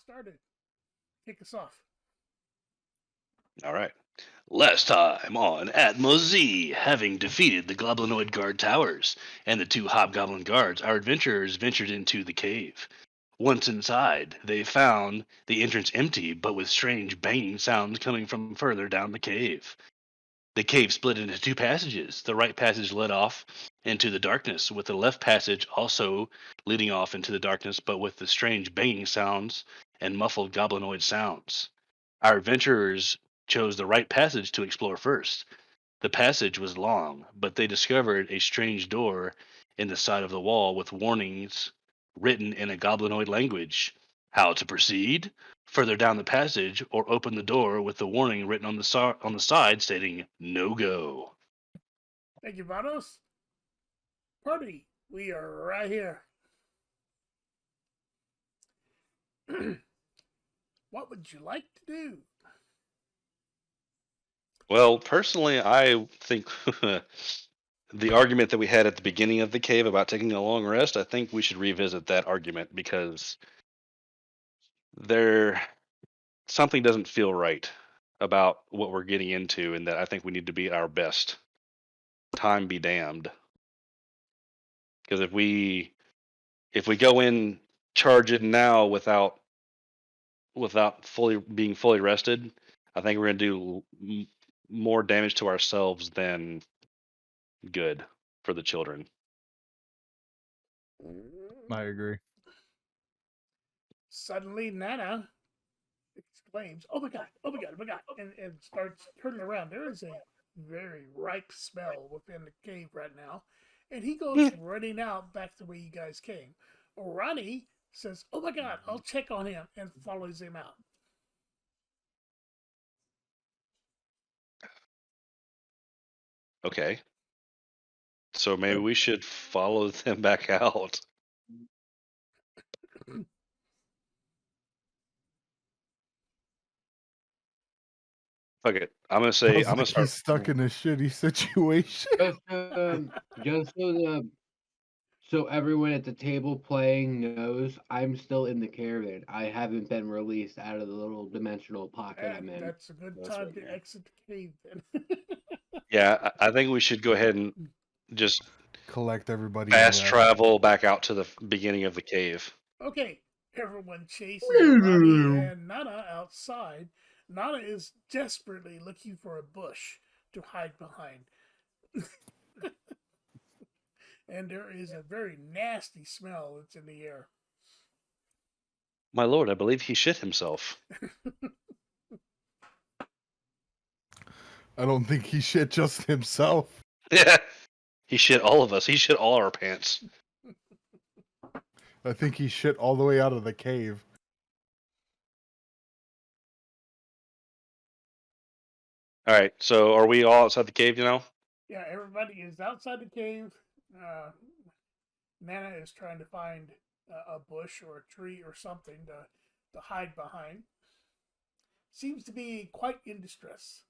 started. Kick us off. All right. Last time on Atmos Z, having defeated the Goblinoid Guard towers and the two Hobgoblin guards, our adventurers ventured into the cave. Once inside, they found the entrance empty, but with strange banging sounds coming from further down the cave. The cave split into two passages. The right passage led off into the darkness, with the left passage also leading off into the darkness, but with the strange banging sounds and muffled goblinoid sounds. Our adventurers chose the right passage to explore first. The passage was long, but they discovered a strange door in the side of the wall with warnings written in a goblinoid language. How to proceed? Further down the passage, or open the door with the warning written on the side stating "No go." Thank you, Vanos. Party, we are right here. What would you like to do? Well, personally, I think the argument that we had at the beginning of the cave about taking a long rest, I think we should revisit that argument because there something doesn't feel right about what we're getting into, and that I think we need to be at our best. Time be damned. Because if we go in charging now without being fully rested, I think we're gonna do more damage to ourselves than good for the children. I agree. Suddenly, Nana exclaims, "Oh my god! Oh my god! Oh my god!" and starts turning around. There is a very ripe smell within the cave right now, and he goes running out back the way you guys came. Ronnie says, "Oh my god! I'll check on him," and follows him out. Okay. So maybe we should follow them back out. Fuck it. I'm gonna say Sounds I'm gonna like start. he's stuck in a shitty situation. Just so everyone at the table playing knows, I'm still in the caravan. I haven't been released out of the little dimensional pocket I'm in. That's a good That's time right to now. exit the cave then. Yeah, I think we should go ahead and just Collect everybody fast and rest. travel back out to the beginning of the cave. Okay, everyone chases Ronnie and Nana outside. Nana is desperately looking for a bush to hide behind. And there is a very nasty smell that's in the air. My lord, I believe he shit himself. I don't think he shit just himself. Yeah, he shit all of us. He shit all our pants. I think he shit all the way out of the cave. All right, so are we all outside the cave? Yeah, everybody is outside the cave. Nana is trying to find a bush or a tree or something to hide behind. Seems to be quite in distress.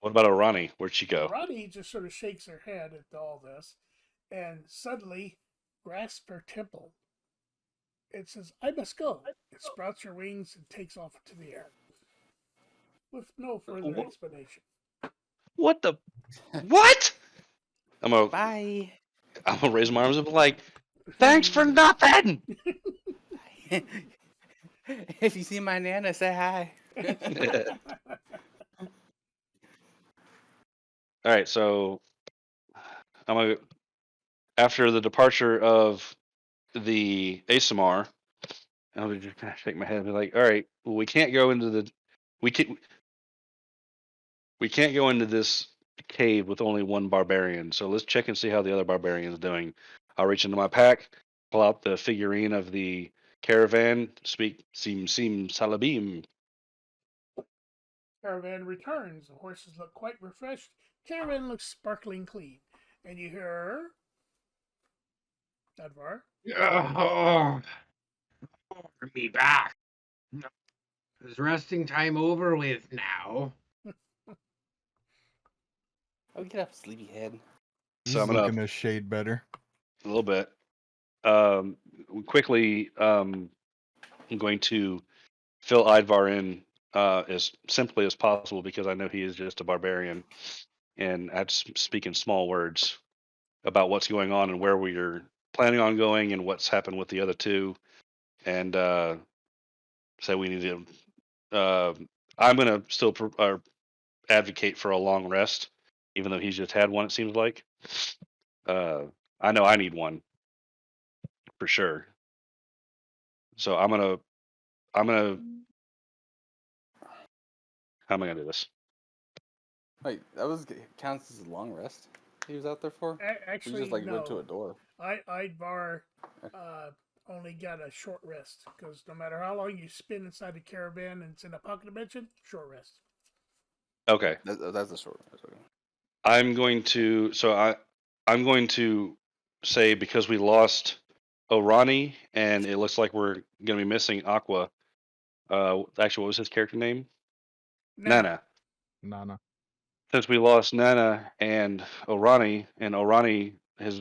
What about Orani? Where'd she go? Ronnie just sort of shakes her head at all this and suddenly grasps her temple. It says, "I must go." It sprouts her wings and takes off into the air with no further explanation. What the? What? Bye. I'm gonna raise my arms up like, thanks for nothing. If you see my Nana, say hi. All right, so I'm gonna after the departure of the ASMR, I'm gonna just kind of shake my head and be like, all right, well, we can't go into this cave with only one barbarian. So let's check and see how the other barbarian's doing. I'll reach into my pack, pull out the figurine of the caravan, speak Sim Salabim. Caravan returns. The horses look quite refreshed. Caravan looks sparkling clean. And you hear Advar. Me back. Is resting time over with now? Oh, get up, sleepyhead. He's So I'm looking gonna a shade better. a little bit. Quickly, I'm going to fill Idvar in as simply as possible because I know he is just a barbarian, and I have to speak in small words about what's going on and where we are planning on going and what's happened with the other two, and say we need to. I'm going to still advocate for a long rest, even though he's just had one. It seems like. I know I need one for sure. So I'm gonna. How am I gonna do this? Wait, that was counts as a long rest he was out there for? We Actually, just like went to no. a door. Idvar only got a short rest because no matter how long you spend inside the caravan and it's in a pocket dimension, short rest. Okay. That's a short rest. Okay. I'm going to. I'm going to say because we lost Orani and it looks like we're gonna be missing Aqua. Actually, what was his character name? Nana. Nana. Since we lost Nana and Orani has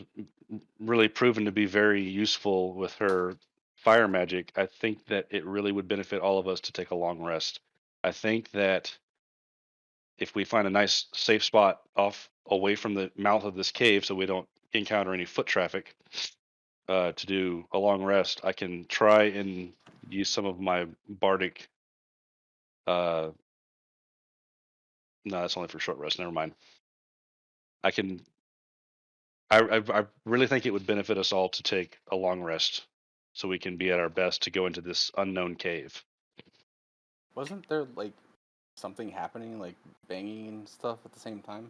really proven to be very useful with her fire magic, I think that it really would benefit all of us to take a long rest. I think that if we find a nice safe spot off away from the mouth of this cave so we don't encounter any foot traffic to do a long rest, I can try and use some of my bardic no, that's only for short rest, never mind. I can I really think it would benefit us all to take a long rest so we can be at our best to go into this unknown cave. Wasn't there like something happening, like banging and stuff at the same time?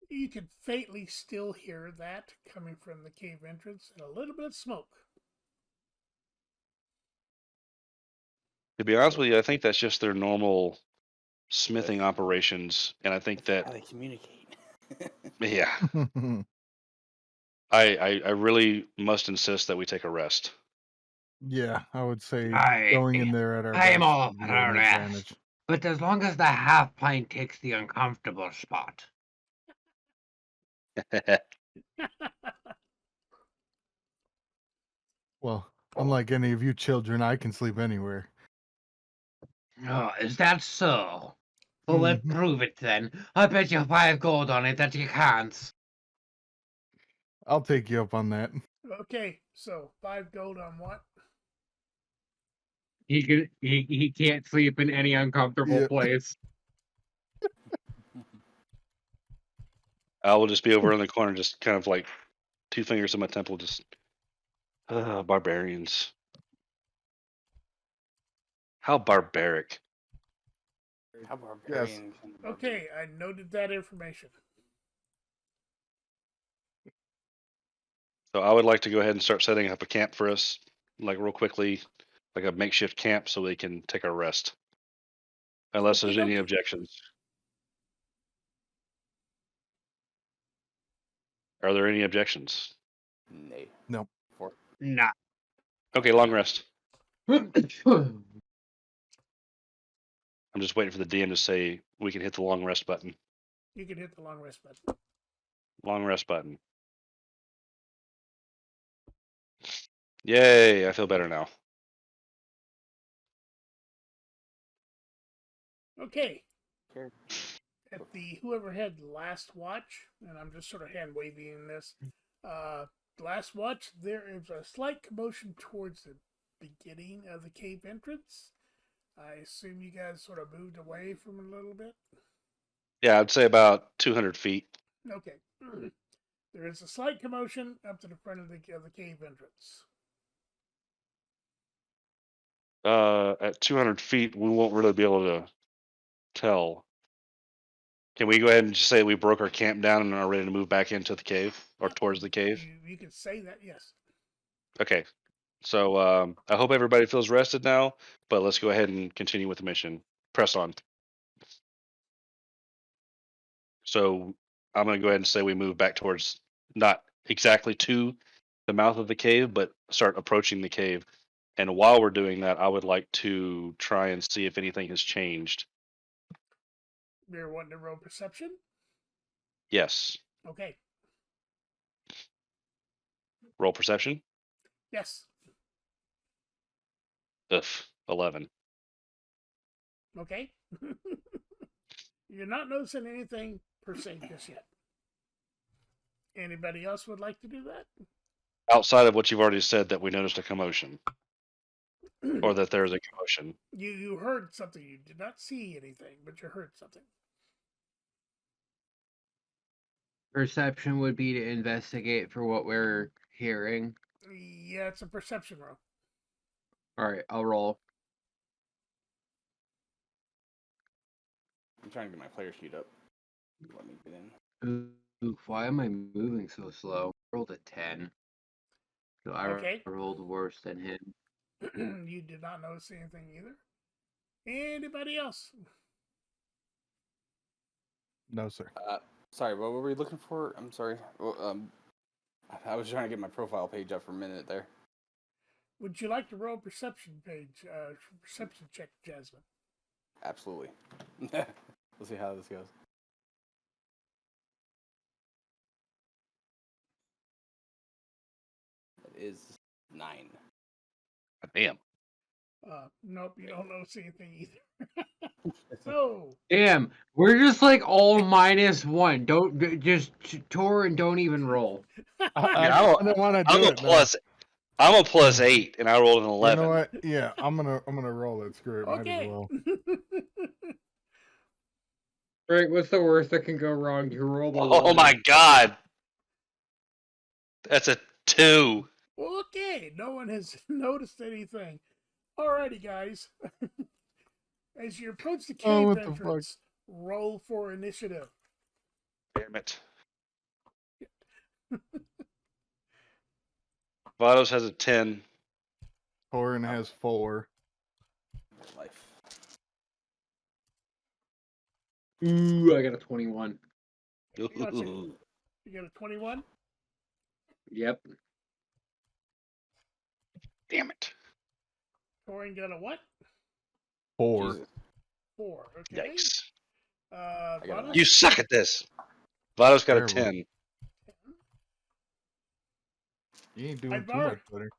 You could faintly still hear that coming from the cave entrance and a little bit of smoke. To be honest with you, I think that's just their normal smithing operations, and I think How that they communicate. yeah, I really must insist that we take a rest. Yeah, I would say I going in there at our I am best all would be for an a rest. advantage. But as long as the half pint takes the uncomfortable spot. Well, unlike any of you children, I can sleep anywhere. Oh, is that so? Well, let's Mhm. prove it then. I bet you 5 gold on it that you can't. I'll take you up on that. Okay, so 5 gold on what? He can't sleep in any uncomfortable Yeah. place. I will just be over in the corner, just kind of like 2 fingers in my temple, just barbarians. How barbaric. How barbarian. Okay, I noted that information. So I would like to go ahead and start setting up a camp for us, like real quickly, like a makeshift camp, so we can take our rest. Unless there's any Okey-dokey. objections. Are there any objections? Nay. No. Nah. Okay, long rest. Well, I'm just waiting for the DM to say we can hit the long rest button. You can hit the long rest button. Long rest button. Yay, I feel better now. Okay. Here. At the whoever had last watch, and I'm just sort of hand waving this. Last watch, there is a slight commotion towards the beginning of the cave entrance. I assume you guys sort of moved away from it a little bit. Yeah, I'd say about 200 feet. Okay. There is a slight commotion up to the front of the cave entrance. At 200 feet, we won't really be able to tell. Can we go ahead and just say we broke our camp down and are ready to move back into the cave or towards the cave? You could say that, yes. Okay. So I hope everybody feels rested now, but let's go ahead and continue with the mission. Press on. So I'm going to go ahead and say we move back towards not exactly to the mouth of the cave, but start approaching the cave. And while we're doing that, I would like to try and see if anything has changed. You're wanting to roll perception? Yes. Okay. Roll perception. Yes. Ugh, 11. Okay. You're not noticing anything per se just yet. Anybody else would like to do that? Outside of what you've already said, that we noticed a commotion, or that there's a commotion. You heard something. You did not see anything, but you heard something. Perception would be to investigate for what we're hearing. Yeah, it's a perception roll. All right, I'll roll. I'm trying to get my player sheet up. Let me get in. Ooh, why am I moving so slow? I rolled a 10. So I Okay. rolled worse than him. You did not notice anything either. Anybody else? No, sir. Sorry, what were we looking for? I'm sorry. Well, I was trying to get my profile page up for a minute there. Would you like to roll perception page, perception check, Jasmine? Absolutely. Let's see how this goes. It is 9. Damn. Nope, you don't notice anything either. So, Damn, we're just like all -1. Don't just Tor and don't even roll. I didn't want to do I'm a it. though. plus. I'm a plus 8, and I rolled an 11. You know what? Yeah, I'm gonna roll it. Screw it. Might as okay. well. Right, what's the worst that can go wrong? You rolled a Oh my god, that's a 2. Okay, no one has noticed anything. Alrighty, guys. As you approach the cave what the fuck? entrance, roll for initiative. Damn it. Vados has a 10. Torin has 4. Life. Ooh, I got a 21. Gotcha. You got a 21? Yep. Damn it. Torin got a what? 4. Jesus. 4. Okay. Yikes. I got a Vados? nine. You suck at this. Vados got a Terrible. 10. You ain't doing too Ivar? much better.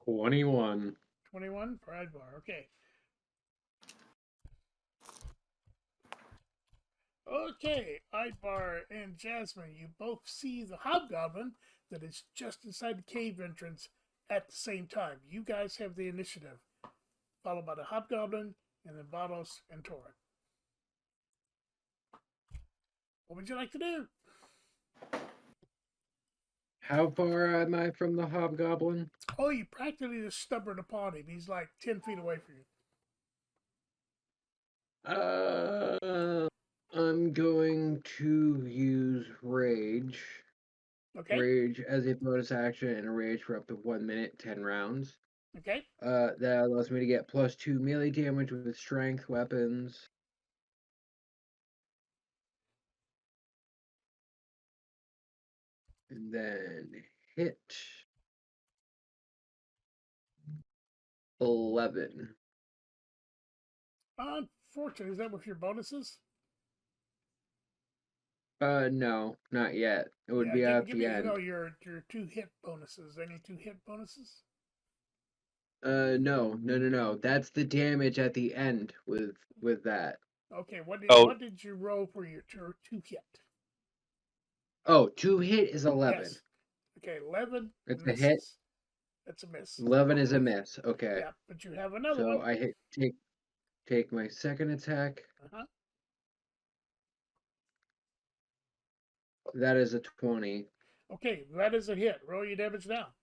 21. 21 for Ivar. Okay. Okay, Ivar and Jasmine, you both see the hobgoblin that is just inside the cave entrance at the same time. You guys have the initiative, followed by the hobgoblin and then Vados and Torin. What would you like to do? How far am I from the hobgoblin? Oh, you practically just stumbled upon him. He's like 10 feet away from you. I'm going to use Rage. Okay. Rage as a bonus action and a rage for up to 1 minute, 10 rounds. Okay. That allows me to get +2 melee damage with strength weapons. And then hit 11. Unfortunately, is that with your bonuses? No, not yet. It would be at give the me, end. your 2 hit bonuses. Any 2 hit bonuses? No. That's the damage at the end with that. Okay, what Oh. did you roll for your 2 hit? Oh, 2 hit is 11. Yes. Okay, 11 It's misses. a hit. That's a miss. 11 is a miss. Okay. Yeah, but you have another So one. I take my second attack. Uh-huh. That is a 20. Okay, that is a hit. Roll your damage now.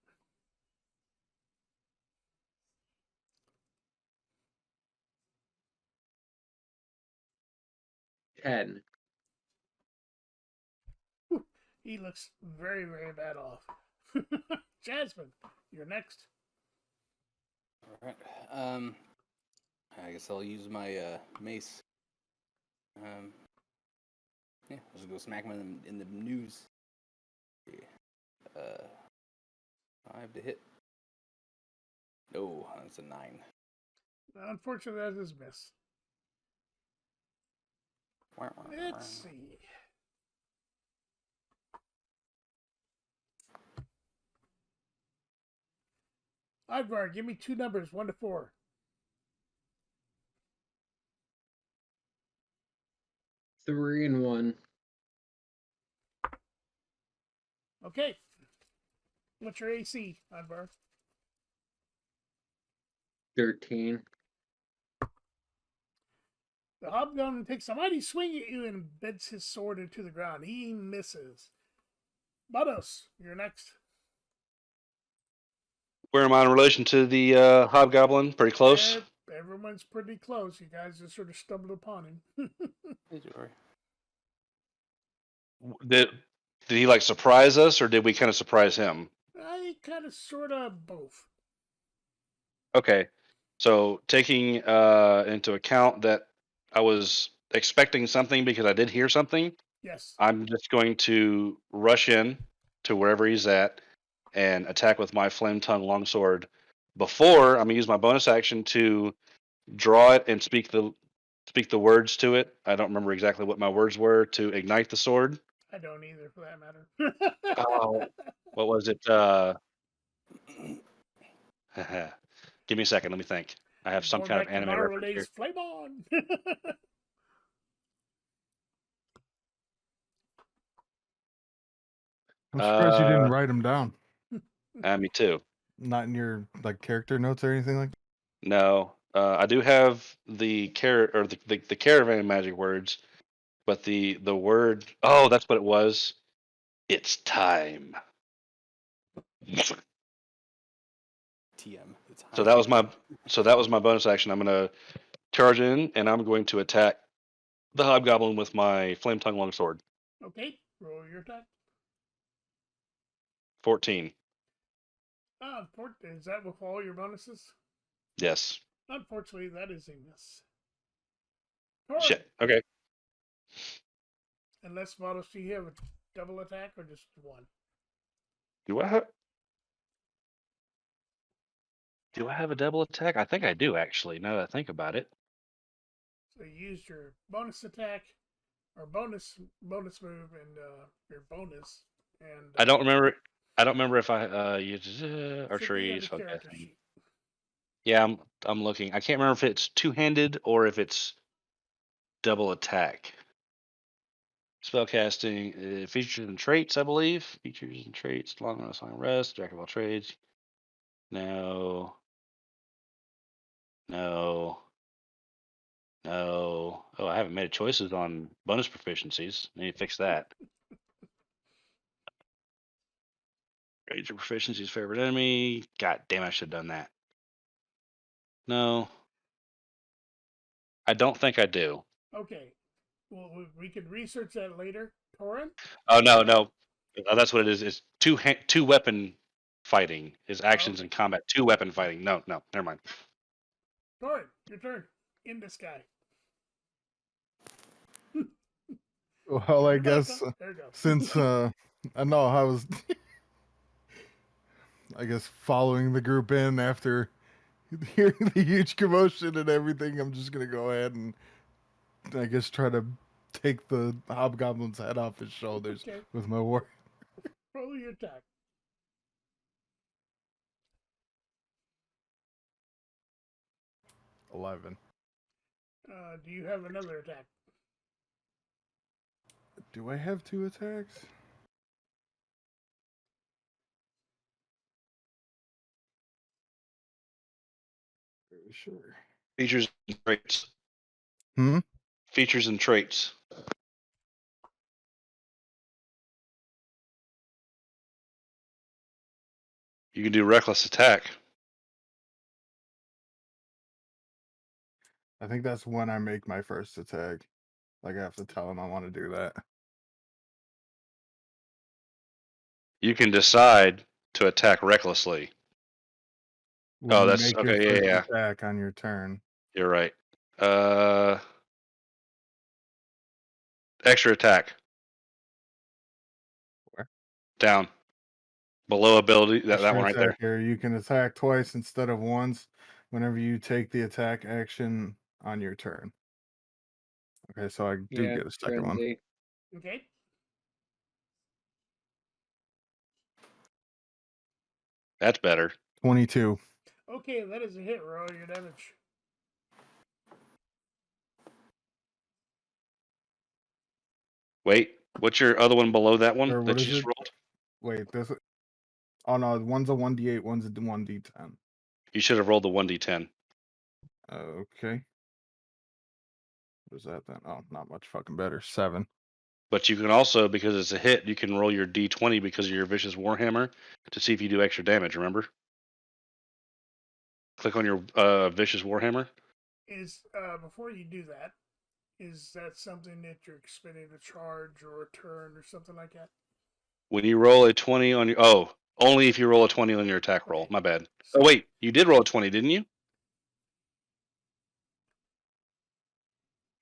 $10. He looks very, very bad off. Jasmine, you're next. All right. I guess I'll use my mace. Yeah, I'll just go smack him in the news. Yeah. 5 to hit. No, that's a 9. Unfortunately, that is a miss. Let's see. Ivar, give me two numbers, 1 to 4. 3 and 1. Okay. What's your AC, Ivar? 13. The hobgoblin takes a mighty swing at you and bends his sword into the ground. He misses. Bados, you're next. Where am I in relation to the hobgoblin? Pretty close. Everyone's pretty close. You guys just sort of stumbled upon him. Hey, Jory. Did he like surprise us, or did we kind of surprise him? I kind of, sort of, both. Okay, so taking into account that I was expecting something because I did hear something, Yes. I'm just going to rush in to wherever he's at and attack with my flame tongue longsword. Before I'm gonna use my bonus action to draw it and speak the words to it. I don't remember exactly what my words were to ignite the sword. I don't either, for that matter. Oh, what was it? Give me a second. Let me think. I have some Going kind of back to anime Marvel reference here. days, flame on. I'm surprised you didn't Uh, write them down. me too. Not in your like character notes or anything like that. No, I do have the the caravan magic words, but the word. Oh, that's what it was. It's time. TM. It's So high that was time. my bonus action. I'm gonna charge in and I'm going to attack the hobgoblin with my flame tongue longsword. Okay, roll your attack. 14. Is that with all your bonuses? Yes. Unfortunately, that is a miss. Torrent, Shit. Okay. unless Vados, do you have a double attack or just one? Do I have? Do I have a double attack? I think I do actually. Now that I think about it. So you used your bonus attack or bonus move and your bonus and I don't remember. I don't remember if I used should be on archery. the Okay. character sheet. Yeah, I'm looking. I can't remember if it's two-handed or if it's double attack. Spellcasting features and traits, I believe. Features and traits. Long rest, long rest. Jack of all trades. No. No. No. Oh, I haven't made choices on bonus proficiencies. I need to fix that. Grades or proficiencies, favorite enemy. God damn, I should have done that. No. I don't think I do. Okay. Well, we could research that later. Torrent? Oh no. That's what it is. It's two weapon fighting. His actions Okay. in combat. Two weapon fighting. No, never mind. Torrent, your turn. In this guy. Well, I Turn your back guess on. There you go. since I know I was, I guess following the group in after hearing the huge commotion and everything, I'm just gonna go ahead and I guess try to take the hobgoblin's head off his shoulders Okay. with my war. Roll your attack. 11. Do you have another attack? Do I have 2 attacks? Very sure. Features and traits. Hmm. Features and traits. You can do reckless attack. I think that's when I make my first attack. Like I have to tell him I want to do that. You can decide to attack recklessly. When you That's make your okay. first Yeah. attack on your turn. You're right. Extra attack. Where? Down. Below ability. That Extra one right attack there. here. You can attack twice instead of once whenever you take the attack action on your turn. Okay, so I do Yeah, get a second one. frenzy. Okay. That's better. 22. Okay, that is a hit. Roll your damage. Wait, what's your other one below that one Or what that you is just it? rolled? Wait, this. Oh no, one's a 1d8, one's a 1d10. You should have rolled the 1d10. Okay. What is that then? Oh, not much fucking better. 7. But you can also, because it's a hit, you can roll your d20 because of your vicious warhammer to see if you do extra damage. Remember? Click on your vicious warhammer. Is before you do that, is that something that you're expending a charge or a turn or something like that? When you roll a 20 on your only if you roll a 20 on your attack roll. Okay. My bad. So, Oh wait, you did roll a 20, didn't you?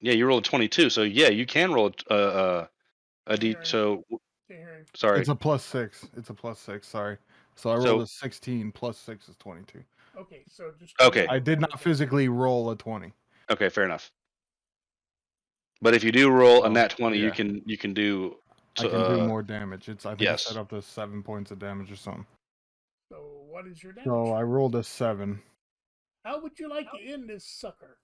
Yeah, you rolled a 22. So yeah, you can roll a d. Aaron, So Aaron, sorry. It's a +6. It's a +6. Sorry. So I rolled So a 16. +6 is 22. okay, so just Okay. I did not physically roll a 20. okay, fair enough. But if you do roll a Oh, nat 20, yeah. you can do. I can do more damage. I think it's yes. set up to 7 points of damage or something. So what is your damage? So I rolled a 7. How would you like to end this sucker?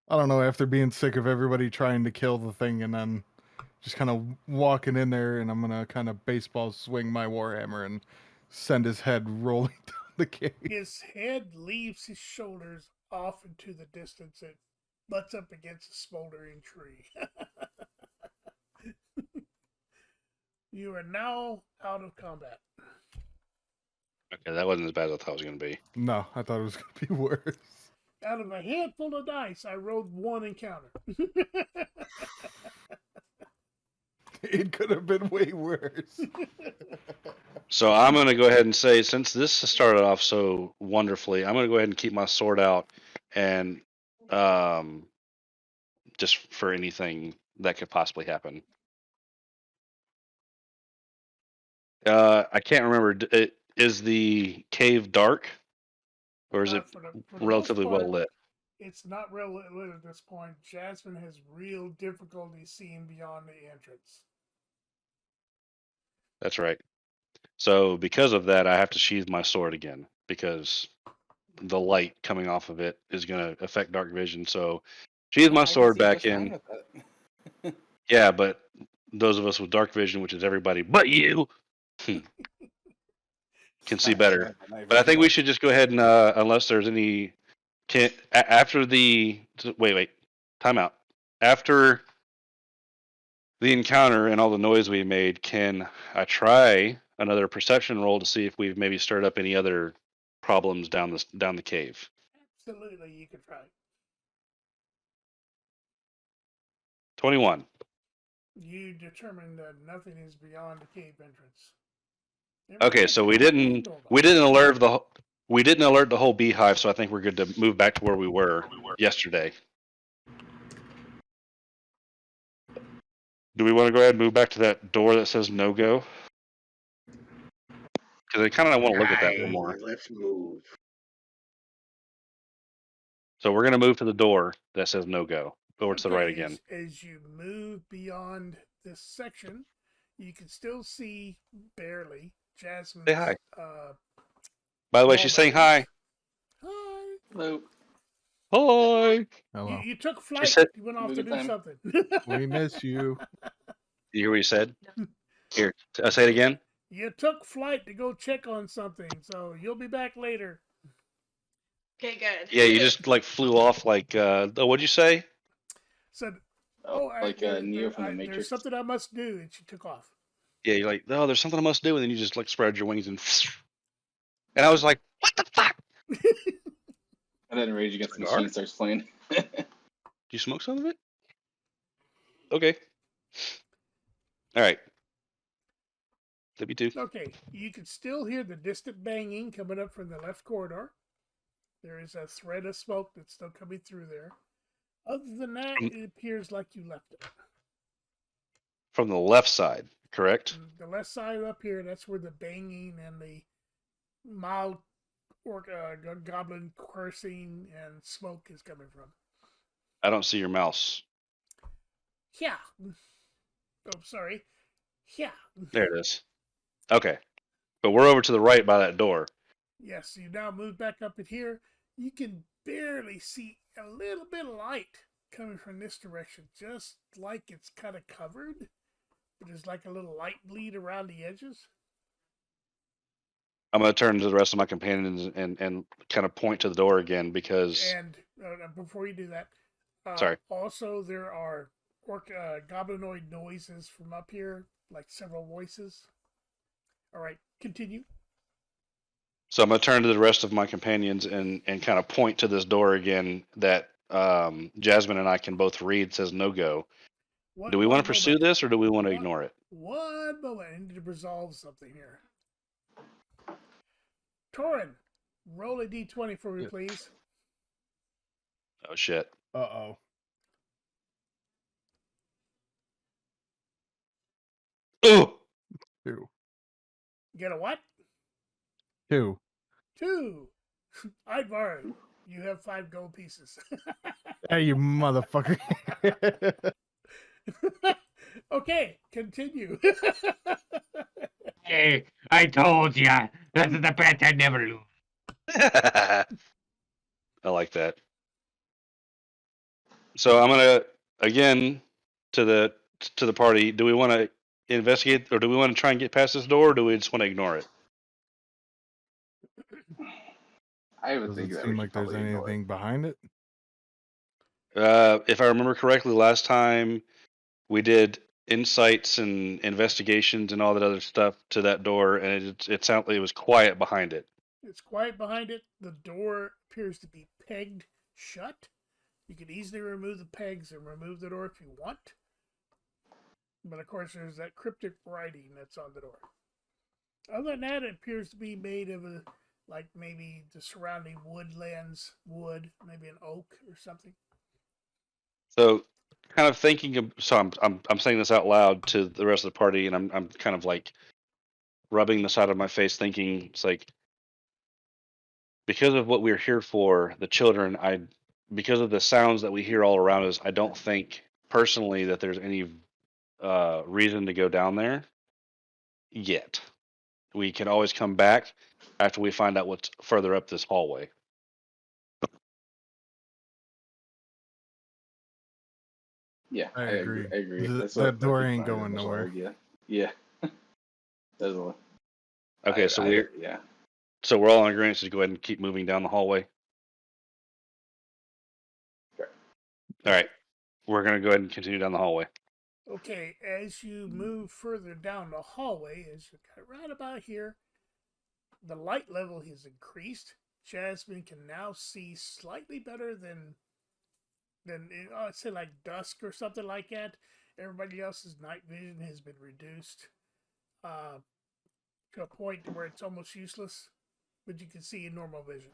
I don't know, after being sick of everybody trying to kill the thing and then just kind of walking in there, and I'm going to kind of baseball swing my warhammer and send his head rolling down the cave. His head leaves his shoulders off into the distance and butts up against a smoldering tree. You are now out of combat. Okay, that wasn't as bad as I thought it was going to be. No, I thought it was going to be worse. Out of a handful of dice, I rolled one encounter. It could have been way worse. So I'm going to go ahead and say, since this started off so wonderfully, I'm going to go ahead and keep my sword out and just for anything that could possibly happen. I can't remember. Is the cave dark, or is it For the relatively most well part, lit? It's not real lit at this point. Jasmine has real difficulty seeing beyond the entrance. That's right. So because of that, I have to sheathe my sword again because the light coming off of it is going to affect dark vision. So sheathe my I can sword see back just fine in. with that. Yeah, but those of us with dark vision, which is everybody but you, can see better. But I think we should just go ahead and unless there's any after the wait time out after the encounter and all the noise we made, can I try another perception roll to see if we've maybe stirred up any other problems down the cave? Absolutely, you could try. 21. You determine that nothing is beyond the cave entrance. Okay, so we didn't alert the whole beehive, so I think we're good to move back to where we were yesterday. Do we want to go ahead and move back to that door that says no go? Because I kind of want to look at that a little more. Let's move. So we're going to move to the door that says no go. Over to the right again. As you move beyond this section, you can still see barely Jasmine's. Say hi. By the way, she's saying hi. Hi. Hello. Hi. Hello. You took flight. said- You went off Have to a do good time. something. We miss you. You hear what you said? Here, say it again. You took flight to go check on something, so you'll be back later. Okay, good. Yeah, you just like flew off like, what'd you say? Said, Like Neo from the there's Matrix. something I must do, and she took off. Yeah, you're like, oh, there's something I must do. And then you just like spread your wings and I was like, what the fuck? And then Rage Against the Cigar? Machine starts playing. Do you smoke some of it? Okay. All right. W2. Okay, you can still hear the distant banging coming up from the left corridor. There is a thread of smoke that's still coming through there. Other than that, it appears like you left it. From the left side, correct? The left side up here, that's where the banging and the mild goblin cursing and smoke is coming from. I don't see your mouse. Yeah. Oh, sorry. Yeah. There it is. Okay. But we're over to the right by that door. Yes, you now move back up in here. You can barely see a little bit of light coming from this direction, just like it's kind of covered. But there's like a little light bleed around the edges. I'm going to turn to the rest of my companions and kind of point to the door again because. And before you do that, Sorry. also there are goblinoid noises from up here, like several voices. All right, continue. So I'm going to turn to the rest of my companions and kind of point to this door again that Jasmine and I can both read says no go. Do we want to pursue this or do we want to ignore it? One moment. I need to resolve something here. Torin, roll a d20 for me, please. Oh, shit. Uh-oh. Ooh! 2. Get a what? 2. 2. Ivar, you have 5 gold pieces. Hey, you motherfucker. Okay, continue. Hey, I told ya. That's the bet I never lose. I like that. So I'm gonna again to the party. Do we want to investigate, or do we want to try and get past this door, or do we just want to ignore it? I would Does think it that seem we like should there's probably ignore it. anything behind it? If I remember correctly, last time we did insights and investigations and all that other stuff to that door, and it sounded like it was quiet behind it. It's quiet behind it. The door appears to be pegged shut. You can easily remove the pegs and remove the door if you want. But of course, there's that cryptic writing that's on the door. Other than that, it appears to be made of like maybe the surrounding woodlands, wood, maybe an oak or something. So, kind of thinking of, so I'm saying this out loud to the rest of the party, and I'm kind of like rubbing the side of my face, thinking it's like because of what we're here for, the children. Because of the sounds that we hear all around us, I don't think personally that there's any reason to go down there yet. We can always come back after we find out what's further up this hallway. Yeah, I agree. I agree. That door ain't I pretty going much nowhere. argue. Yeah. That's a, Okay, yeah. so we're all in agreement to go ahead and keep moving down the hallway. Sure. All right, we're gonna go ahead and continue down the hallway. Okay, as you move further down the hallway, as you got right about here, the light level has increased. Jasmine can now see slightly better than I'd say like dusk or something like that. Everybody else's night vision has been reduced to a point where it's almost useless, but you can see in normal vision.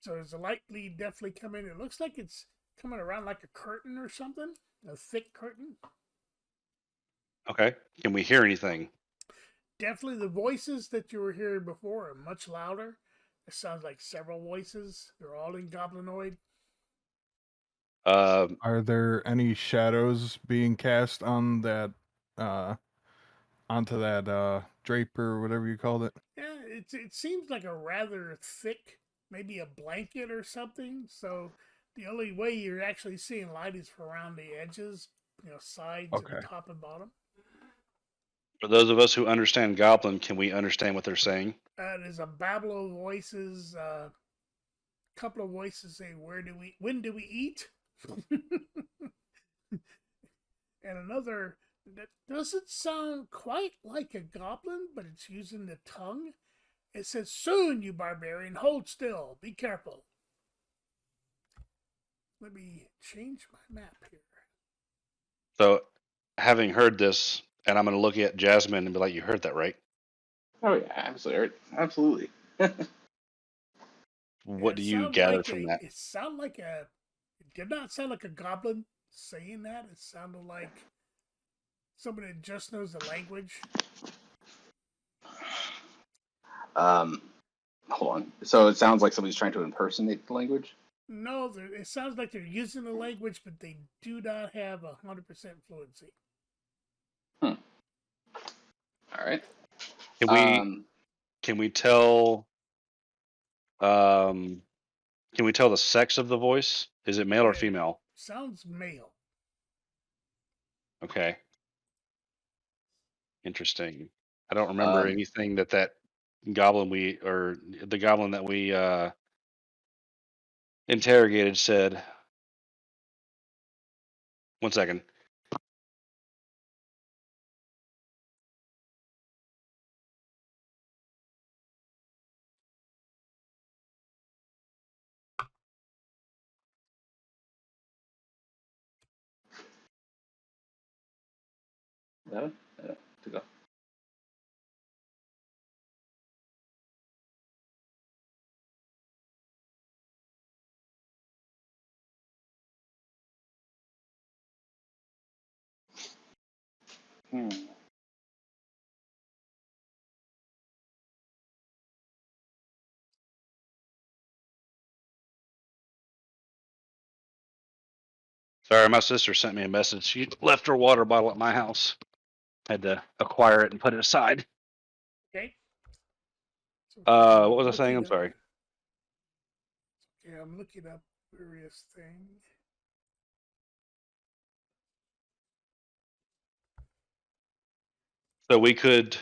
So there's a light bleed definitely coming. It looks like it's coming around like a curtain or something, a thick curtain. Okay, can we hear anything? Definitely the voices that you were hearing before are much louder. It sounds like several voices. They're all in goblinoid. Are there any shadows being cast on that onto that draper or whatever you called it? Yeah, it seems like a rather thick, maybe a blanket or something. So the only way you're actually seeing light is around the edges, sides Okay. and top and bottom. For those of us who understand Goblin, can we understand what they're saying? There's a babble of voices. Couple of voices say, when do we eat?" And another that doesn't sound quite like a goblin, but it's using the tongue. It says, "Soon, you barbarian, hold still, be careful." Let me change my map here. So, having heard this, and I'm going to look at Jasmine and be like, "You heard that, right?" Oh yeah, absolutely. Absolutely. What do you gather from that? It did not sound like a goblin saying that. It sounded like somebody that just knows the language. Hold on. So it sounds like somebody's trying to impersonate the language. No, it sounds like they're using the language, but they do not have 100% fluency. All right. Can we tell Can we tell the sex of the voice? Is it male or female? Sounds male. Okay. Interesting. I don't remember anything that goblin the goblin that we interrogated said. One second. No, to go. Sorry, my sister sent me a message. She left her water bottle at my house. Had to acquire it and put it aside. Okay. So, What was I saying? I'm sorry. Yeah, I'm looking up various things. So we could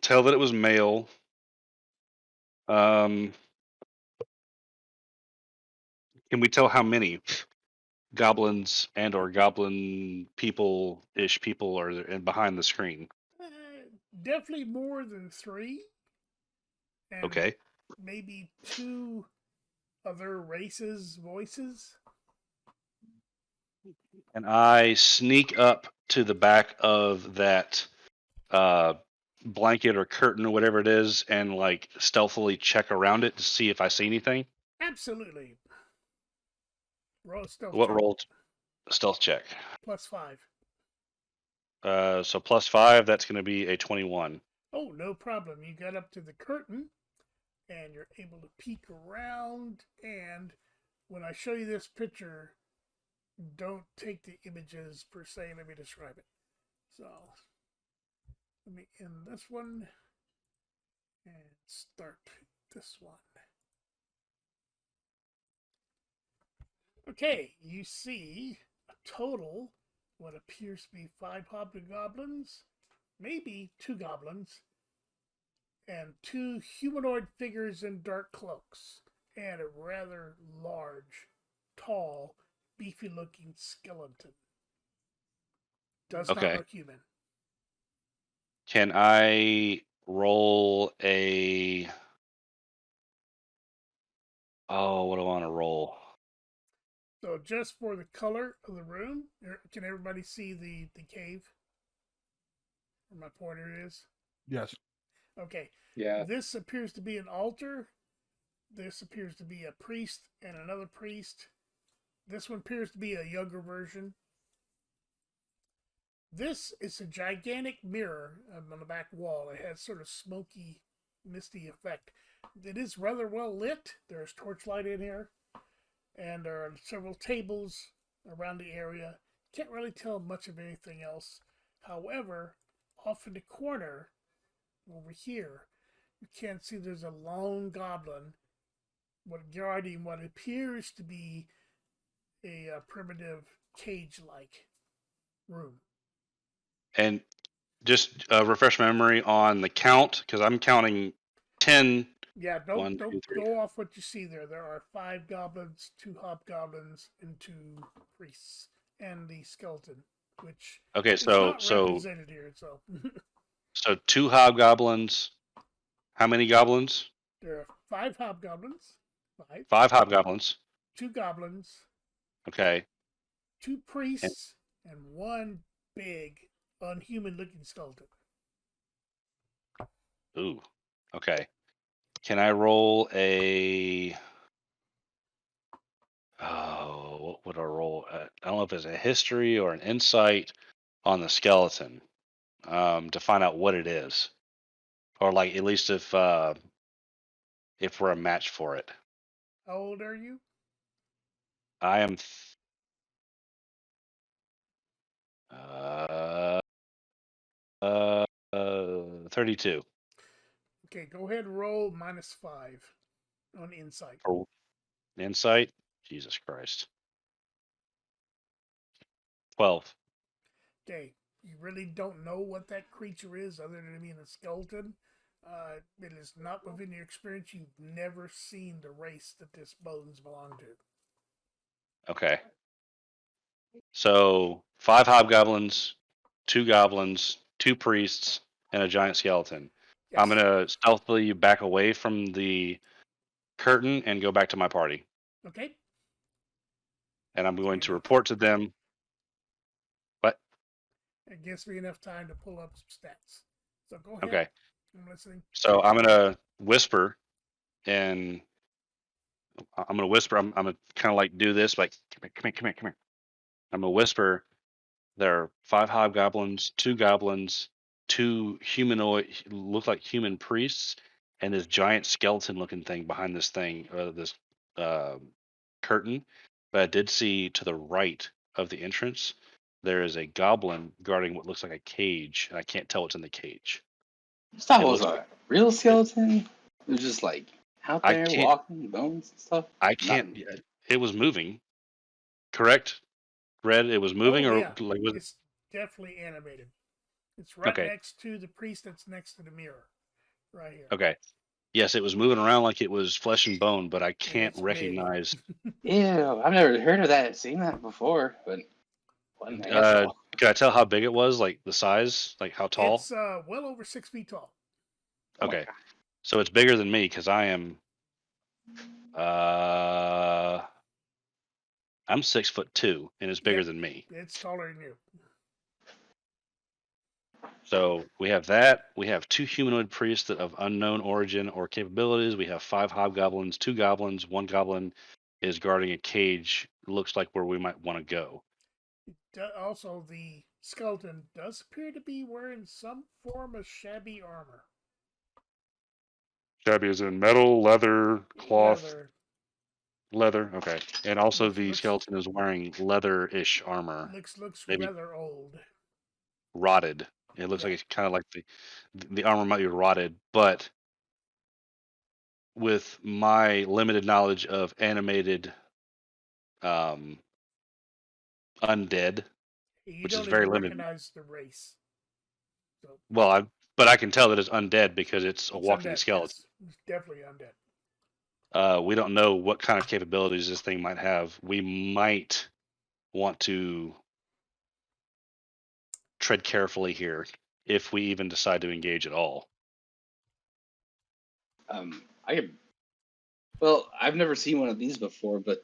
tell that it was male. Can we tell how many goblins and or goblin people-ish people are there behind the screen? Definitely more than 3. And Okay. maybe 2 other races' voices. And I sneak up to the back of that blanket or curtain or whatever it is and like stealthily check around it to see if I see anything. Absolutely. Roll a stealth What check. rolled? Stealth check. +5. So +5, that's going to be a 21. Oh, no problem. You got up to the curtain and you're able to peek around. And when I show you this picture, don't take the images per se. Let me describe it. So let me end this one and start this one. Okay, you see a total what appears to be 5 hobgoblins, maybe 2 goblins, and 2 humanoid figures in dark cloaks, and a rather large, tall, beefy looking skeleton. Does not Okay. look human. Can I roll a... Oh, what do I want to roll? So just for the color of the room, can everybody see the cave? Where my pointer is? Yes. Okay. Yeah. This appears to be an altar. This appears to be a priest and another priest. This one appears to be a younger version. This is a gigantic mirror on the back wall. It has sort of smoky, misty effect. It is rather well lit. There's torchlight in here. And there are several tables around the area. Can't really tell much of anything else. However, off in the corner, over here, you can see there's a lone goblin guarding what appears to be a primitive cage-like room. And just refresh my memory on the count, because I'm counting 10. Yeah, One, don't two, three. go off what you see there. There are 5 goblins, 2 hobgoblins, and 2 priests, and the skeleton, which Okay, is so not represented here. So so 2 hobgoblins. How many goblins? there are 5 hobgoblins, 5 hobgoblins. 2 goblins, Okay. 2 priests, and 1 big, unhuman-looking skeleton. Ooh. Okay. Can I roll a... Oh, what would I roll? I don't know if it's a history or an insight on the skeleton, to find out what it is, or like at least if we're a match for it. How old are you? I am 32. Okay, go ahead and roll -5 on insight. For insight? Jesus Christ. 12. Okay, you really don't know what that creature is other than being a skeleton. It is not within your experience. You've never seen the race that this bones belong to. Okay. So 5 hobgoblins, 2 goblins, 2 priests, and a giant skeleton. Yes. I'm gonna stealthily back away from the curtain and go back to my party. Okay. And I'm going Fair to enough. report to them. What? It gives me enough time to pull up some stats. So go ahead. Okay. I'm listening. So I'm gonna whisper, and I'm gonna whisper. I'm gonna kind of like do this, like come here. I'm gonna whisper. There are 5 hobgoblins, 2 goblins, 2 humanoid, look like human priests, and this giant skeleton-looking thing behind this thing, this uh, curtain. But I did see to the right of the entrance, there is a goblin guarding what looks like a cage, and I can't tell what's in the cage. That It was looks a real skeleton. It was just like out I there can't. walking, bones and stuff. I Not- can't. It was moving. Correct. Red. It was moving, Oh, or yeah. like was It's definitely animated. It's right okay. next to the priest that's next to the mirror. Right here. Okay. Yes, it was moving around like it was flesh and bone, but I And can't it's big. recognize. Ew, I've never heard of that, seen that before, but one I guess I'll- Can I tell how big it was? Like the size? Like how tall? It's well over 6 feet tall. Oh my Okay. God. So it's bigger than me because I am. I'm 6'2", and it's bigger Yep. than me. It's taller than you. So we have that. We have 2 humanoid priests that of unknown origin or capabilities. We have 5 hobgoblins, 2 goblins. 1 goblin is guarding a cage. Looks like where we might want to go. Also, the skeleton does appear to be wearing some form of shabby armor. Shabby is in metal, leather, cloth, Leather. leather. Okay, and also the Looks- skeleton is wearing leather-ish armor, Looks maybe rather old. rotted. It looks Yeah. like it's kind of like the armor might be rotted, but with my limited knowledge of animated undead, You which don't is very even limited. recognize the race. So Well, but I can tell that it's undead because it's a walking undead, skeleton. yes. It's definitely undead. We don't know what kind of capabilities this thing might have. We might want to tread carefully here if we even decide to engage at all. I could. Well, I've never seen one of these before, but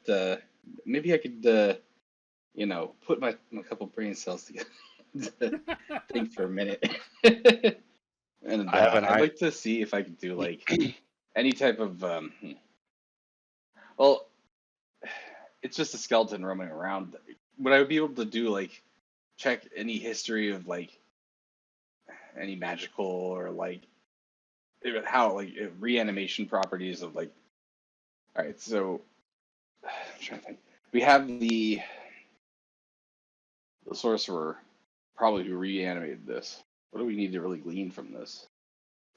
maybe I could, put my couple brain cells together to think for a minute. And I have an I'd like to see if I could do like any type of. Well, it's just a skeleton roaming around. Would I be able to do like check any history of like any magical or like how like reanimation properties of like. All right, so I'm trying to think. We have the sorcerer probably who reanimated this. What do we need to really glean from this?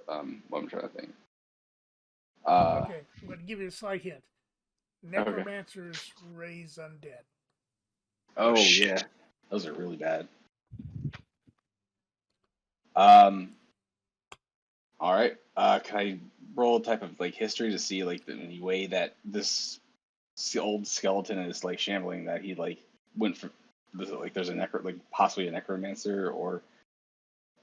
What I'm trying to think. Okay, I'm going to give you a slight hint. Necromancers raise undead. Oh shit. yeah, those are really bad. All right. Can I roll a type of like history to see like the way that this old skeleton is like shambling that he like went for? Like there's a possibly a necromancer or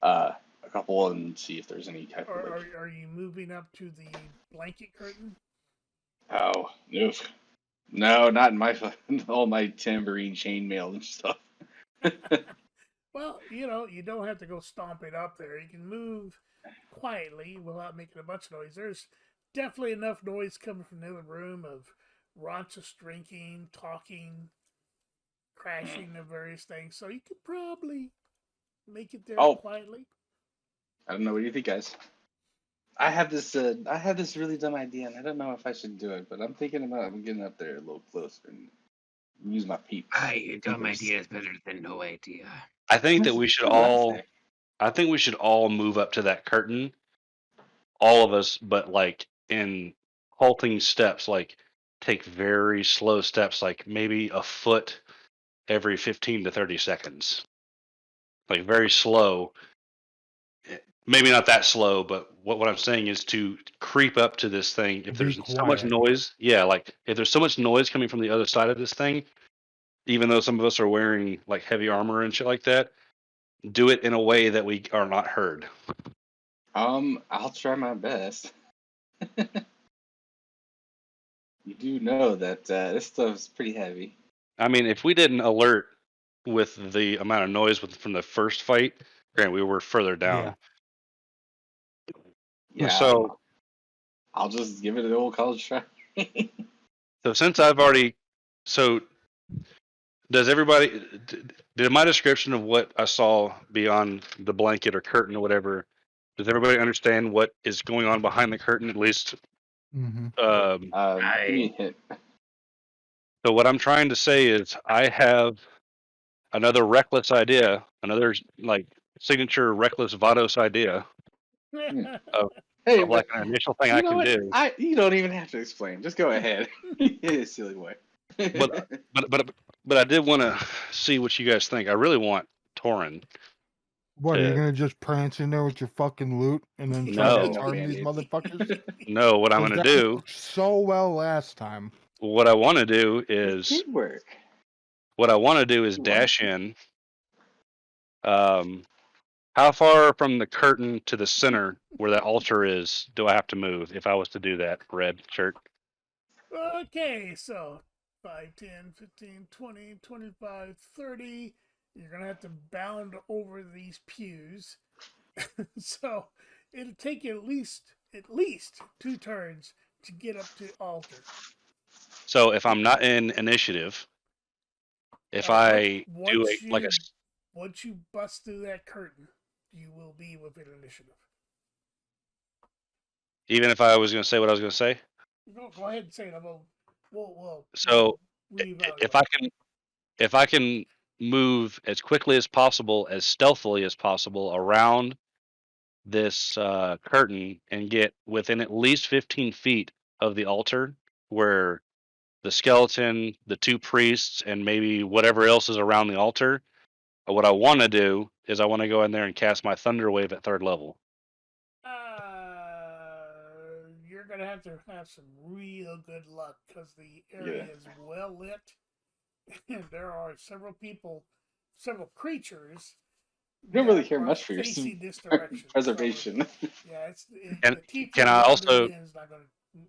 a couple, and see if there's any type of like. Are you moving up to the blanket curtain? Oh, oof. No, not in my all my tambourine chainmail and stuff. Well, you don't have to go stomping up there. You can move quietly without making a bunch of noise. There's definitely enough noise coming from the other room of raucous drinking, talking, crashing of various things. So you could probably make it there quietly. I don't know. What do you think, guys? I have this really dumb idea, and I don't know if I should do it, but I'm thinking about getting up there a little closer and use my peeps. Your dumb idea is better than no idea. I think that we should all. I think we should all move up to that curtain all of us, but like in halting steps, like take very slow steps, like maybe a foot every 15 to 30 seconds. Like very slow. Maybe not that slow, but what I'm saying is to creep up to this thing. If Be there's so much quiet. noise, yeah, like if there's so much noise coming from the other side of this thing, even though some of us are wearing like heavy armor and shit like that, do it in a way that we are not heard. I'll try my best. You do know that this stuff's pretty heavy. I mean, if we didn't alert with the amount of noise from the first fight, granted, we were further down. Yeah, So, I'll just give it an old college try. so since I've already, so does everybody? Did my description of what I saw beyond the blanket or curtain or whatever? Does everybody understand what is going on behind the curtain? At least, Mm-hmm. Give me a hint. So what I'm trying to say is, I have another reckless idea, another like signature reckless Vados idea of Hey, like but an initial thing you I know can what? do. You don't even have to explain. Just go ahead. You silly boy. But but I did want to see what you guys think. I really want Torin. What, are you to gonna just prance in there with your fucking loot and then try No. to disarm these Band-Aids. motherfuckers? No, what I'm 'Cause going to that do, worked so well last time. what I want to do It is, did work. dash in. How far from the curtain to the center where that altar is do I have to move if I was to do that, red shirt? Okay, so 5, 10, 15, 20, 25, 30. You're going to have to bound over these pews. So it'll take you at least 2 turns to get up to altar. So if I'm not in initiative, if I do Once you bust through that curtain, you will be within initiative. even if I was going to say what I was going to say, Go ahead and say it. We'll so reevaluate. if I can move as quickly as possible, as stealthily as possible around this curtain and get within at least 15 feet of the altar where the skeleton, the 2 priests, and maybe whatever else is around the altar, what I want to do is I want to go in there and cast my Thunder Wave at 3rd level. You're gonna have to have some real good luck because the area is well lit, and there are several creatures. You don't really that care are much for your facing this direction. preservation. So, yeah, And the tiefling can I also? wandering in is not gonna.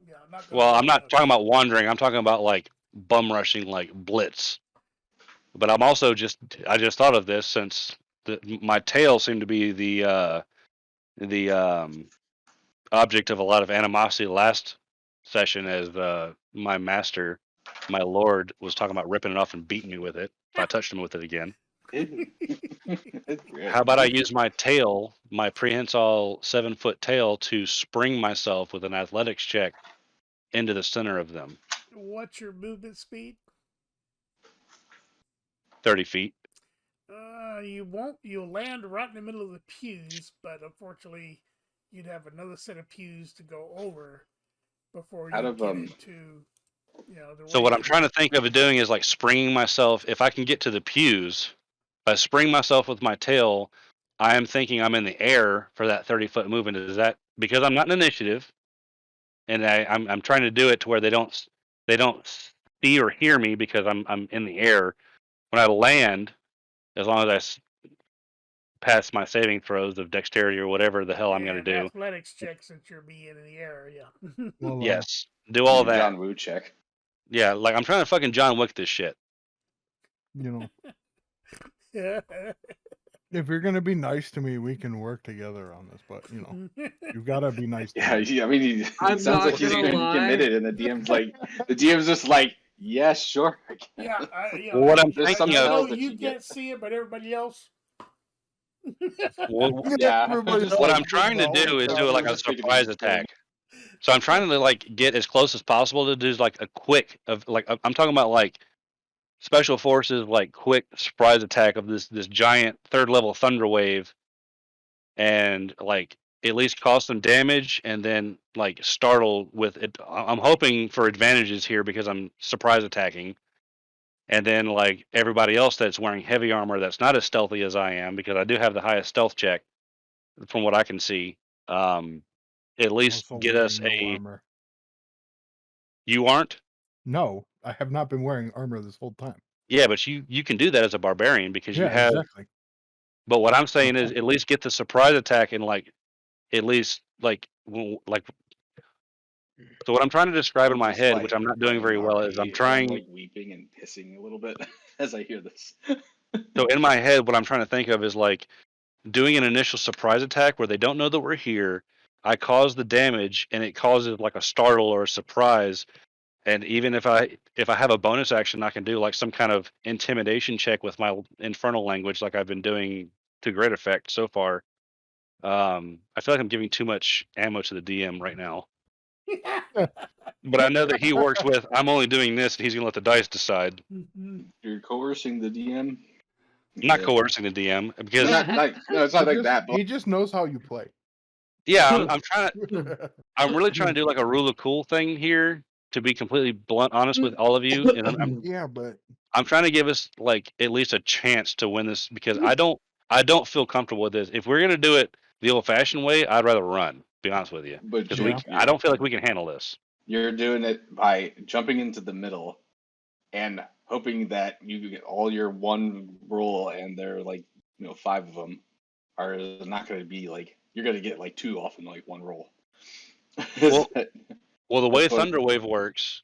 Yeah, not gonna. Well, I'm not talking about wandering. I'm talking about like bum rushing, like blitz. But I'm also I just thought of this since my tail seemed to be the object of a lot of animosity last session, as my master, my lord, was talking about ripping it off and beating me with it if I touched him with it again. That's great. How about I use my tail, my prehensile 7-foot tail, to spring myself with an athletics check into the center of them? What's your movement speed? 30 feet. You won't. You'll land right in the middle of the pews, but unfortunately, you'd have another set of pews to go over before you get into, the. So what I'm trying to think of doing is like springing myself. If I can get to the pews, if I spring myself with my tail, I am thinking I'm in the air for that 30-foot movement. Is that because I'm not in initiative, and I'm trying to do it to where they don't see or hear me because I'm in the air. When I land, as long as I pass my saving throws of dexterity or whatever the hell I'm going to do. Athletics check since you're being in the air, yeah. Well, Yes, do all that. John Woo check. Yeah, like I'm trying to fucking John Wick this shit. you know, if you're gonna be nice to me, we can work together on this. But you've got to be nice. Yeah, I mean, it I'm sounds like not he's gonna gonna lie. be committed, and the DM's just like, yeah, sure. Yeah, Well, what I'm There's thinking something of- else know that you you can't get. see it, but everybody else. Well, Yeah, Everybody just what else I'm is trying to the do is whole do like a Just free to be surprise disturbed. attack. So I'm trying to like get as close as possible to do like a quick of like I'm talking about like special forces like quick surprise attack of this giant 3rd level thunder wave, and like at least cause some damage and then like startle with it. I'm hoping for advantages here because I'm surprise attacking. And then like everybody else that's wearing heavy armor that's not as stealthy as I am, because I do have the highest stealth check from what I can see. At least Also get wearing us no a. armor. You aren't? No, I have not been wearing armor this whole time. Yeah, but you can do that as a barbarian because you Yeah, have. exactly. But what I'm saying is Okay. at least get the surprise attack and like at least like. So what I'm trying to describe in I'm my just head, which like I'm not doing playing very well, is I'm RP, and I'm trying. like weeping and pissing a little bit as I hear this. So in my head, what I'm trying to think of is like doing an initial surprise attack where they don't know that we're here. I cause the damage, and it causes like a startle or a surprise. And even if I have a bonus action, I can do like some kind of intimidation check with my infernal language, like I've been doing to great effect so far. I feel like I'm giving too much ammo to the DM right now, but I know that he works with. I'm only doing this, and he's gonna let the dice decide. You're coercing the DM. I'm not Yeah. coercing the DM because Not like no, it's not like that. But He just knows how you play. yeah, I'm trying to. I'm really trying to do like a rule of cool thing here, to be completely blunt, honest with all of you, and Yeah, but I'm trying to give us like at least a chance to win this because I don't feel comfortable with this. If we're gonna do it the old-fashioned way, I'd rather run. Be honest with you, but because yeah. I don't feel like we can handle this. you're doing it by jumping into the middle and hoping that you get all your one roll, and they're like 5 of them are not going to be like you're going to get like 2 off in like one roll. Well, well, the way That's what. Thunderwave works.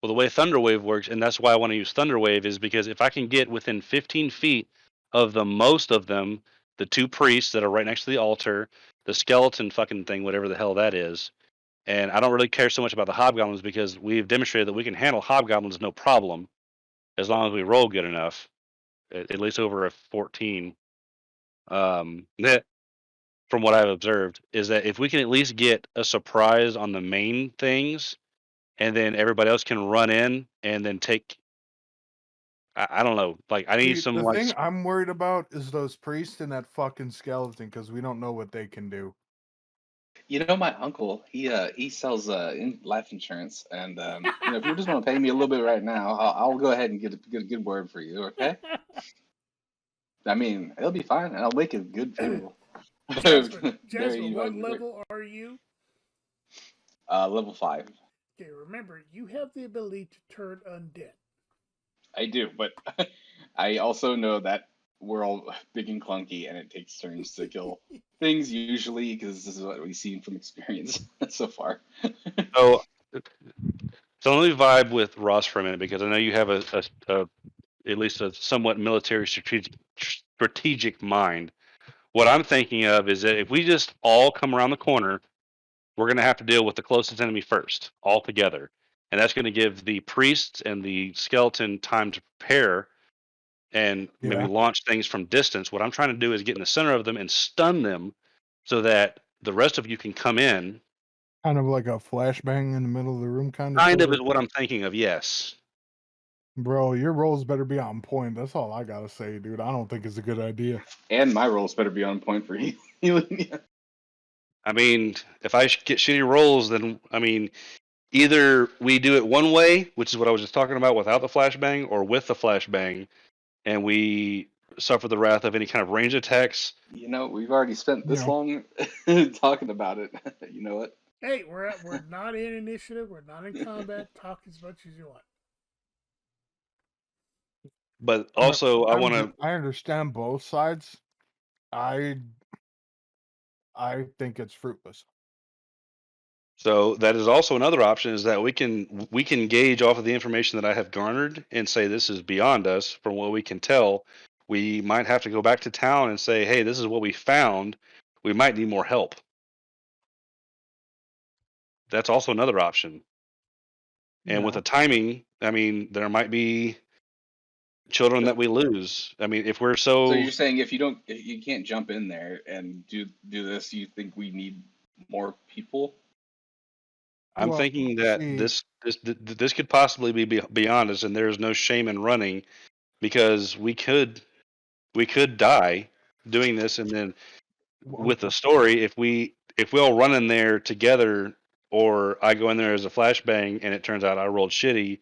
Well, the way Thunderwave works, and that's why I want to use Thunderwave, is because if I can get within 15 feet of the most of them, the 2 priests that are right next to the altar, the skeleton fucking thing, whatever the hell that is, and I don't really care so much about the hobgoblins because we've demonstrated that we can handle hobgoblins no problem as long as we roll good enough, at least over a 14. From what I've observed, is that if we can at least get a surprise on the main things, and then everybody else can run in and then take. I don't know. Like I need See, some the like. thing I'm worried about is those priests and that fucking skeleton because we don't know what they can do. My uncle, he sells life insurance, and if you just want to pay me a little bit right now, I'll go ahead and get a good word for you. Okay? I mean, it'll be fine, and I'll make a good funeral. Jasper, Very what fun. level are you? Level 5. Okay, remember, you have the ability to turn undead. I do, but I also know that we're all big and clunky, and it takes turns to kill things usually, because this is what we've seen from experience so far. So, so let me vibe with Ross for a minute because I know you have a at least a somewhat military strategic mind. What I'm thinking of is that if we just all come around the corner, we're going to have to deal with the closest enemy first, all together, and that's going to give the priests and the skeleton time to prepare and maybe Yeah. launch things from distance. What I'm trying to do is get in the center of them and stun them so that the rest of you can come in. Kind of like a flashbang in the middle of the room, kind of. Kind of Sort is what I'm thinking of, yes. Bro, your rolls better be on point. That's all I gotta say, dude. I don't think it's a good idea. And my rolls better be on point for healing. I mean, if I get shitty rolls, then, I mean, either we do it one way, which is what I was just talking about without the flashbang, or with the flashbang, and we suffer the wrath of any kind of range attacks. We've already spent this Yeah. long talking about it. You know what? Hey, we're not in initiative. We're not in combat. Talk as much as you want. But also, I want to. I understand both sides. I think it's fruitless. So that is also another option, is that we can gauge off of the information that I have garnered and say this is beyond us. From what we can tell, we might have to go back to town and say, hey, this is what we found. We might need more help. That's also another option. And with the timing, I mean, there might be children that we lose. I mean, if we're So so. you're saying if you can't jump in there and do this, you think we need more people? I'm Well, thinking that see, this could possibly be beyond us, and there's no shame in running, because we could die doing this, and then with the story, if we all run in there together, or I go in there as a flashbang and it turns out I rolled shitty,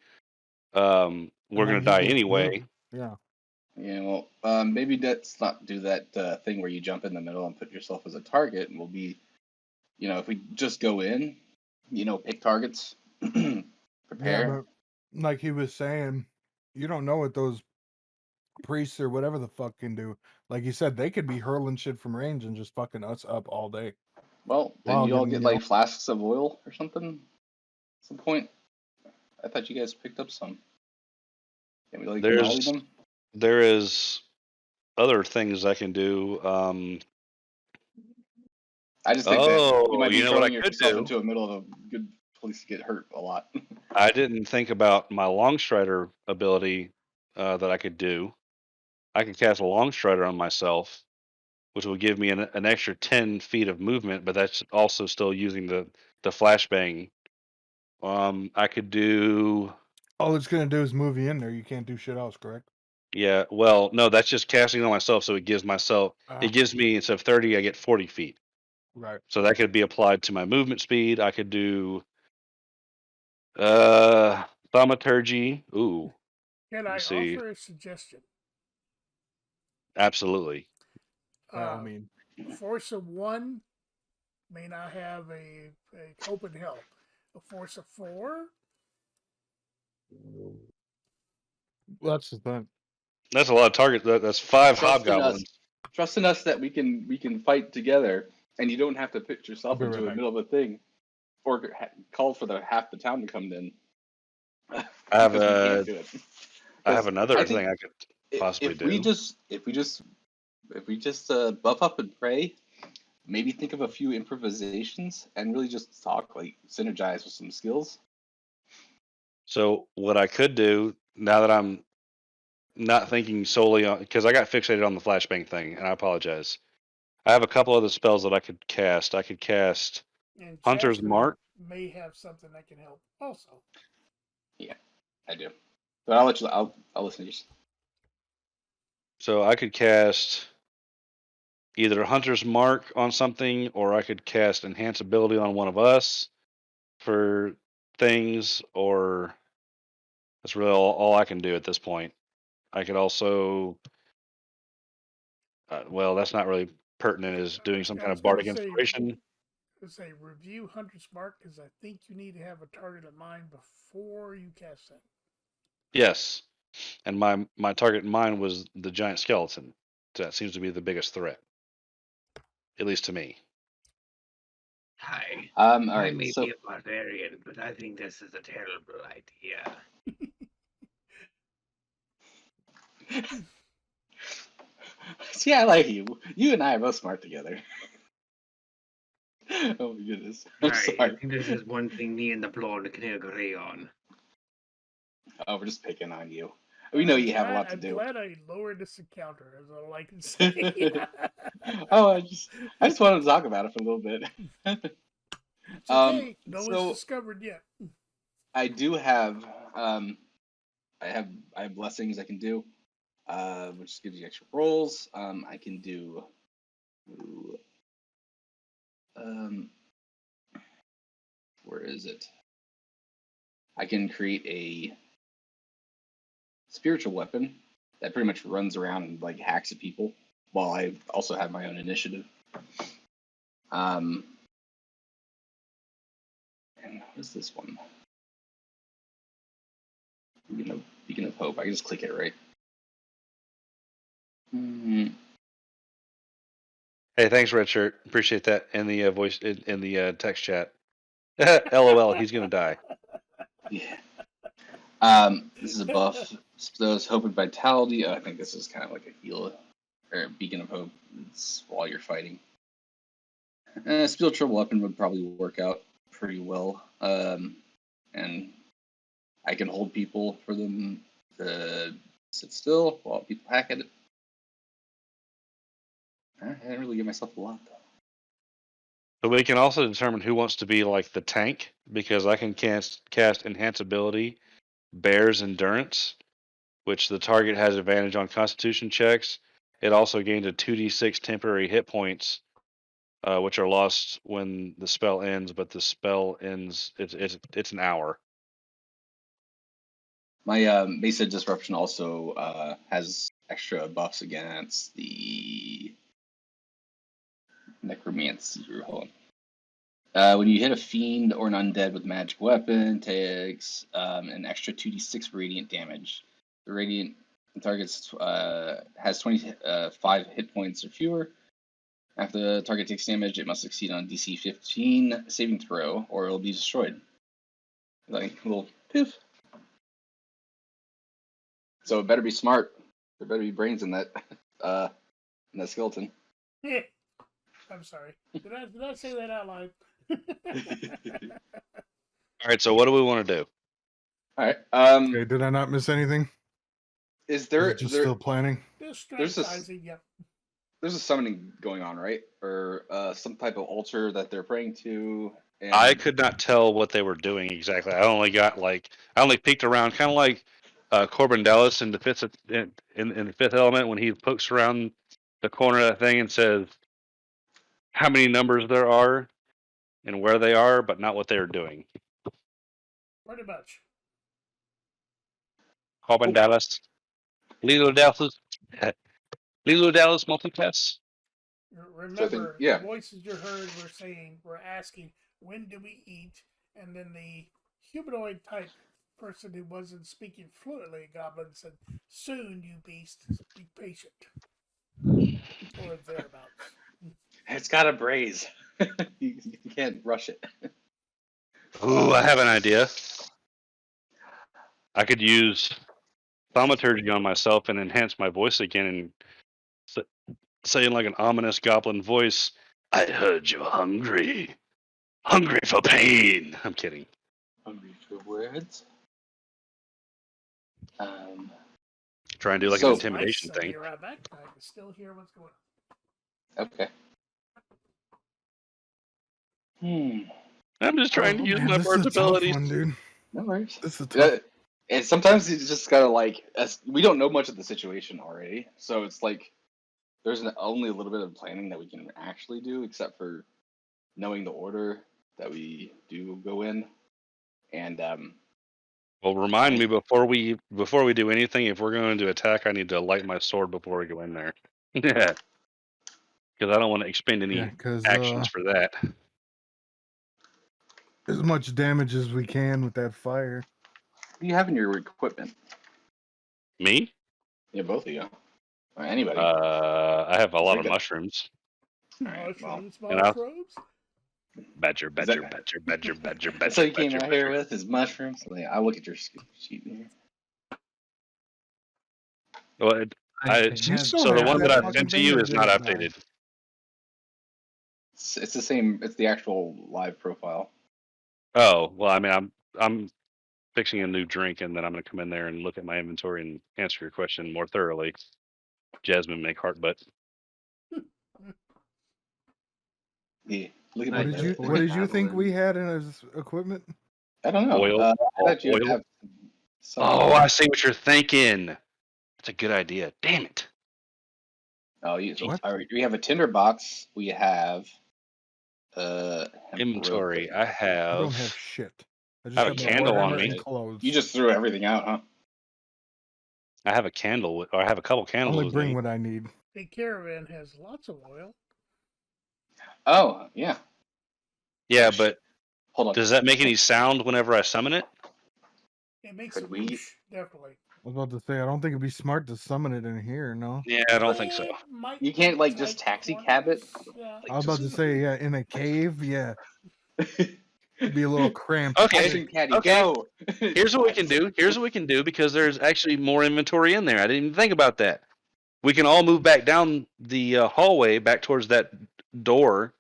we're then gonna he die gets anyway. Yeah. Yeah, well, maybe let's not do that thing where you jump in the middle and put yourself as a target, and we'll be, if we just go in, pick targets, Yeah, prepare. but like he was saying, you don't know what those priests or whatever the fuck can do. Like you said, they could be hurling shit from range and just fucking us up all day. Well, then Wow, you all getting, get like flasks of oil or something. At some point, I thought you guys picked up some. Can we like molly them? There is other things I can do. I just think that you Oh, might be you know what I throwing could yourself do? into a middle of a good place to get hurt a lot. I didn't think about my long strider ability that I could do. I could cast a long strider on myself, which will give me an extra 10 feet of movement, but that's also still using the flashbang. I could do. all it's gonna do is move you in there. You can't do shit else, correct? Yeah, well, no, that's just casting on myself, so it gives Ah. me, instead of 30, I get 40 feet. Right. So that could be applied to my movement speed. I could do thaumaturgy. Ooh, Can I let's see. offer a suggestion? Absolutely. By all Uh, means. Force of 1 may not have a hope in hell. A force of 4? Well, that's the thing. That's a lot of targets. That's 5 Trust in us. hobgoblins. Trust in us that we can fight together, and you don't have to put yourself I'll be into right the back. middle of a thing, or call for half the town to come in. I have Because we can't do it. I have another I think thing I could possibly if do. we just buff up and pray, maybe think of a few improvisations and really just talk, like synergize with some skills. So what I could do, now that I'm not thinking solely on, because I got fixated on the flashbang thing, and I apologize. I have a couple other spells that I could cast. I could cast And Hunter's Jasper Mark. may have something that can help also. Yeah, I do. But I'll let you. I'll listen to you. So I could cast either Hunter's Mark on something, or I could cast Enhance Ability on one of us for things, or that's really all I can do at this point. I could also, well, that's not really pertinent as doing some I kind was of going bardic to say, inspiration. review Hunter's Mark because I think you need to have a target in mind before you cast that. Yes, and my target in mind was the giant skeleton. That seems to be the biggest threat, at least to me. Hi. All I right. may So be a barbarian, but I think this is a terrible idea. see, I like you. You and I are both smart together. Oh my goodness. I'm I sorry. think this is one thing me and the blonde can agree on. Oh, we're just picking on you. We know you have a lot to I'm do. glad I lowered this encounter, as I like to say. Oh, I just wanted to talk about it for a little bit. It's okay. No one's So discovered yet. I do have I have blessings I can do, which gives you extra rolls. I can do um where is it? I can create a spiritual weapon that pretty much runs around and like hacks at people, while I also have my own initiative. And what is this one? Beacon of Hope. I can just click it, right? Hey, thanks, Red Shirt. Appreciate that in the voice in the text chat. LOL, he's gonna die. Yeah. This is a buff. Those Hope and Vitality. I think this is kind of like a heal or a Beacon of Hope. It's while you're fighting. Spiritual weapon would probably work out pretty well. And I can hold people for them to sit still while people hack at it. I didn't really give myself a lot though. So we can also determine who wants to be like the tank, because I can cast Enhance Ability, Bear's Endurance, which the target has advantage on Constitution checks. It also gains a 2d6 temporary hit points which are lost when the spell ends, but the spell ends. It's an hour. My Mesa Disruption also has extra buffs against the Necromancy. Hold on. When you hit a fiend or an undead with a magic weapon, takes an extra 2d6 radiant damage. The radiant target has 25 hit points or fewer. After the target takes damage, it must succeed on DC 15 saving throw, or it'll be destroyed. Like a little poof. So it better be smart. There better be brains in that skeleton. I'm sorry. Did I say that out loud? All right. So what do we want to do? All right. Okay, did I not miss anything? Is Is there it just still planning? Just There's a- strategizing, yep. there's a summoning going on, right? Or some type of altar that they're praying to. And I could not tell what they were doing exactly. I only peeked around, kind of like Corbin Dallas in the Fifth Element when he pokes around the corner of that thing and says how many numbers there are and where they are, but not what they're doing. Pretty much. Corbin Dallas, Lilo Dallas multipass. Remember, yeah. the voices you heard were asking, when do we eat? And then the humanoid type person who wasn't speaking fluently, Goblin, said, soon, you beast, be patient. Or thereabouts. It's got a braise. you can't rush it. Ooh, I have an idea. I could use thaumaturgy on myself and enhance my voice again and say in like an ominous goblin voice, I heard you're hungry. Hungry for pain. I'm kidding. Hungry for words. Try and do like So- an intimidation Lights on thing. here, I can still hear what's going on. Okay. I'm just trying to use Man, my this bird's is a tough abilities. one, dude. No worries. This is a tough. And sometimes you just gotta we don't know much of the situation already, so it's like there's only a little bit of planning that we can actually do, except for knowing the order that we do go in. And Well, remind me before we do anything. If we're going to attack, I need to light my sword before we go in there. Yeah, because I don't want to expend any Yeah, because actions for that. as much damage as we can with that fire. what do you have in your equipment? Me? Yeah, both of you. Or anybody. I have a lot of Very good. mushrooms. Alright, well, Mushrooms. Badger. that's what you came out here with is mushrooms. I'll look at your sheet here. Well, You still so the have one that that I fucking sent to thing, you or is did not it die? updated. It's the same. It's the actual live profile. Oh well, I mean, I'm fixing a new drink, and then I'm going to come in there and look at my inventory and answer your question more thoroughly. Jasmine, make heart butt. Yeah. Look at What my did you- What did you think Babylon. we had in his equipment? I don't know. Oil. I thought you would Oil. have some. Oh, I see what you're thinking. That's a good idea. Damn it. Oh, you. What? All right. We have a tinderbox. We have. Inventory. I I have. don't have shit. I just I have have a my candle on armor me. and clothes. You just threw everything out, huh? I have a candle, or I have a couple candles only with bring me. what I need. The caravan has lots of oil. Oh, yeah. Yeah, Oh, but shit. Hold on. does that make any sound whenever I summon it? It makes Could a we- whoosh, definitely. I was about to say, I don't think it'd be smart to summon it in here, no? Yeah, I don't think so. It might You can't, be just tight taxi cab it? corners, Yeah. I was about to say, yeah, in a cave, yeah. It'd be a little cramped. Okay. Action caddy, Okay. go! Here's what we can do. Because there's actually more inventory in there. I didn't even think about that. We can all move back down the hallway back towards that door,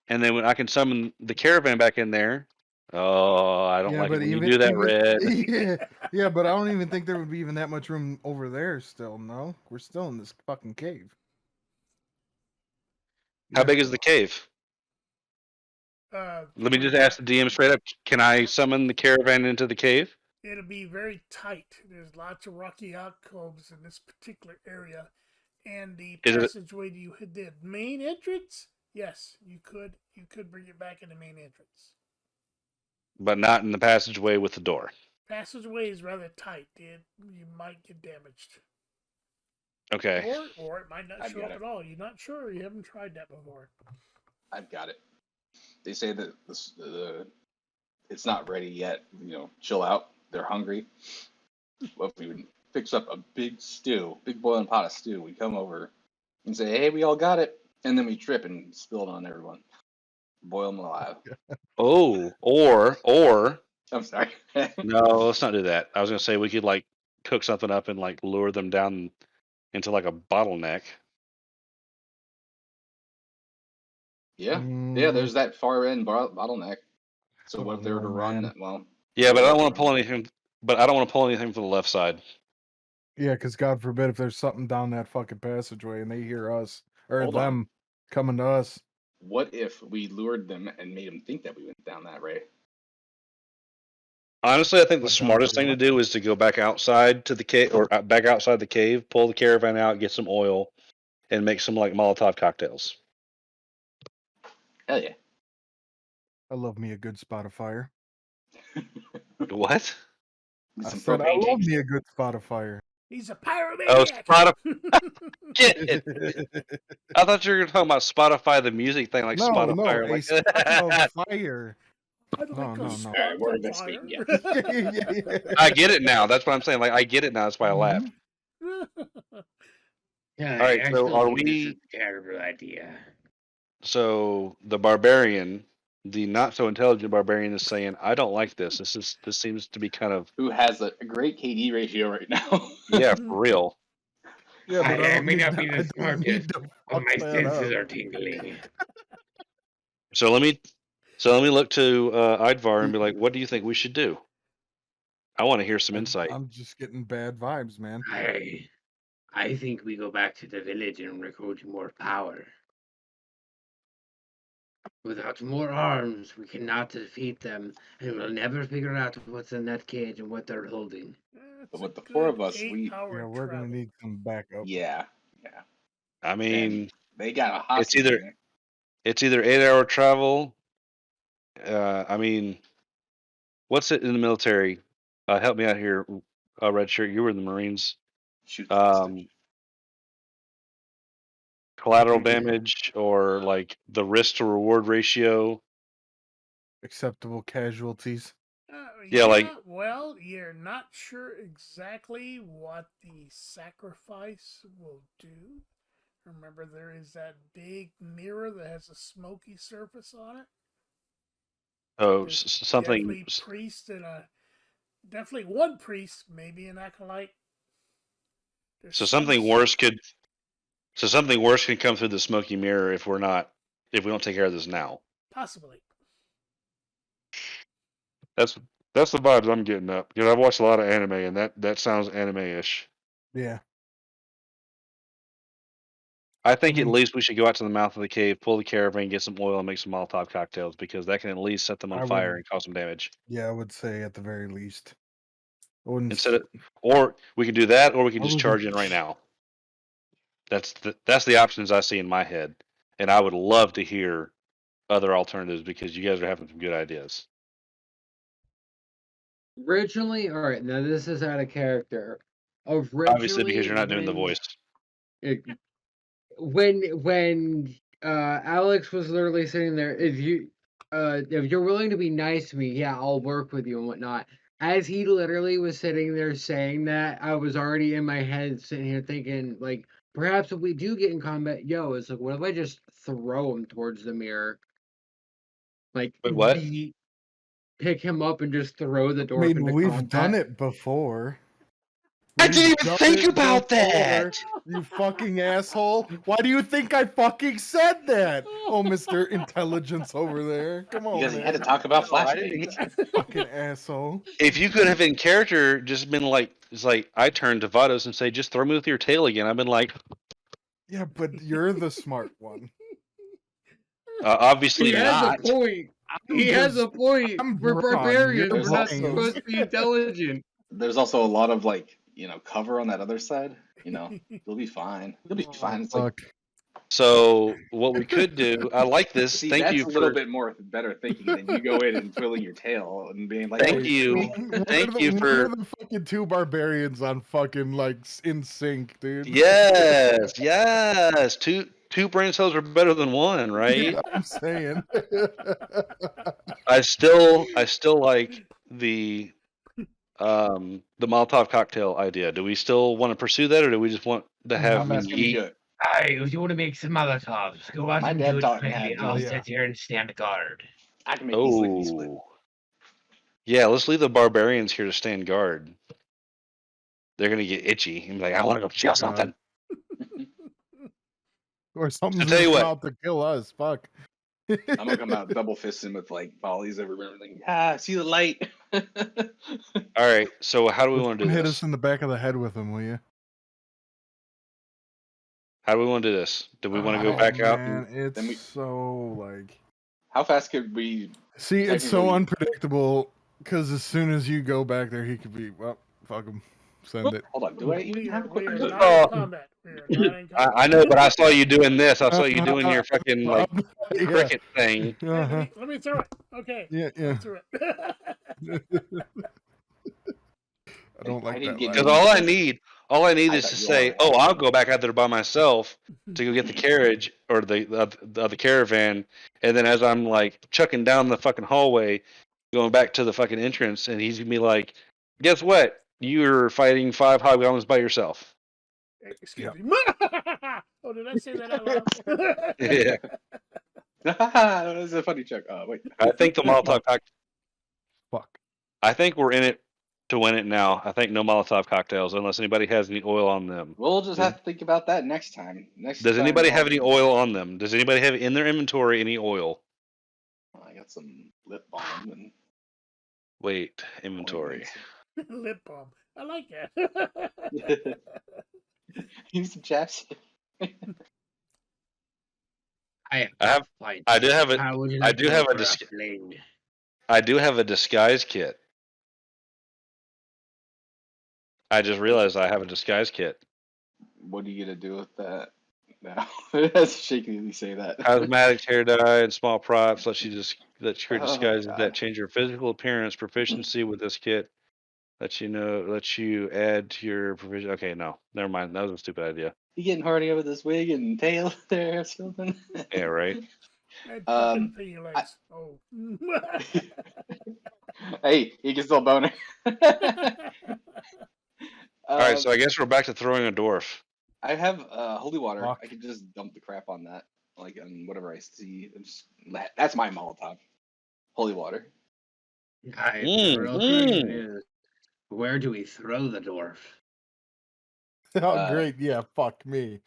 and then when I can summon the caravan back in there. Oh, I don't like it when you do that, Red. Yeah, but I don't even think there would be even that much room over there still, no? We're still in this fucking cave. How big is the cave? Let me just ask the DM straight up. Can I summon the caravan into the cave? It'll be very tight. There's lots of rocky alcoves in this particular area. And the Is it- passageway to the main entrance, Yes, you could bring it back in the main entrance. but not in the passageway with the door. Passageway is rather tight, dude. You might get damaged. Okay. Or it might not I've show got up it. at all. You're not sure. You haven't tried that before. I've got it. They say that it's not ready yet. Chill out. They're hungry. Well, if we would fix up a big boiling pot of stew, we come over and say, "Hey, we all got it," and then we trip and spill it on everyone. Boil them alive. Oh, or I'm sorry. no, let's not do that. I was gonna say we could like cook something up and like lure them down into like a bottleneck. Yeah, Mm, there's that far end bottleneck. So I what if don't they were to know, run? man. Well, Yeah, but I they'd don't have to want to run. pull anything. But I don't want to pull anything from the left side. Yeah, because God forbid if there's something down that fucking passageway and they hear us or Hold on. them coming to us. What if we lured them and made them think that we went down that way? Honestly, I think the What, down smartest the thing to what? do is to go back outside to the cave or back outside the cave, pull the caravan out, get some oil, and make some like Molotov cocktails. Hell yeah. I love me a good spot of fire. What? Get I some said I propane love tanks. me a good spot of fire. He's a Oh, pyromaniac. Shit! I thought you were talking about Spotify, the music thing, like No, Spotify. a Like, spot of fire. I'd like No. a All spot right, we're of investigating. fire. Yeah. I get it now. That's what I'm saying. Like, I get it now. That's why I laughed. Yeah, All right, I so still are think this is we? a terrible idea. So the barbarian, the not so intelligent barbarian, is saying, "I don't like this. This seems to be kind of Who has a great KD ratio right now? yeah, for real." Yeah, but I I don't may need not to, be I the don't need smartest, to but fuck my that senses up. are tingling. So let me look to Idvar and be like, "What do you think we should do?" I want to hear some insight. I'm just getting bad vibes, man. I think we go back to the village and recruit more power. Without more arms, we cannot defeat them, and we'll never figure out what's in that cage and what they're holding. That's But a with the four good of us, 8-hour Yeah, we're gonna travel. need some backup. yeah. I And mean, they got a it's hostage. either in there. it's either 8-hour travel. I mean, what's it in the military? Help me out here, Red Shirt. You were in the Marines. Shoot the hostage. Collateral damage or like the risk to reward ratio. Acceptable casualties. Yeah, like Well, you're not sure exactly what the sacrifice will do. Remember, there is that big mirror that has a smoky surface on it. There's something. definitely priest and definitely one priest, maybe an acolyte. There's So something worse could come through the smoky mirror if we don't take care of this now. possibly. That's the vibes I'm getting up. You know, I've watched a lot of anime, and that sounds anime-ish. Yeah. I think I at mean- least we should go out to the mouth of the cave, pull the caravan, get some oil, and make some Molotov cocktails because that can at least set them on I fire would- and cause some damage. Yeah, I would say at the very least. I wouldn't Instead of, or we can do that, or we can I just would- charge in right now. That's the options I see in my head, and I would love to hear other alternatives because you guys are having some good ideas. Originally, all right, now this is out of character. Originally, Obviously, because you're not doing the voice. When Alex was literally sitting there, if you're willing to be nice to me, yeah, I'll work with you and whatnot. As he literally was sitting there saying that, I was already in my head sitting here thinking, like, perhaps if we do get in combat, it's like, what if I just throw him towards the mirror? Like, Wait, what? pick him up and just throw the I dwarf mean, into we've combat. done it before. I didn't even done think it about that. You fucking asshole. Why do you think I fucking said that? Oh, Mr. Intelligence over there. Come on, Because he had to man. talk about No, I flashbangs. Fucking asshole. If you could have in character just been like, it's like I turn to Vados and say, just throw me with your tail again. I've been like, Yeah, but you're the smart one. obviously He has not. a point. He just- has a point. I'm We're wrong. barbarians. You're We're not brains. supposed to be intelligent. There's also a lot of cover on that other side. You'll be fine. You'll be fine. It's like Fuck. So what we could do, I like this. See, Thank that's you a little for bit more better thinking than you go in and twirling your tail and being like, Thank "Oh, you. Thank you What for are the fucking two barbarians on fucking like in sync, dude? yes. Two brain cells are better than one, right? Yeah, I'm saying. I still like the Molotov cocktail idea. Do we still want to pursue that, or do we just want to How have me fast can we do eat? it?" Hey, if you want to make some Molotovs, go out My and dad do it taught me quickly. how to do I'll it. yeah. sit here and stand guard. I can make these lickety split. Oh, yeah. Let's leave the barbarians here to stand guard. They're gonna get itchy and be like, I want to go kill something. Or something's tell gonna you come what. out to kill us. Fuck. I'm gonna come out double fisting with like volleys everywhere. Like, see the light. All right. So how do we Just want to do hit this? us in the back of the head with them, will you? How do we want to do this? Do we want to go back out? Man, it's Then we- so like. How fast could we? See, it's so Technically- unpredictable because as soon as you go back there, he could be well. Fuck him. Send it. Hold on. Do I even We have are, a quick we are resist? not in combat. We are not in combat. I know, but I saw you doing this. I saw you doing your fucking like Yeah. cricket thing. Hey, Uh-huh. let me throw it. Okay. Yeah, yeah. Let me throw it. I don't I like didn't that. get line. Because all I need I is thought to you say, all "Oh, I'll go back out there by myself to go get the carriage or the caravan," and then as I'm like chucking down the fucking hallway, going back to the fucking entrance, and he's gonna be like, "Guess what? You're fighting 5 hobgoblins by yourself." Excuse me. Oh, did I say that out loud? Yeah, That's a funny joke. Wait. I think the Molotov Fuck. I think we're in it to win it now. I think no Molotov cocktails unless anybody has any oil on them. We'll just have to think about that next time. Does anybody have any oil on them? Does anybody have in their inventory any oil? I got some lip balm and Wait, inventory. Lip balm. I like that. Use some chapstick. I do have a I do have a I do have a disguise kit. I just realized I have a disguise kit. What are you gonna do with that now? That's shakingly say that. Cosmetics, hair dye, and small props let you create Oh, disguises God. that change your physical appearance. Proficiency with this kit lets you add to your provision. Okay, no, never mind. That was a stupid idea. You getting horny over this wig and tail there or something? Yeah, right. That fucking thing you like. Oh. Hey, you can still boner. All right, so I guess we're back to throwing a dwarf. I have holy water. Fuck. I can just dump the crap on that, like on whatever I see. That's my Molotov. Holy water. The real question is, where do we throw the dwarf? Oh, great. Yeah, fuck me.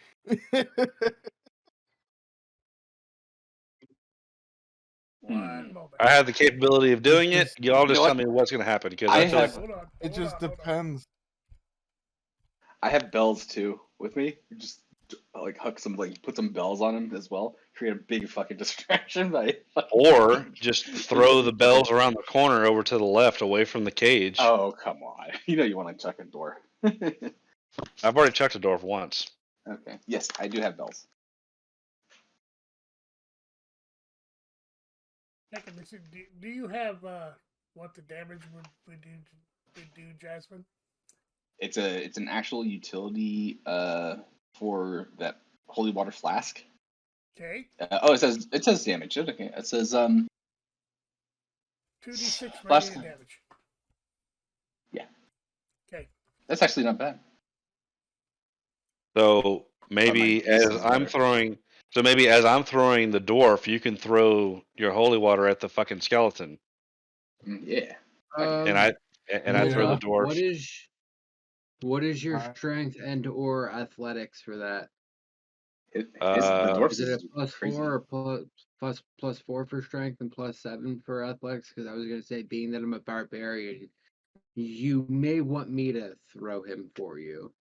One moment. I have the capability of doing it. Y'all just know tell me what's going to happen because I I feel have- like Hold on. It just depends. I have bells too with me. Just like put some bells on them as well. Create a big fucking distraction by. or just throw the bells around the corner over to the left away from the cage. Oh come on! You know you want to chuck a door. I've already chucked a dwarf once. Okay. Yes, I do have bells. Do you have what the damage would do, Jasmine? It's an actual utility for that holy water flask. Okay. It says damage. Okay. It says 2d6 Flask. radiant damage. Yeah. Okay. That's actually not bad. So maybe this as is I'm better. throwing the dwarf, you can throw your holy water at the fucking skeleton, Yeah. and I throw the dwarf. What is your Alright. strength and or athletics for that? The dwarf Is it a plus crazy. 4 or plus 4 for strength and plus 7 for athletics? Because I was gonna say, being that I'm a barbarian, you may want me to throw him for you.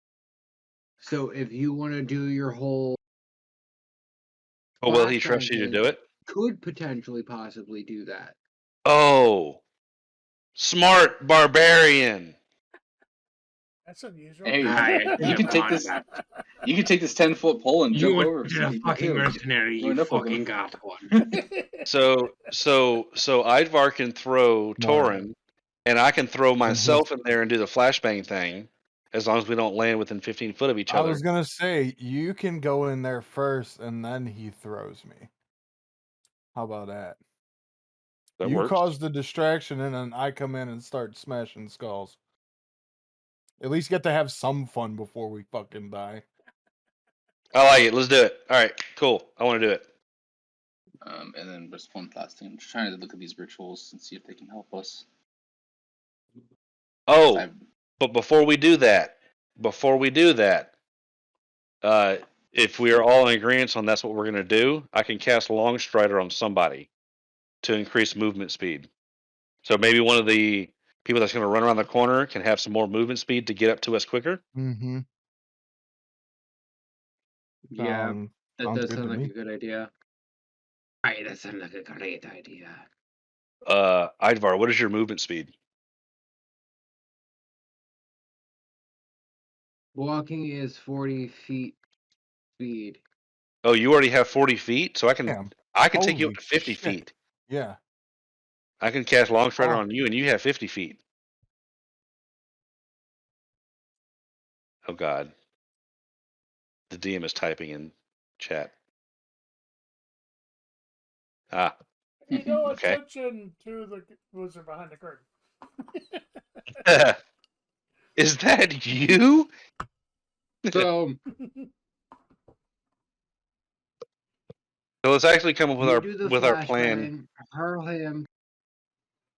So if you want to do your whole, Oh, will he splash trust you to on do him, it? could potentially possibly do that. Oh, smart barbarian. That's unusual. Hey, you can take this. You can take this 10-foot pole and jump over are some a people fucking too. mercenary. You Run up with them. fucking got one. So Idvar can throw More. Torin, and I can throw And myself in there and do the flashbang thing, as long as we don't land within 15 foot of each I other. was gonna say you can go in there first, and then he throws me. How about that? That You works. cause the distraction, and then I come in and start smashing skulls. At least get to have some fun before we fucking die. I like it. Let's do it. All right, cool. I want to do it. And then just one last thing. I'm just trying to look at these rituals and see if they can help us. Oh, I've- but before we do that, if we are all in agreement on that's what we're going to do, I can cast Long Strider on somebody to increase movement speed. So maybe one of the people that's going to run around the corner can have some more movement speed to get up to us quicker. Mm-hmm. Yeah, that Sounds does good sound to like me. a good idea. Right, that sounds like a great idea. Idvar, what is your movement speed? Walking is 40 feet speed. Oh, you already have 40 feet, so I can Damn. take you up Holy to 50 shit. feet. Yeah. I can cast Long Strider Fuck. on you, and you have 50 feet. Oh God, the DM is typing in chat. Ah, Pay no okay. attention to the wizard behind the curtain. Is that you? So So let's actually come up you do the with our plan. flashbang, hurl him,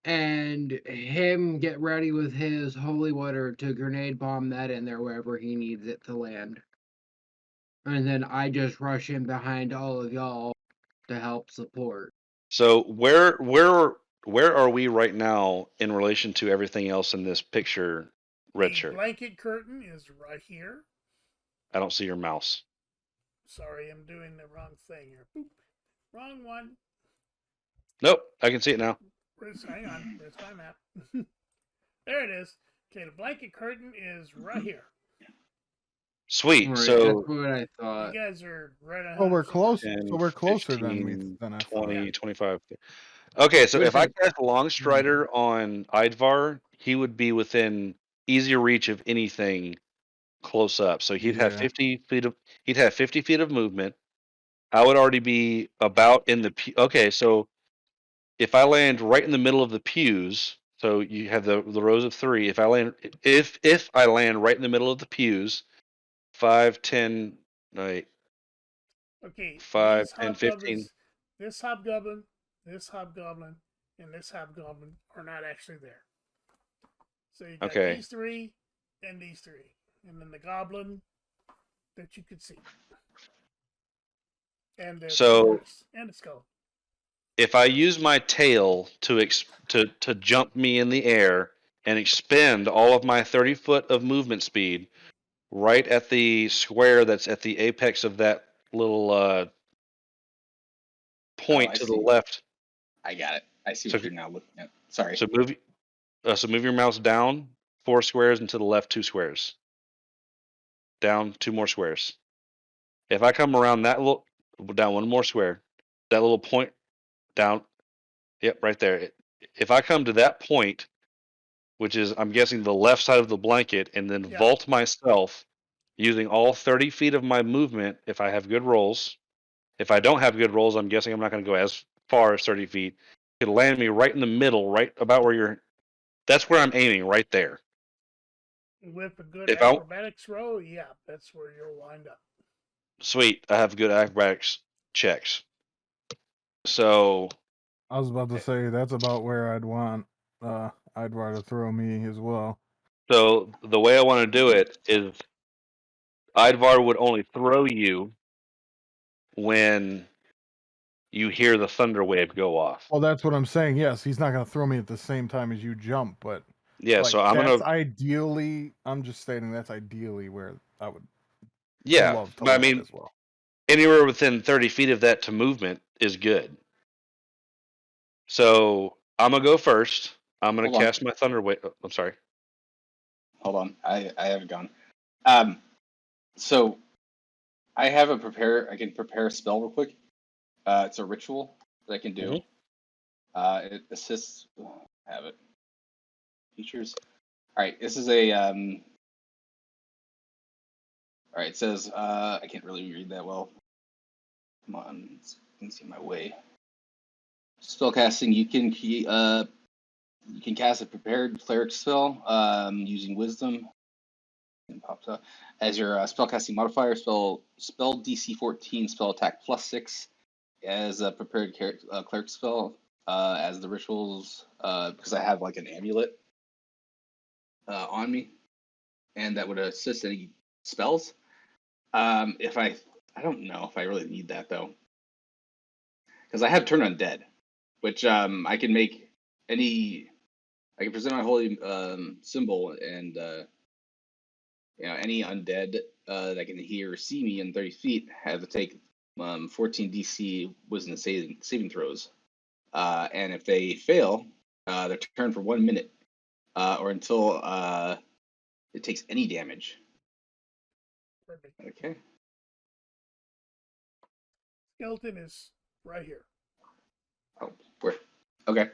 and him get ready with his holy water to grenade bomb that in there wherever he needs it to land. And then I just rush in behind all of y'all to help support. So where are we right now in relation to everything else in this picture, Red The Shirt? blanket curtain is right here. I don't see your mouse. Sorry, I'm doing the wrong thing here. Boop. Wrong one. Nope, I can see it now. Hang on. Where's my map? There it is. Okay, the blanket curtain is right here. Sweet. Right, So that's what I You thought. guys are right on. Oh, we're close. 10, So we're closer 15, than I 20, thought. 25. Okay, so if I Listen, cast Long Strider on Idvar, he would be within easy reach of anything close up. So he'd have Yeah. 50 feet of movement. I would already be about in the okay, so if I land right in the middle of the pews, so you have the rows of 3, if I land right in the middle of the pews, 5, 10, no, Okay, 5, these 10, 15. hobgoblins, this hobgoblin, and this hobgoblin are not actually there. So you got Okay. these 3 and these 3, and then the goblin that you could see, and the So and the skull. if I use my tail to jump me in the air and expend all of my 30 foot of movement speed right at the square that's at the apex of that little point I to the see. left. I got it. I see So what you're now looking at. Sorry. so move your mouse down 4 squares and to the left 2 squares. Down 2 more squares. If I come around that little down 1 more square, that little point down, yep, right there. If I come to that point, which is I'm guessing the left side of the blanket, and then Yeah. vault myself using all 30 feet of my movement if I have good rolls. If I don't have good rolls, I'm guessing I'm not going to go as far as 30 feet. It could land me right in the middle, right about where you're. That's where I'm aiming, right there. With a good If I acrobatics roll, yeah, that's where you'll wind up. sweet, I have good acrobatics checks. So I was about to say that's about where I'd want Idvar to throw me as well. So the way I want to do it is Idvar would only throw you when you hear the thunder wave go off. Well, that's what I'm saying. Yes, he's not gonna throw me at the same time as you jump, but Yeah, like so I'm that's gonna ideally. I'm just stating that's ideally where I would yeah, love to but I land mean as well. anywhere within 30 feet of that to movement is good. So I'm gonna go first. I'm gonna Hold on. cast my thunder wave. I'm sorry. hold on. I have it gone. So I have a prepare. I can prepare a spell real quick. It's a ritual that I can do. It assists. Have it. Features. All right. This is a. All right. It says. I can't really read that well. Come on. You can see my way. Spellcasting. You can cast a prepared cleric spell using wisdom. It pops up as your spellcasting modifier. Spell DC 14. Spell attack +6 as a prepared cleric spell. As the rituals, because I have like an amulet on me, and that would assist any spells. If I don't know if I really need that though, because I have Turn Undead, which I can make any. I can present my holy symbol, and any undead that can hear or see me in 30 feet have to take 14 DC wisdom saving throws, and if they fail, they're turned for 1 minute, or until it takes any damage. Perfect. Okay. Skeleton is right here. Oh, where? Okay.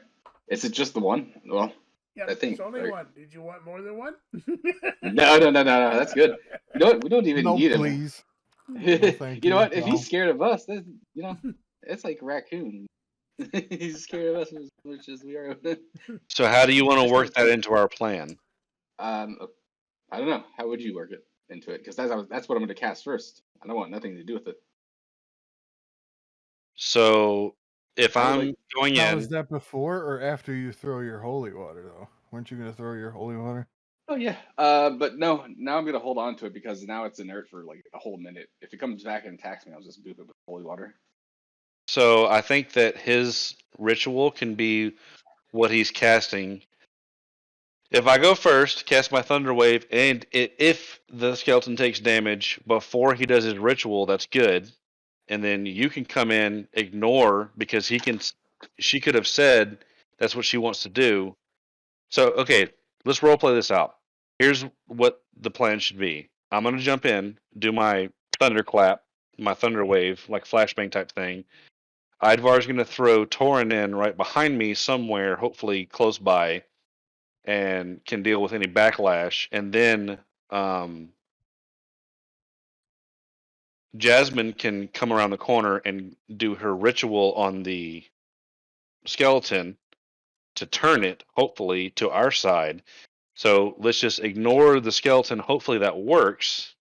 Is it just the one? Well, Yeah, I think. there's only right? one. Did you want more than one? No. That's good. You know what? We don't even No, need him. please. No, thank You know you. what? If No. he's scared of us, then it's like raccoon. He's scared of us as much as we are. So how do you want to Just work that into our plan? I don't know. How would you work it into it? Because that's what I'm going to cast first. I don't want nothing to do with it. So if I would I'm like- going Now, in, is that before or after you throw your holy water, though? Weren't you going to throw your holy water? Oh yeah. But no. Now I'm going to hold on to it because now it's inert for like a whole minute. If it comes back and attacks me, I'll just boop it with holy water. so I think that his ritual can be what he's casting. If I go first, cast my thunder wave, and if the skeleton takes damage before he does his ritual, that's good. And then you can come in, ignore because she could have said that's what she wants to do. So okay, let's role play this out. Here's what the plan should be. I'm gonna jump in, do my thunderclap, my thunder wave, like flashbang type thing. Idvar's gonna throw Torin in right behind me somewhere, hopefully close by, and can deal with any backlash. And then Jasmine can come around the corner and do her ritual on the skeleton to turn it, hopefully, to our side. So let's just ignore the skeleton. Hopefully that works.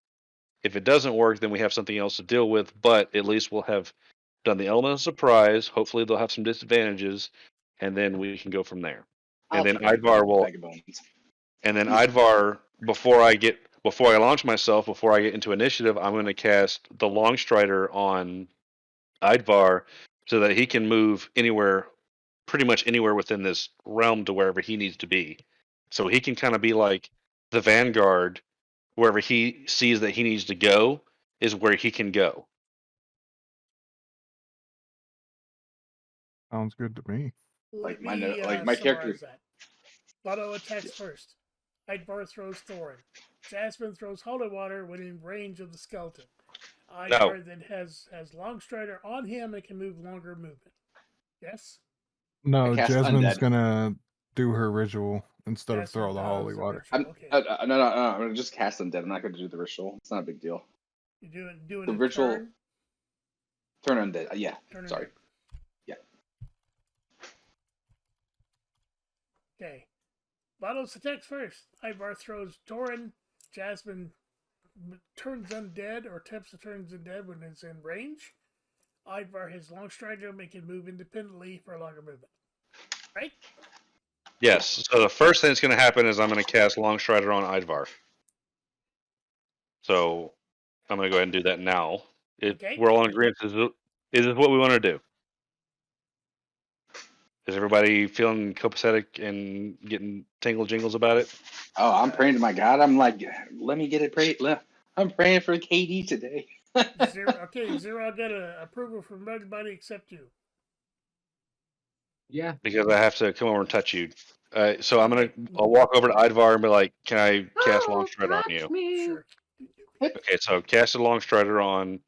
If it doesn't work, then we have something else to deal with, but at least we'll have done the element of surprise. Hopefully they'll have some disadvantages, and then we can go from there. And then Idvar will Bag of bones. And then Idvar, before I launch myself, before I get into initiative, I'm going to cast the Longstrider on Idvar so that he can move anywhere, pretty much anywhere within this realm to wherever he needs to be. So he can kind of be like the vanguard, wherever he sees that he needs to go is where he can go. Sounds good to me. Let my me character. summarize that. Lotto attacks first. Idvar throws Thorin. Jasmine throws holy water when in range of the skeleton. Idvar then has Longstrider on him and can move longer movement. Yes? No, I cast Jasmine's Undead. going to do her ritual instead of Jasmine throw the holy does the water. ritual. Okay. No. I'm going to just cast Undead. I'm not going to do the ritual. It's not a big deal. You're doing The a ritual. turn? Turn Undead. Yeah. Turn Sorry. Undead. Yeah. Okay. Lotto's attacks first. Idvar throws Thorin. Jasmine turns undead or attempts to turn undead when it's in range. Idvar has Longstrider and can move independently for a longer movement. Right? Yes. So the first thing that's going to happen is I'm going to cast Longstrider on Idvar. So I'm going to go ahead and do that now. Okay. We're all in agreement. Is this what we want to do? Is everybody feeling copacetic and getting tingle jingles about it? Oh, I'm praying to my God. I'm like, let me get it prayed. I'm praying for KD today. Zero. Okay, Zero. I got approval from everybody except you. Yeah. because I have to come over and touch you. So Okay. I'll walk over to Idvar and be like, "Can I cast Long Oh, Strider on touch you?" me. Sure. Okay, so cast a Long Strider on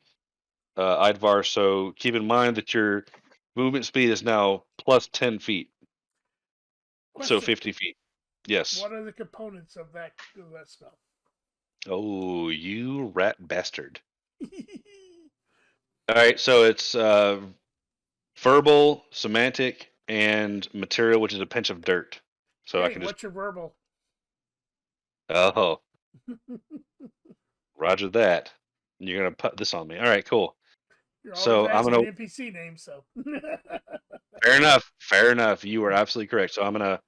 Idvar. So keep in mind that your movement speed is now plus 10 feet, so Question: 50 feet. Yes. What are the components of that spell? Oh, you rat bastard! All right, so it's verbal, semantic, and material, which is a pinch of dirt. So I Hey, can just what's your verbal? oh, Roger that. You're gonna put this on me. All right, cool. You're always So I'm asking gonna NPC names, so. fair enough. Fair enough. You were absolutely correct. So I'm gonna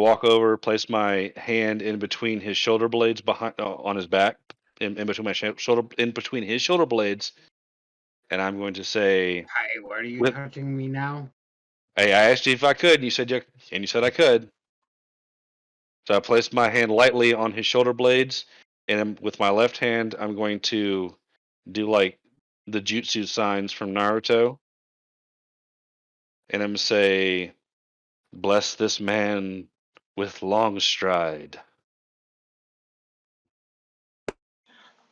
walk over, place my hand in between his shoulder blades behind on his back, in between my shoulder, in between his shoulder blades, and I'm going to say, Hi, why are you "With touching me now? hey, I asked you if I could, and you said I could. So I placed my hand lightly on his shoulder blades, and with my left hand, I'm going to do like the jutsu signs from Naruto, and I'm gonna say, "Bless this man with long stride."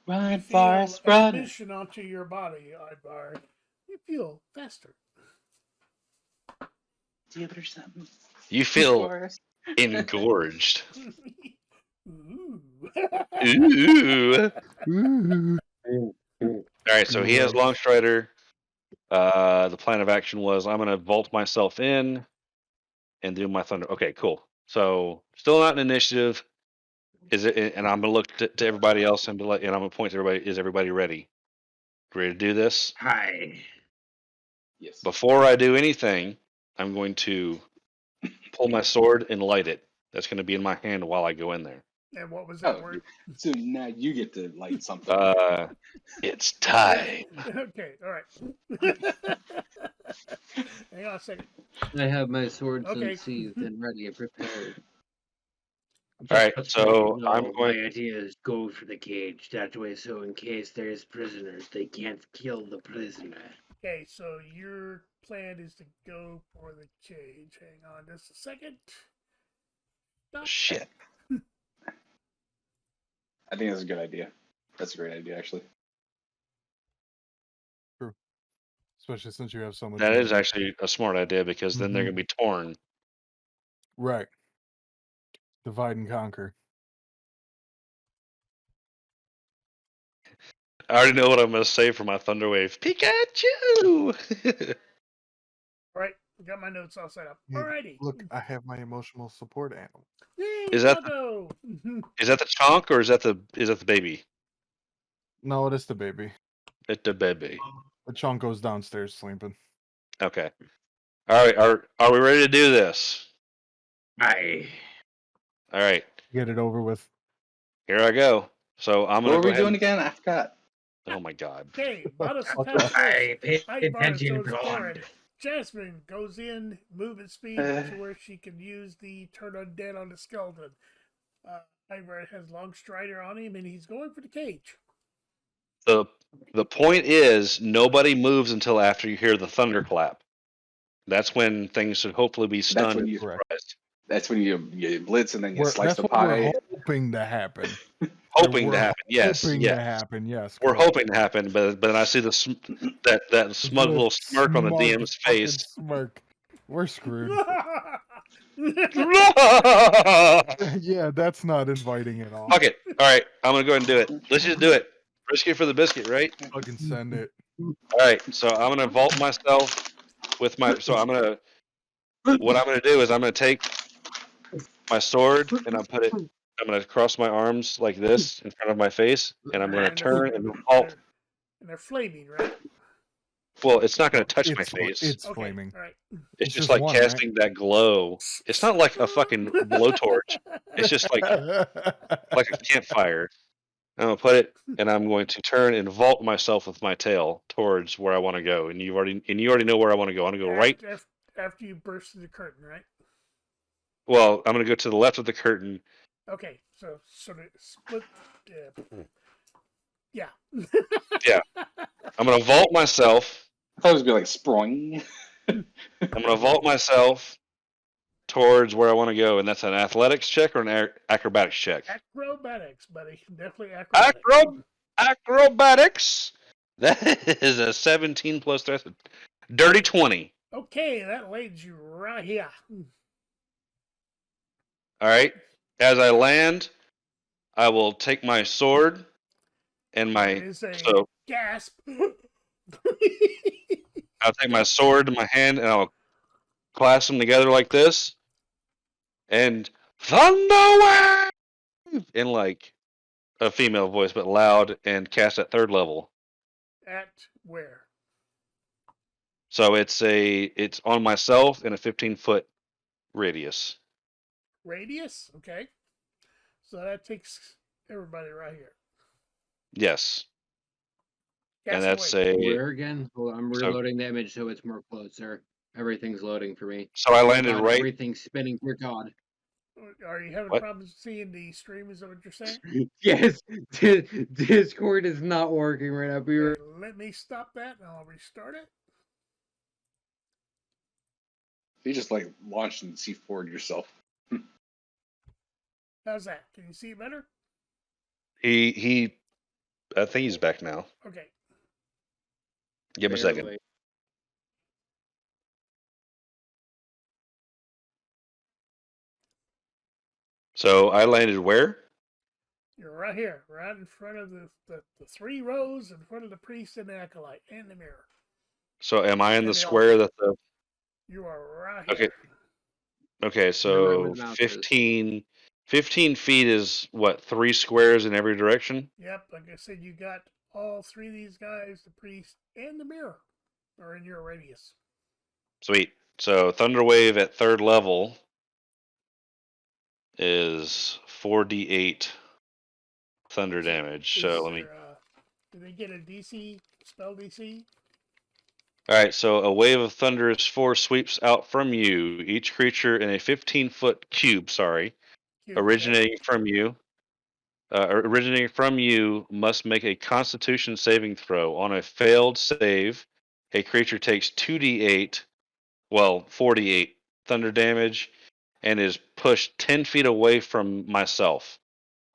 You Run, feel Forrest, an run. emission onto your body, Idvar. You feel faster. See, there's something. You feel Forrest. engorged. Ooh. Ooh. Ooh. All right, so he has Gross. long strider. The plan of action was I'm gonna vault myself in and do my thunder. Okay, cool. So still not an initiative. Is it? And I'm gonna look to everybody else and be like, and I'm gonna point to everybody. Is everybody ready? Ready to do this? Hi. Yes. Before I do anything, I'm going to pull my sword and light it. That's going to be in my hand while I go in there. And what was that Oh, word? so now you get to light something. It's Yes. time. Okay, all right. Hang on a second. I have my swords Okay. unsheathed and ready and prepared. All right, Just so no, I'm my going. idea is go for the cage. That way, so in case there's prisoners, they can't kill the prisoner. Okay, so your plan is to go for the cage. Hang on just a second. Stop. Shit. I think that's a good idea. That's a great idea, actually. True. Especially since you have so much That is movement. actually a smart idea because then they're Mhm. going to be torn. Right. Divide and conquer. I already know what I'm going to say for my thunder wave. Pikachu. All right, got my notes all set up. Hey, Alrighty. look, I have my emotional support animal. Yay, Is that doggo! is that the chonk or is that the baby? No, it is the baby. It's the baby. The chunk goes downstairs sleeping. Okay. All right. Are we ready to do this? Hi. All right. Get it over with. Here I go. So I'm What going to were go we ahead. doing again? I forgot. Oh my god. Okay, about a Fuck patch off. close. Hi. Pay Ivar attention, throws forward. blonde. Jasmine goes in, movement speed to where she can use the turn undead on the skeleton. Ivar has long strider on him, and he's going for the cage. The point is nobody moves until after you hear the thunderclap. That's when things should hopefully be That's stunned when and you. Correct. surprised. That's when you blitz and then you slice That's the what we're pie. hoping to happen. Hoping to We're happen. Yes. hoping Yes. to happen. Yes. We're Correct. hoping to happen, but then I see that smug The little smirk on the smug DM's fucking face. smirk. We're screwed. Fuck Yeah, that's not inviting at all. it. All right, I'm gonna go ahead and do it. Let's just do it. Risk it for the biscuit, right? Fucking send it. All right. So I'm gonna vault myself with my. So what I'm gonna do is I'm gonna take my sword and I'm gonna cross my arms like this in front of my face, and I'm gonna and turn and vault. they're flaming, right? Well, it's not gonna touch my face. It's Okay, flaming. all right. It's It's just just like one, right? casting that glow. It's not like a fucking blowtorch. It's just like a campfire. I'm gonna put it, and I'm going to turn and vault myself with my tail towards where I want to go. And you already know where I want to go. I want to go right. After you burst through the curtain, right? Well, I'm gonna go to the left of the curtain. Okay, so sort of split. Yeah. Yeah. I'm gonna vault myself. I thought it was gonna be like sproing. I'm gonna vault myself towards where I want to go, and that's an athletics check or an acrobatics check. Acrobatics, buddy. Definitely acrobatics. Acrobatics. That is a 17 plus stress. Dirty 20. Okay, that leads you right here. All right. As I land, I will take my sword and There my is a so gasp. I'll take my sword in my hand and I'll clasp them together like this, and thunder wave in like a female voice, but loud, and cast at 3rd level. At where? So it's on myself in a 15-foot radius. Radius? Okay. So that takes everybody right here. Yes. Cast And that's away. Where again? Hold on, I'm So- reloading the image so it's more closer. Everything's loading for me. so I Oh landed God, right. everything's spinning. Dear God. Are you having What? problems seeing the stream? Is that what you're saying? Yes, Discord is not working right now. Be Okay, let me stop that and I'll restart it. You just like launched and C4'd yourself. How's that? Can you see it better? He I think he's back now. Okay. Give him a second. barely. So I landed where? You're right here, right in front of the 3 rows in front of the priest and the acolyte and the mirror. So am I in And the the square that the You are right here. Okay. Okay, right so where the mouse is. 15 feet is what, 3 squares in every direction? Yep, like I said, you got all 3 of these guys, the priest and the mirror, are in your radius. Sweet. So Thunderwave at 3rd level is 4d8 thunder damage. So let me. Do they get a DC, spell DC? Alright, so a wave of thunderous force sweeps out from you. Each creature in a 15-foot cube, originating from you. Originating from you must make a Constitution saving throw. On a failed save, a creature takes 4d8 thunder damage, and is pushed 10 feet away from myself.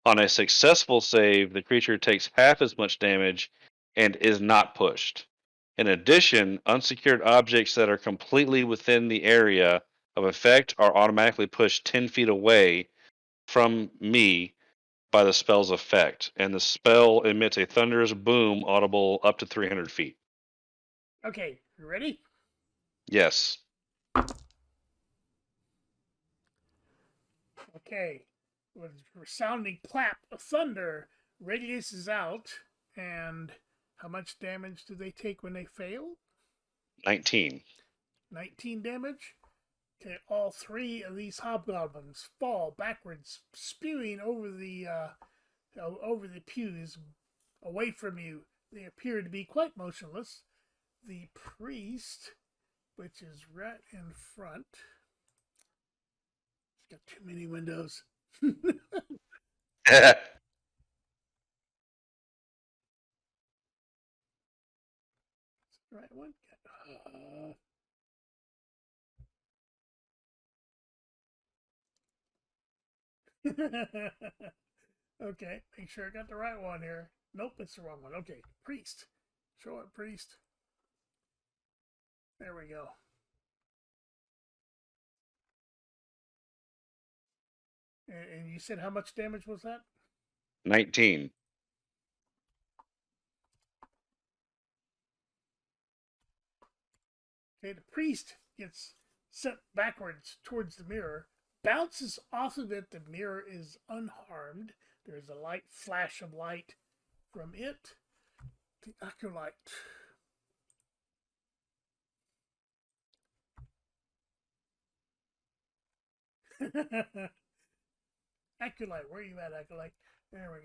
On a successful save, the creature takes half as much damage and is not pushed. In addition, unsecured objects that are completely within the area of effect are automatically pushed 10 feet away from me by the spell's effect, and the spell emits a thunderous boom audible up to 300 feet. Okay, you ready? Yes. Okay. With a resounding clap of thunder, radius is out, and how much damage do they take when they fail? 19. 19 damage. Okay, all 3 of these hobgoblins fall backwards, spewing over the pews, away from you. They appear to be quite motionless. The priest, which is right in front, it's got too many windows. Right one. Okay, make sure I got the right one here. Nope, it's the wrong one. Okay, priest. Show it, priest. There we go. And you said how much damage was that? 19. Okay, the priest gets sent backwards towards the mirror, bounces off of it. The mirror is unharmed. There's a light flash of light from it. The acolyte. Acolyte, where are you at, Acolyte? There we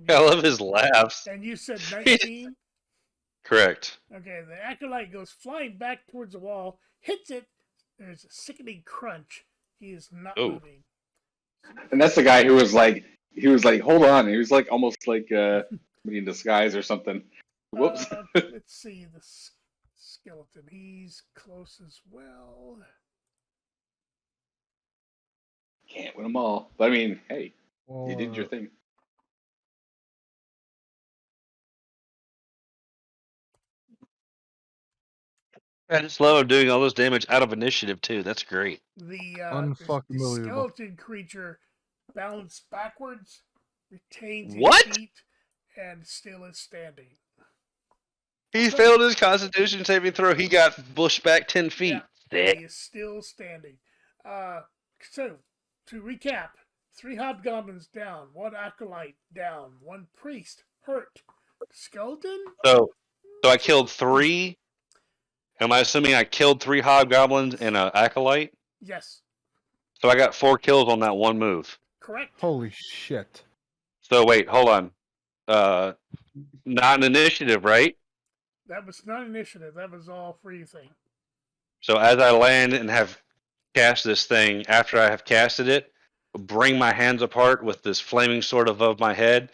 go. I love his laughs. And you said 19? Correct. Okay, the acolyte goes flying back towards the wall, hits it. There's a sickening crunch. He is not moving. And that's the guy who was like, hold on. He was like almost like somebody in disguise or something. Whoops. Let's see the skeleton. He's close as well. Can't win them all. But I mean, hey, you did your Or thing. I just love doing all this damage out of initiative too. That's great. The Unfucking believable. skeleton creature balanced backwards, retains his What? feet, and still is standing. He failed his Constitution saving throw. He got pushed back 10 feet. Yeah, he is still standing. So, to recap, 3 hobgoblins down, 1 acolyte down, 1 priest hurt. Skeleton? So I killed 3. Am I assuming I killed 3 hobgoblins and an acolyte? Yes, So I got 4 kills on that one move. correct. Holy shit. So wait, hold on. Not an initiative, right? That was not initiative. That was all free thing. So as I land and have cast this thing, after I have casted it, bring my hands apart with this flaming sword above my head,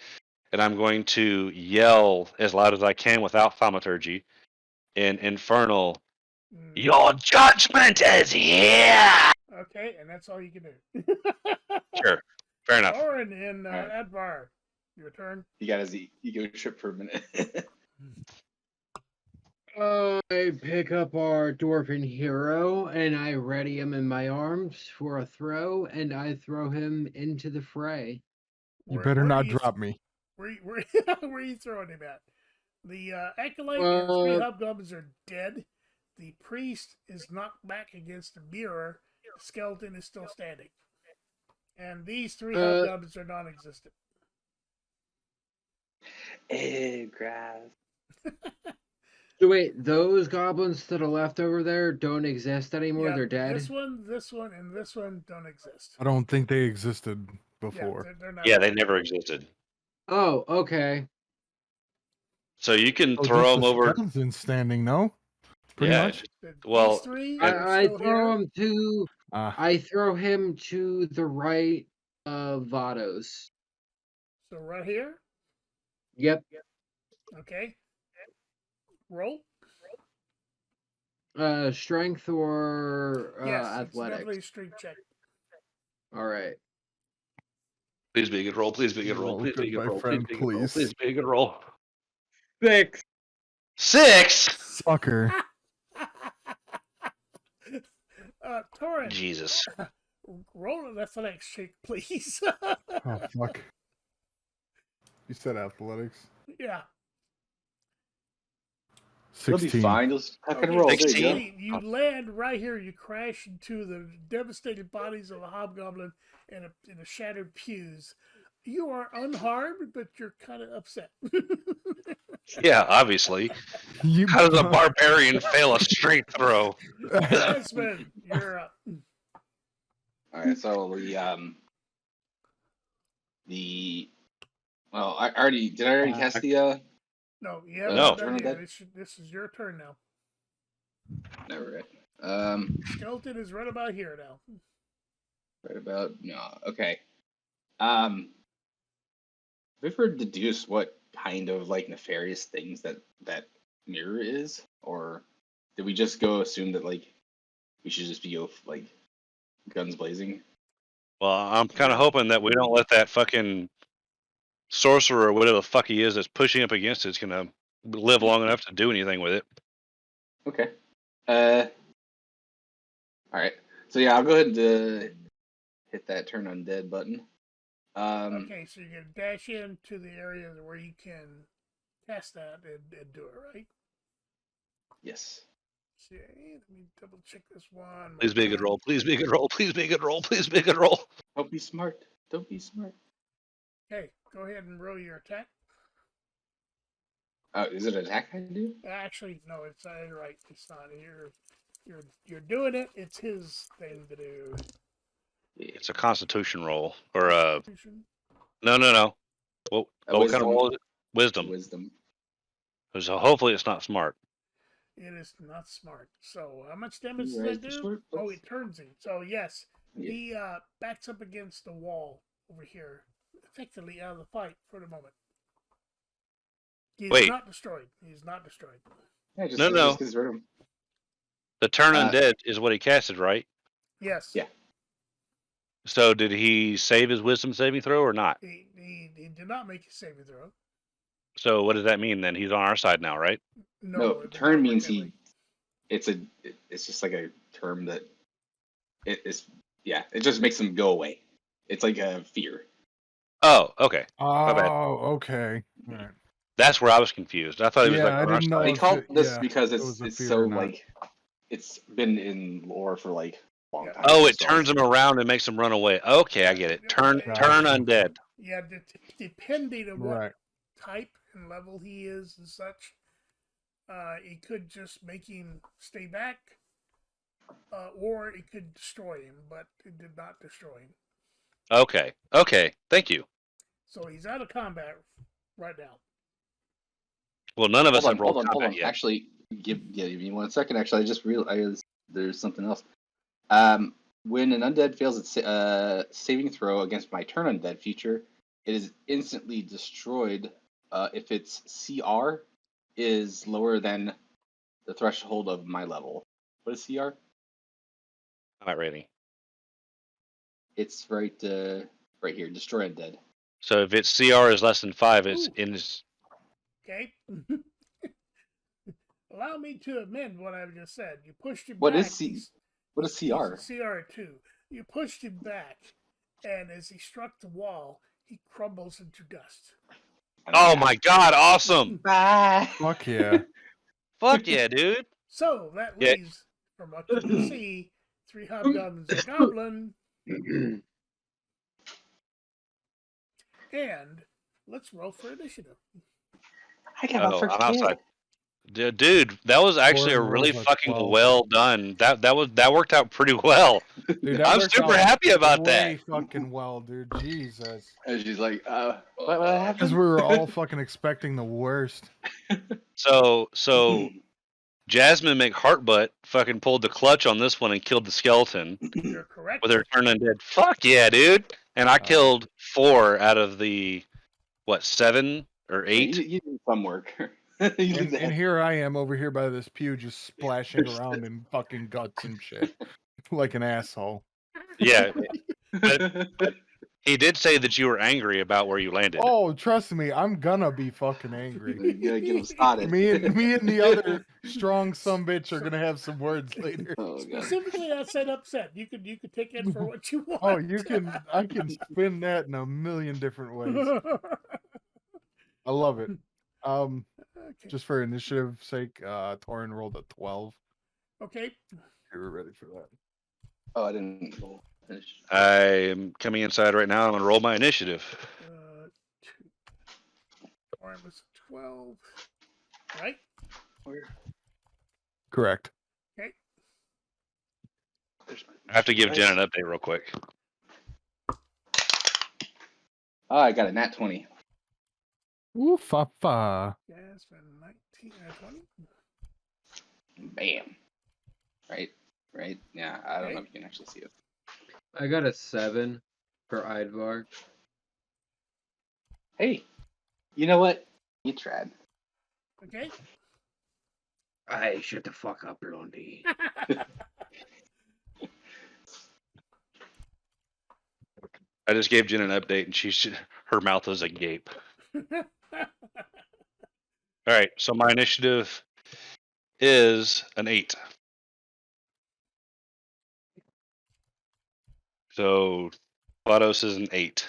and I'm going to yell as loud as I can without thaumaturgy in Infernal, "Your judgment is here!" Okay, and that's all you can do. Sure. Fair enough. Orin and Alright. Advar, your turn. He got his ego trip for a minute. I pick up our dwarven hero and I ready him in my arms for a throw, and I throw him into the fray. You Where- better where not are you- drop me. Where are you throwing him at? The acolyte and 3 hobgoblins are dead. The priest is knocked back against the mirror. The skeleton is still standing. And these 3 hobgoblins are non-existent. Grass. So wait, those goblins that are left over there don't exist anymore? Yeah, They're dead? This one, and this one don't exist. I don't think they existed Yeah, before. they're not. Yeah, they never existed. Oh, okay. So you can Oh, throw just them the over. skeleton's standing, no? Pretty Yeah. much. Well, These 3 are I still throw here. him to Ah, I throw him to the right of Vados. So right here. Yep. Okay. Roll. Strength or Yes, it's athletics? definitely a strength check. All right. please be a good roll. Please be a good roll. Roll Please be a good, good my roll. Please friend, be a good roll. please. Please be a good roll. 6. 6. fucker. Torrent, Jesus. roll an athletics check, please. Oh, fuck. You said athletics. Yeah. You'll be 16. fine. Just fucking Okay, roll. so There you go. 16? you land right here. You crash into the devastated bodies of a hobgoblin and a shattered pews. You are unharmed, but you're kind of upset. Yeah, obviously. You How does a barbarian fail a strength throw? Desmond, you're up. All right, so well, I already cast the No, you haven't No. done Turn yet. on This is your turn now. never right. Skeleton is right about here now. Right about no. Okay. Have you ever deduced what kind of like nefarious things that mirror is, or did we just go assume that like we should just be like guns blazing? Well, I'm kind of hoping that we don't let that fucking sorcerer or whatever the fuck he is that's pushing up against it's gonna live long enough to do anything with it. Okay. All right. So yeah, I'll go ahead and hit that turn undead button. Okay, so you can dash into the area where you can cast that and do it, right? Yes. Okay, let me double check this one. Please be a good roll. Please be a good roll. Please be a good roll. Please be a good roll. Don't be smart. Don't be smart. Okay, go ahead and roll your attack. Is it an attack I do? Actually, no, it's not right. It's not. You're doing it. It's his thing to do. It's a Constitution roll or a Constitution? no. What kind of Wisdom. roll is it? Wisdom. Wisdom. So hopefully it's not smart. It is not smart. So how much damage does Right, that do? smart, Oh, please. it turns him. So yes, Yeah. he backs up against the wall over here, effectively out of the fight for the moment. He's Wait. not destroyed. He's not destroyed. Yeah, just, No, no. just get rid of him. The turn undead is what he casted, right? Yes. Yeah. So did he save his wisdom saving throw or not? He did not make a saving throw. So what does that mean then? He's on our side now, right? No, it did turn not work means that he. way. It's just like a term that. It's it just makes him go away. It's like a fear. Oh, okay. My bad. Oh, okay. All right. That's where I was confused. I thought he was Yeah, like I on our didn't know side. They if call it- this yeah, because it was a it's fear so or not. like it's been in lore for like a long Yeah. time. Oh, it So- turns him around and makes him run away. Okay, I get it. Turn Gotcha. undead. Yeah, depending on what Right. type and level he is and such, it could just make him stay back, or it could destroy him, but it did not destroy him. Okay. Okay. Thank you. So he's out of combat right now. Well, none of us Hold have rolled on. combat yet. Actually, give me 1 second. Actually, I just realized there's something else. When an undead fails its saving throw against my turn undead feature, it is instantly destroyed if its CR is lower than the threshold of my level. What is CR? Combat rating. It's right here. Destroy undead. So if its CR is less than 5, it's Ooh. in his... Okay. Allow me to amend what I just said. You pushed him What back. is What is CR? He's CR2. You pushed him back, and as he struck the wall, he crumbles into dust. Oh my god, awesome! Bye. Fuck yeah. Fuck yeah, dude! So that Yeah. leaves, from what you can see, 3 hobgoblins and a goblin, and let's roll for initiative. I got my Oh, first I'm kill. outside. Dude, that was actually a Gordon really rolls a fucking 12. well done. That worked out pretty well. Dude, that I'm worked super out happy about way that. fucking well, dude. Jesus. And she's like, what Because happened? we were all fucking expecting the worst. So Jasmine McHeartbutt fucking pulled the clutch on this one and killed the skeleton You're correct. with her turn undead. Fuck yeah, dude! And I Wow. killed 4 out of the 7 or 8. You did some work. And here I am over here by this pew just splashing around in fucking guts and shit. Like an asshole. Yeah, but he did say that you were angry about where you landed. Oh, trust me, I'm gonna be fucking angry. You gotta get him spotted. Me and the other strong sumbitch are gonna have some words later. Oh, God. Specifically, I said upset. You could take it for what you want. Oh, I can spin that in a million different ways. I love it. Okay. Just for initiative sake, Torin rolled a 12. Okay. You were ready for that. Oh, I didn't roll. Finish. I'm coming inside right now. I'm gonna roll my initiative. 2. Warren was 12. Right? Correct. Okay. I have to give Jen an update real quick. Oh, I got a nat 20. Ooh, fa. Jasmine 19 20. Bam. Right? Yeah, I don't know if you can actually see it. I got a 7 for Idvar. Hey, you know what? You tried. Okay. Hey, shut the fuck up, Blondie. I just gave Jen an update, and her mouth was agape. All right, so my initiative is an 8. So Vados is an 8.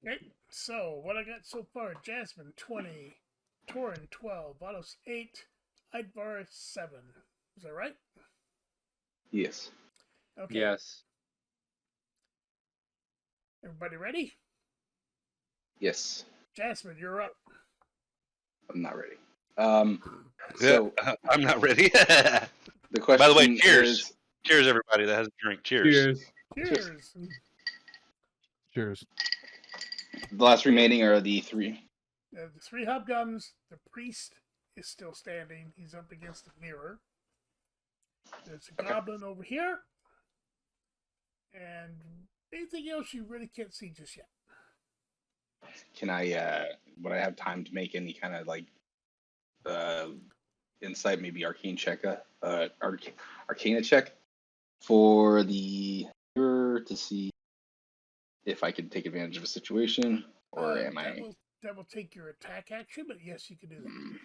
Okay. So what I got so far: Jasmine 20, Torin 12, Vados 8, Idvar 7. Is that right? Yes. Okay. Yes. Everybody ready? Yes. Jasmine, you're up. I'm not ready. So So I'm not ready. the question By the way, cheers. is, Cheers, everybody that has a drink. Cheers. Cheers. Cheers. the last remaining are the 3. The 3 hobgoblins. The priest is still standing. He's up against the mirror. There's a goblin over here. And anything else you really can't see just yet. Can I? Would I have time to make any kind of like insight, maybe arcane check, arcana check for the to see if I can take advantage of a situation, or am That I? will take your attack action, but yes, you can do that.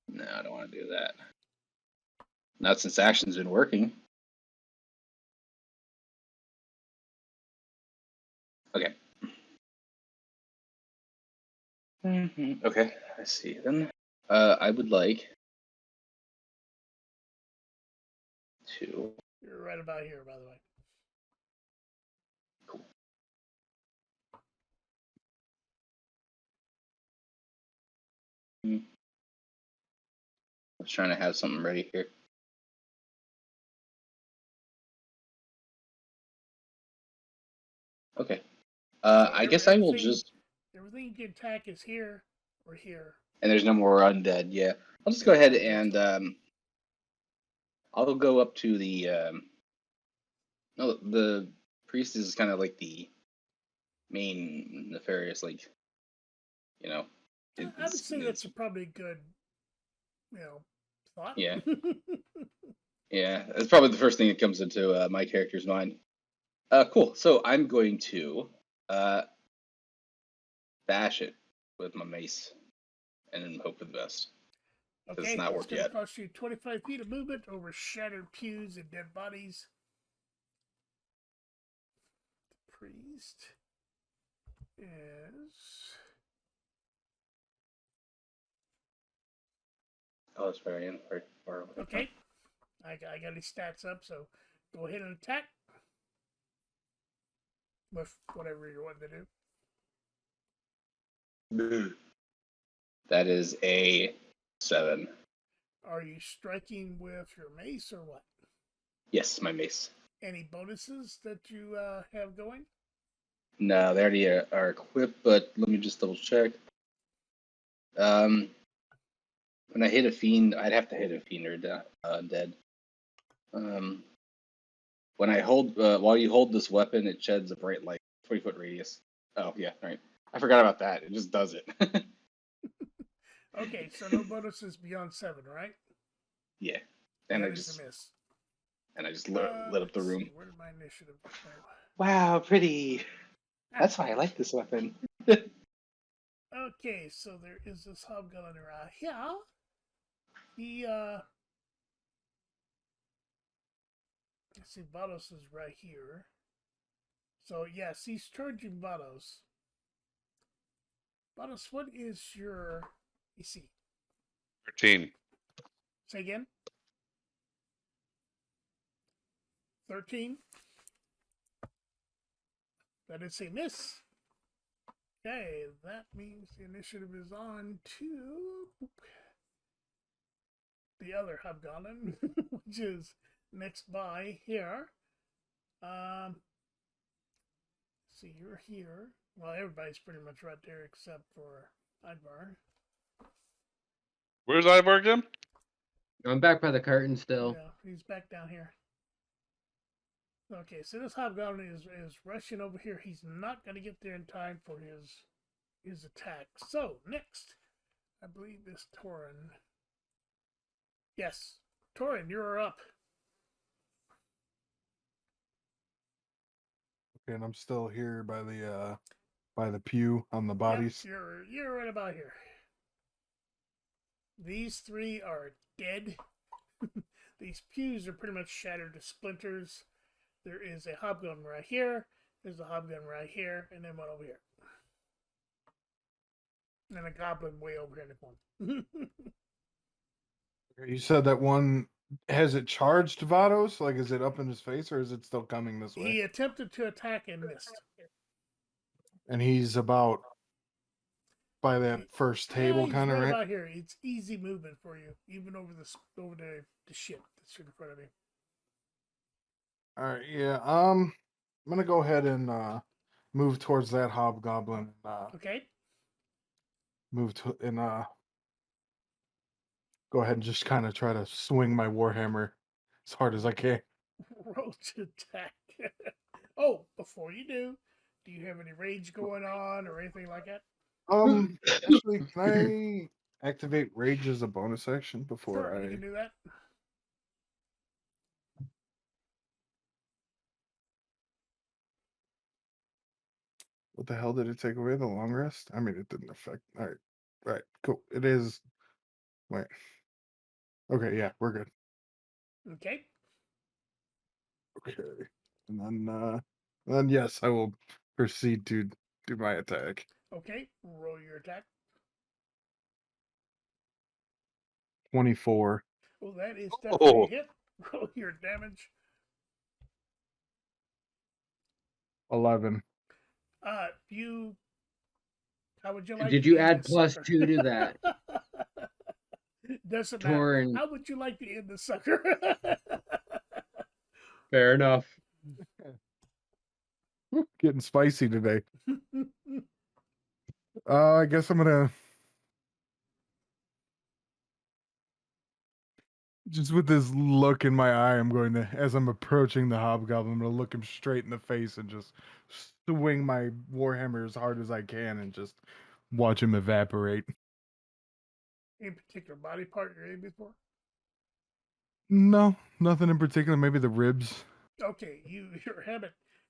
No, I don't want to do that. Not since action's been working. Okay. Okay, I see then. I would like to. You're right about here, by the way. Cool. I was trying to have something ready here. Okay. I guess I will just. Everything you can attack is here or here. And there's no more undead. Yeah, I'll just go ahead and I'll go up to the. No, the priest is kind of like the main nefarious, like, you know. I would say that's probably a good, thought. Yeah. Yeah, that's probably the first thing that comes into my character's mind. Cool. So I'm going to bash it with my mace and then hope for the best. Okay, it's not worked going yet. to cost you 25 feet of movement over shattered pews and dead bodies. The priest is. Oh, that's very in. Very far away. Okay. I got his stats up, so go ahead and attack with whatever you're wanting to do. That is a 7. Are you striking with your mace or what? Yes, my mace. Any bonuses that you have going? No, they already are equipped, but let me just double check. When I hit a fiend, I'd have to hit a fiend or dead. When I hold, while you hold this weapon, it sheds a bright light, 20-foot radius. Oh yeah, right. I forgot about that. It just does it. Okay, so no bonuses beyond 7, right? Yeah, and that I is just a miss. And I just lit up the room. See, where did my initiative go? Wow, pretty. That's why I like this weapon. Okay, so there is this hobgoblin around here. He let's see, Vados is right here. So yes, he's charging Vados. Vados, what is your AC? 13. Say again. 13. That is a miss. Okay, that means the initiative is on to the other hobgoblin, which is next by here. See, you're here. Well, everybody's pretty much right there except for Ivar. Where's Ivar again? I'm back by the curtain still. Yeah, he's back down here. Okay, so this hobgoblin is rushing over here. He's not going to get there in time for his attack. So, next, I believe is Torin. Yes, Torin, you're up. Okay, and I'm still here by the pew on the bodies. Yep, you're right about here. These 3 are dead. These pews are pretty much shattered to splinters. There is a hobgoblin right here. There's a hobgoblin right here, and then one over here. And a goblin way over here in the corner. You said that one has it charged Vados? Like, is it up in his face, or is it still coming this way? He attempted to attack and missed. And he's about by that first table, he's kind of, right right? about here. It's easy movement for you, even over the ship that's in front of you. All right, yeah. I'm gonna go ahead and move towards that hobgoblin. Okay. Move to and go ahead and just kind of try to swing my warhammer as hard as I can. Roll to attack. Oh, before you do you have any rage going on or anything like that? Actually, can I activate Rage as a bonus action before Sure, you I? can do that. What the hell did it take away the long rest? I mean, it didn't affect. All right, cool. It is. Wait. Okay, yeah, we're good. Okay. Okay, and then yes, I will proceed to do my attack. Okay. Roll your attack. 24, Well, that is definitely a Oh, hit. Roll your damage. 11. You. How would you like Did to you end add the plus sucker? 2 to that? Doesn't matter. Torin, How would you like to end the sucker? fair enough. Getting spicy today. I guess I'm gonna just with this look in my eye. I'm going to, as I'm approaching the hobgoblin, I'm gonna look him straight in the face and just swing my warhammer as hard as I can and just watch him evaporate. In particular body part you're aiming for? No, nothing in particular. Maybe the ribs. Okay, your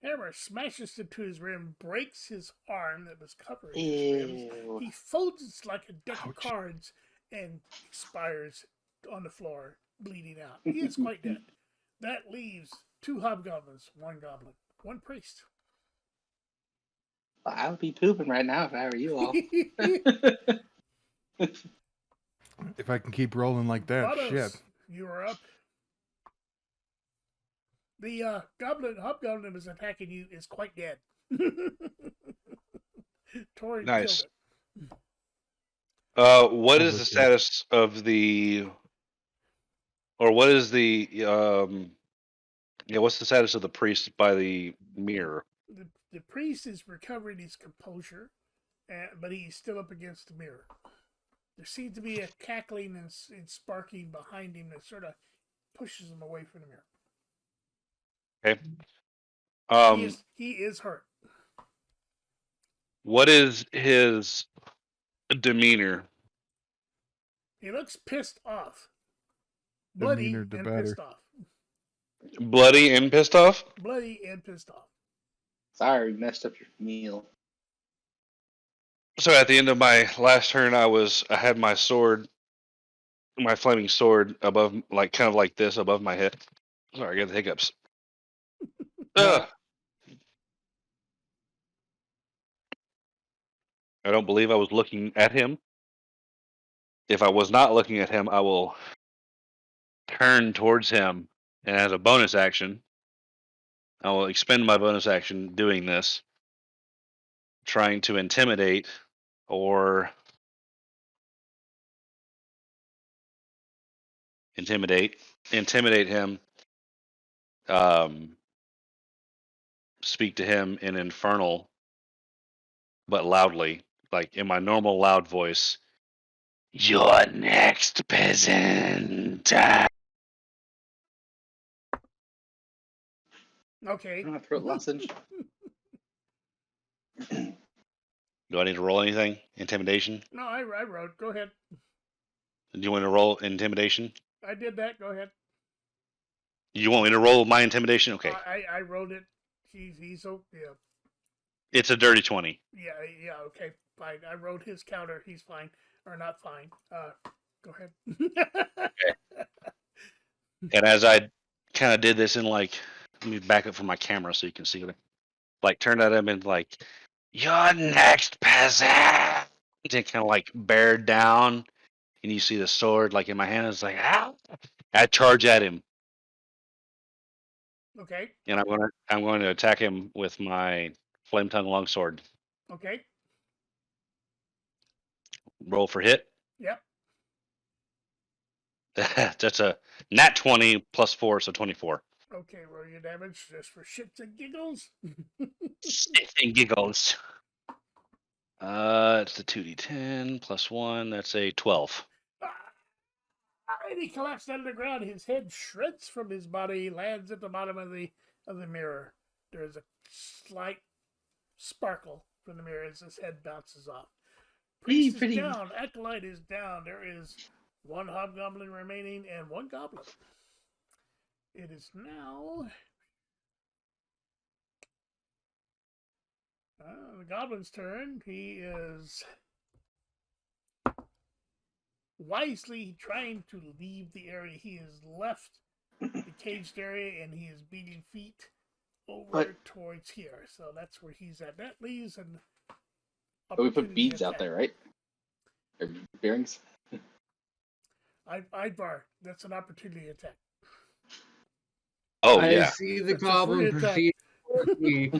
hammer smashes into his rim, breaks his arm that was covering his ribs. Ew. He folds it like a deck of Ouch. cards and expires on the floor, bleeding out. He is quite dead. That leaves 2 hobgoblins, 1 goblin, 1 priest. I would be pooping right now if I were you all. If I can keep rolling like that, shit. Autos, you are up. The hobgoblin is attacking you is quite dead. Tori killed nice. it. What is the Overkill. status of the, or what is the, what's the status of the priest by the mirror? The priest is recovering his composure, but he's still up against the mirror. There seems to be a cackling and sparking behind him that sort of pushes him away from the mirror. Okay. He is hurt. What is his demeanor? He looks pissed off. Bloody Demeanor the and better. pissed off. Bloody and pissed off? Bloody and pissed off. Sorry, messed up your meal. So at the end of my last turn, I had my sword, my flaming sword above, like kind of like this above my head. Sorry, I got the hiccups. Ugh. I don't believe I was looking at him. If I was not looking at him, I will turn towards him, and as a bonus action, I will expend my bonus action doing this, trying to intimidate or intimidate him, speak to him in infernal, but loudly, like in my normal loud voice. You're next, peasant. Okay. I'm gonna throat lozenge. Do I need to roll anything? Intimidation? No, I wrote. Go ahead. Do you want to roll intimidation? I did that. Go ahead. You want me to roll my intimidation? Okay. I wrote it. He's so yeah. It's a dirty 20. Yeah. Okay. Fine. I wrote his counter. He's fine or not fine. Go ahead. And as I kind of did this in like, let me back up from my camera so you can see it. Like turned at him and like, you're next, peasant. And kind of like bared down, and you see the sword like in my hand. It's like, ow! I charge at him, Okay. and I'm going to attack him with my flame tongue longsword. Okay. Roll for hit. Yep. That's a nat 20 plus 4, so 24. Okay. Roll your damage just for shits and giggles. And giggles. It's the 2d10 plus 1. That's a 12. And he collapsed out of the ground. His head shreds from his body. He lands at the bottom of the mirror. There's a slight sparkle from the mirror as his head bounces off. Priest is pretty- down. Acolyte is down. There is one hobgoblin remaining and one goblin. It is now the goblin's turn. He is wisely trying to leave the area. He has left the caged area and he is beating feet over towards here. So that's where he's at. That leaves an But we put opportunity beads out attack. there, right? Or bearings. Ivar, that's an opportunity attack. Oh I yeah. see the That's a goblin free attack. proceed towards me.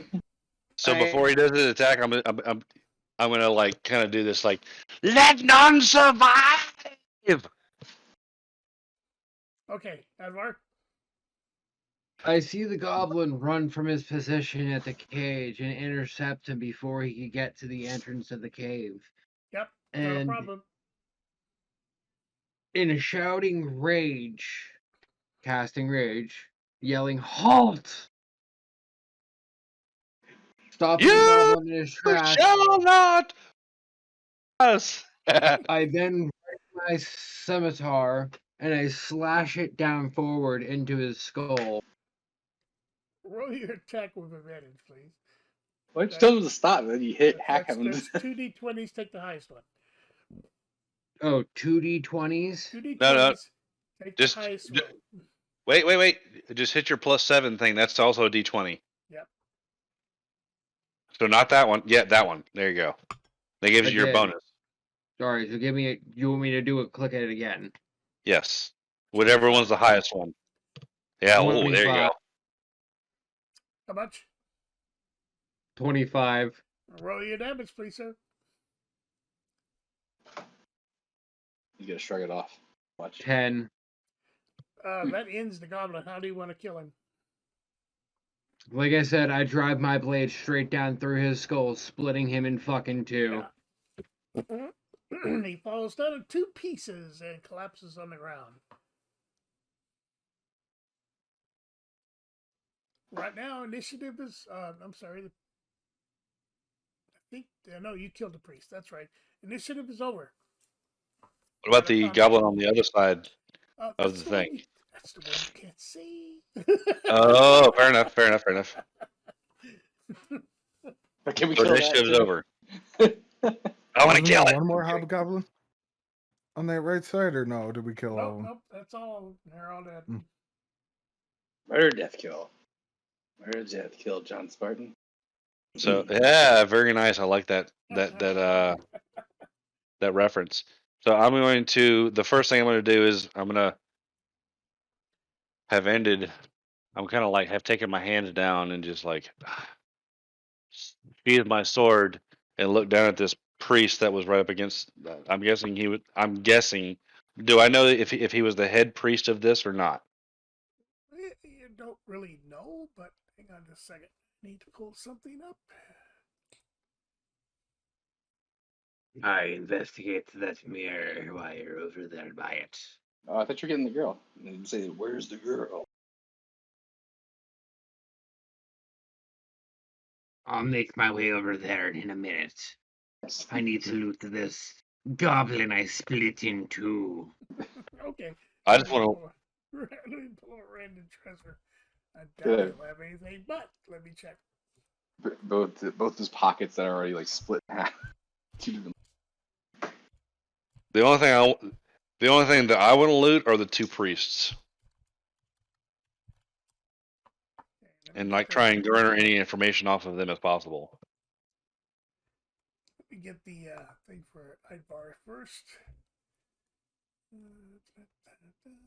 So I- before he does his attack, I'm gonna like kind of do this like, let none survive. Okay, Ivar. I see the goblin run from his position at the cage and intercept him before he could get to the entrance of the cave. Yep, not a And problem. in a shouting rage, casting rage, yelling, "Halt!" Stopping the You goblin in his tracks, shall not. Us. I then break my scimitar and I slash it down forward into his skull. Roll your attack with advantage, please. Why don't you tell him to stop? Then you hack him. That's 2d20s, take the highest one. Oh, 2d20s? 2d20s, No, take just- the highest ju- roll. Wait. Just hit your +7 thing. That's also a D20. Yep. So not that one. Yeah, that one. There you go. That gives I you your did. bonus. Sorry, so give me you want me to do it, click it again. Yes. Whatever one's the highest one. Yeah. Oh, there you 25. go. How much? 25. Roll your damage, please, sir. You gotta shrug it off. Watch. 10. That ends the goblin. How do you want to kill him? Like I said, I drive my blade straight down through his skull, splitting him in fucking two. Yeah. He falls down in two pieces and collapses on the ground. Right now, initiative is. I'm sorry. I think. No, you killed the priest. That's right. Initiative is over. What about the goblin on the other side of That's the one thing? That's the one you can't see. Oh, fair enough. But can we So kill that? initiative's too? over. I want to Wasn't kill there it. one more hobgoblin on that right side, or no? Did we kill all of Nope, them? nope. That's all. They're all dead. Mm. Murder, death, kill. Murder, death, kill. John Spartan. So yeah, very nice. I like that reference. So I'm going to the first thing I'm going to do is I'm going to have ended. I'm kind of like have taken my hands down and just like sheathed my sword and look down at this priest that was right up against. I'm guessing he would. I'm guessing. Do I know if he was the head priest of this or not? You don't really know, but hang on just a second. I need to pull something up. I investigate that mirror while you're over there by it. Oh, I thought you were getting the girl. And you say, "Where's the girl?" I'll make my way over there in a minute. I need to loot this goblin I split in two. Okay. I just want to. Let me pull a random treasure. I doubt Good. he'll have anything, but let me check. Both his pockets that are already like split in half. Two of them. The only thing that I want to loot are the two priests, Okay, let me and get like the- try and garner any information off of them as possible. Let me get the thing for Ivar first.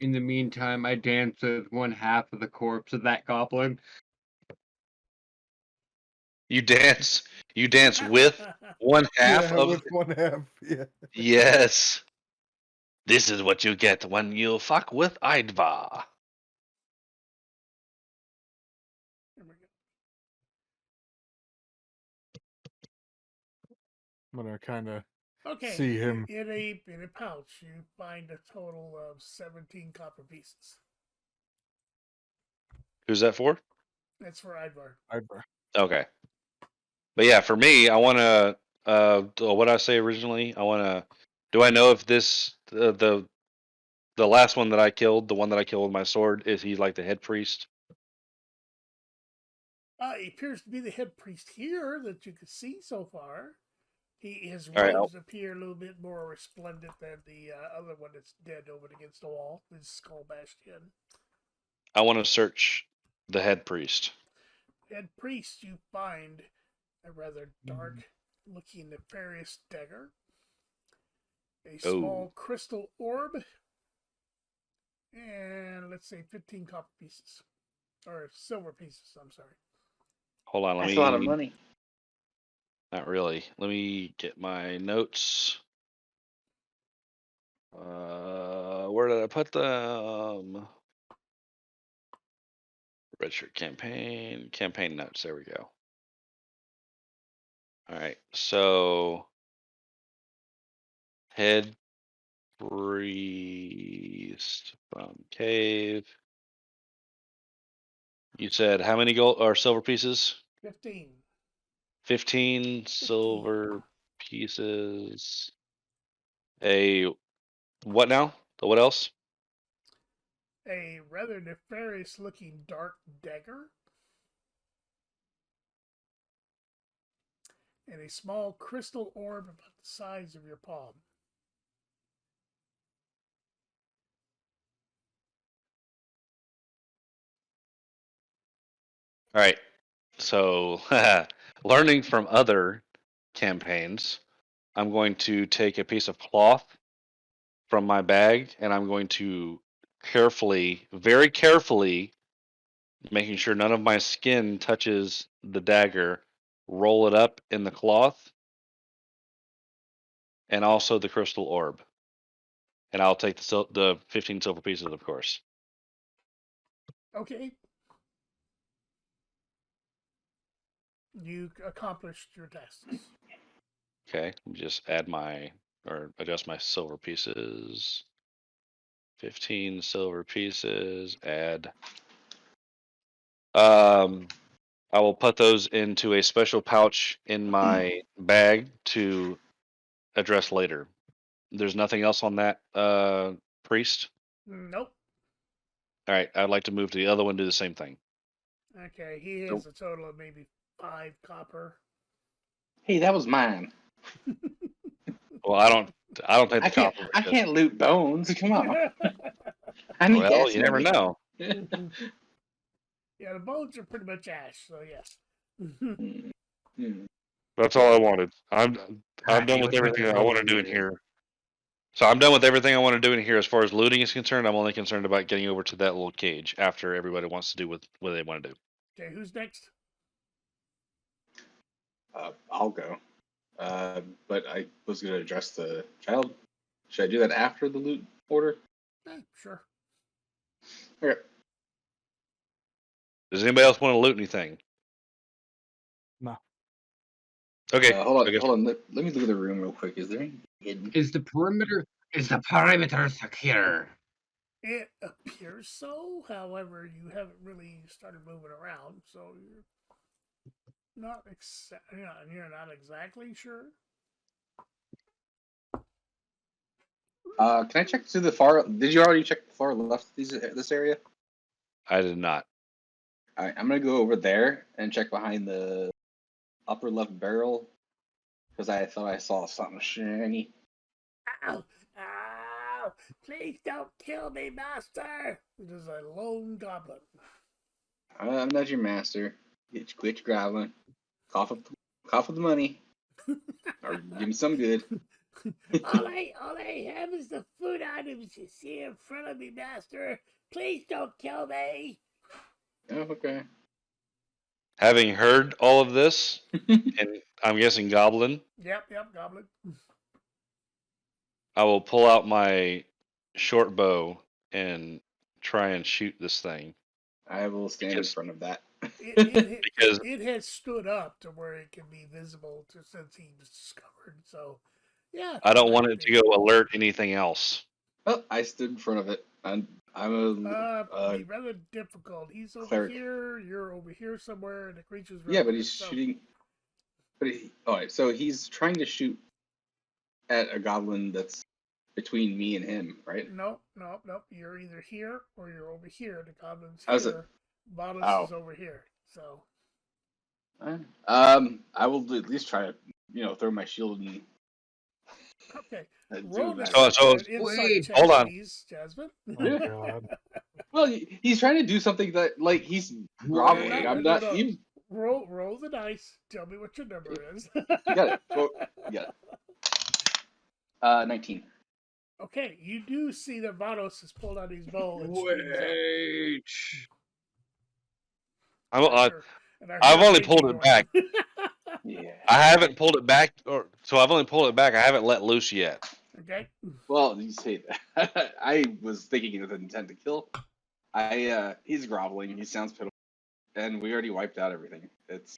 In the meantime, I dance with one half of the corpse of that goblin. You dance with one half yeah, of. with one half. Yeah. Yes. This is what you get when you fuck with Eidva. There we go. I'm gonna kind of Okay. see him. In a pouch, you find a total of 17 copper pieces. Who's that for? That's for Ivar. Okay. But yeah, for me, I want to what I say originally. I want to. Do I know if this the last one that I killed, the one that I killed with my sword, is he like the head priest? He appears to be the head priest here that you can see so far. His All right, robes appear a little bit more resplendent than the other one that's dead over against the wall, his skull bashed in. I want to search the head priest. Head priest, you find a rather dark-looking nefarious dagger, a small crystal orb, and let's say 15 copper pieces. Or silver pieces, I'm sorry. Hold on, let That's me. a lot of money. Not really. Let me get my notes. Where did I put them? Redshirt campaign notes. There we go. All right, so head priest from cave. You said how many gold or silver pieces? 15. 15 silver pieces. A what now? The what else? A rather nefarious-looking dark dagger, and a small crystal orb about the size of your palm. All right. So, learning from other campaigns, I'm going to take a piece of cloth from my bag and I'm going to carefully, very carefully, making sure none of my skin touches the dagger, roll it up in the cloth and also the crystal orb. And I'll take the 15 silver pieces, of course. Okay. You accomplished your tasks. Okay, let me just add or adjust my silver pieces. 15 silver pieces, add. I will put those into a special pouch in my bag to address later. There's nothing else on that priest. Nope. All right, I'd like to move to the other one, do the same thing. Okay, he has a total of maybe 5 copper. Hey, that was mine. Well, I don't think the I can't. copper. I can't loot bones. Come on. I need Well, gas you never money. know. Yeah, the bones are pretty much ash, so yes. That's all I wanted. I'm God, done he with looks like everything a I want to do in really here. So I'm done with everything I want to do in here as far as looting is concerned. I'm only concerned about getting over to that little cage after everybody wants to do what they want to do. Okay, who's next? I'll go. But I was going to address the child. Should I do that after the loot order? Sure. Okay. Does anybody else want to loot anything? No. Okay. Hold I on. guess Hold on. Let me look at the room real quick. Is there anything hidden? Is the perimeter secure? It appears so. However, you haven't really started moving around, so you're not exactly sure. Can I check to the far? Did you already check the far left of this area? I did not. All right, I'm gonna go over there and check behind the upper left barrel because I thought I saw something shiny. Ow! Ow! Please don't kill me, master! It is a lone goblin. I'm not your master. Quit groveling. Cough up the money, or give me some good. all I have is the food items you see in front of me, master. Please don't kill me. Oh, okay. Having heard all of this, and I'm guessing goblin, Yep, goblin. I will pull out my short bow and try and shoot this thing. I will stand in front of that. Because It has stood up to where it can be visible since he was discovered. So, yeah. I don't want it to go alert anything else. Oh, I stood in front of it. I'm be rather difficult. He's over cleric. here. You're over here somewhere, and the creature's Yeah, right but there. he's shooting. Alright, so he's trying to shoot at a goblin that's between me and him, right? Nope. You're either here or you're over here. The goblin's How's it? here. Vados Oh. is over here. So. I will at least try to, throw my shield and Okay. do Roll that. So- an insight Wait. check, Hold on. please, Jasmine. Oh Yeah. god. Well, he's trying to do something that, like, he's groveling. I'm not. No. Even, Roll the dice. Tell me what your number is. you got it. Well, you got it. 19. Okay, you do see that Vados has pulled out his bow and swings up. Wait. I've only pulled it back. Yeah. I haven't pulled it back, so I've only pulled it back. I haven't let loose yet. Okay. Well, you say that. I was thinking with intent to kill. He's groveling. He sounds pitiful, and we already wiped out everything. It's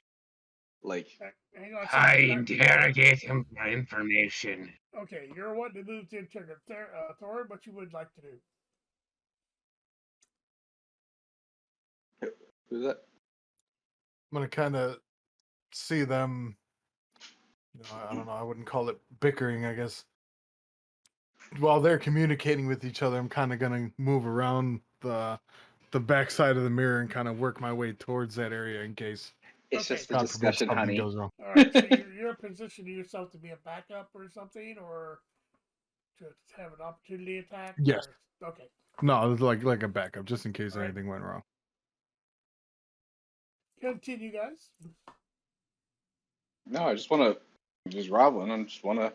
like Hang on a I second. interrogate him for information. Okay, you're wanting to move to interrogate Thor, what you would like to do. who's that? I'm gonna kind of see them. I don't know. I wouldn't call it bickering. I guess while they're communicating with each other, I'm kind of gonna move around the backside of the mirror and kind of work my way towards that area in case. It's Okay. just a God forbid discussion, something honey. goes wrong. All right, so you're positioning yourself to be a backup or something, or to have an opportunity attack? Yes. Or, okay. No, it's like a backup just in case Alright. anything went wrong. Continue, guys. No, I just want to just groveling. I just want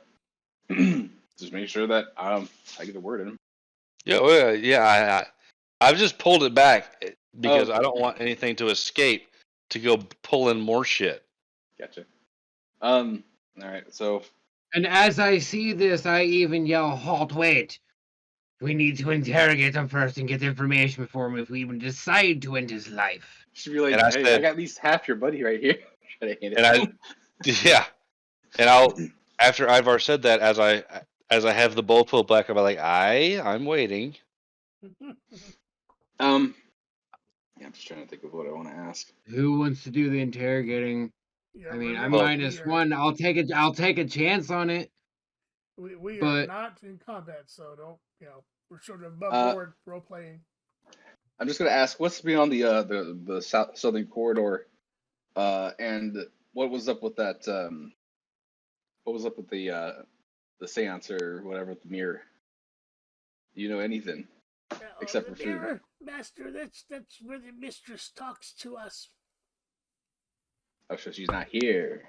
to just make sure that I get the word in him. Yeah. I've just pulled it back because Oh. I don't want anything to escape to go pull in more shit. Gotcha. All right. So And as I see this, I even yell, "Halt, wait! We need to interrogate him first and get information before we even decide to end his life." should be like, And I hey, I said- got at least half your buddy right here. Try to hand it And to him. Yeah, and I'll after Ivar said that, as I have the bow pulled back, I'm like, I'm waiting. Yeah, I'm just trying to think of what I want to ask. Who wants to do the interrogating? Yeah, I mean, I'm remember, -1. I'll take a chance on it. We are but- not in combat, so don't, we're sort of above board role playing. I'm just gonna ask, what's beyond the southern corridor, and what was up with that? What was up with the seance or whatever with the mirror? Do you know anything? Except the for food. mirror, Master, that's where the mistress talks to us. Oh, so she's not here.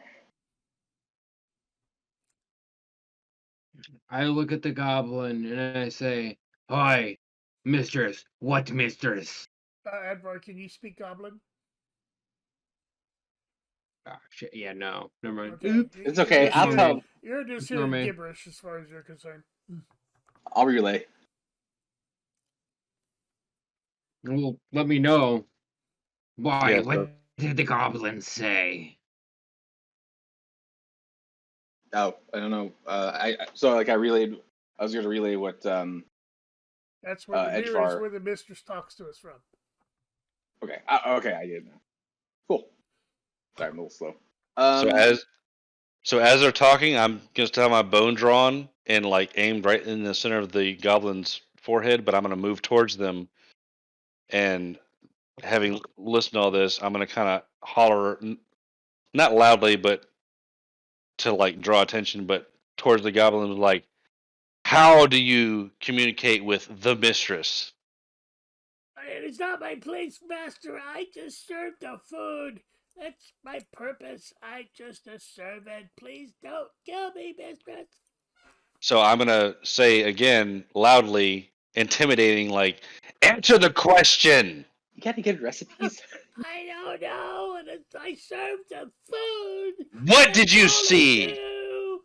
I look at the goblin and I say, "Hi, mistress. What mistress?" Advar, can you speak Goblin? Ah, shit. Yeah, no. Never mind. Okay. Oop. It's okay. You're I'll just tell. hearing- You're just Ignore hearing me. gibberish as far as you're concerned. I'll relay. Well, let me know. Why? Yes, what sir. did the goblin say? Oh, I don't know. I relayed. I was going to relay what. That's where the mirror is Edgevar. where the mistress talks to us from. Okay. Okay, I did. Cool. Sorry, I'm a little slow. So as they're talking, I'm gonna have my bone drawn and like aimed right in the center of the goblin's forehead, but I'm gonna move towards them, and having listened to all this, I'm gonna kind of holler, not loudly, but to like draw attention, but towards the goblin, like, how do you communicate with the mistress? It's not my place, Master. I just serve the food. That's my purpose. I just a servant. Please don't kill me, mistress. So I'm gonna say again, loudly, intimidating, like, answer the question. You got to get recipes. I don't know. And I serve the food. What did you That's all I see? do.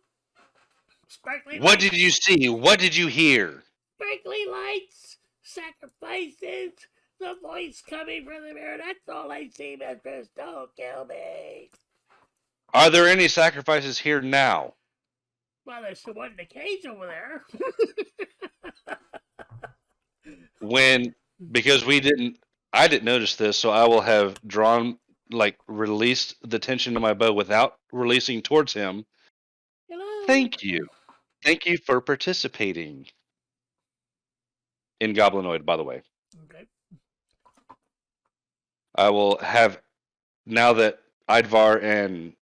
Sparkly What lights. did you see? What did you hear? Sparkly lights. Sacrifices. The voice coming from the mirror. That's all I see, mistress. Don't kill me. Are there any sacrifices here now? Well, there's the one in the cage over there. Because I didn't notice this, so I will have drawn like released the tension of my bow without releasing towards him. Hello. Thank you. Thank you for participating in Goblinoid, by the way. Okay. I will have, now that Idvar and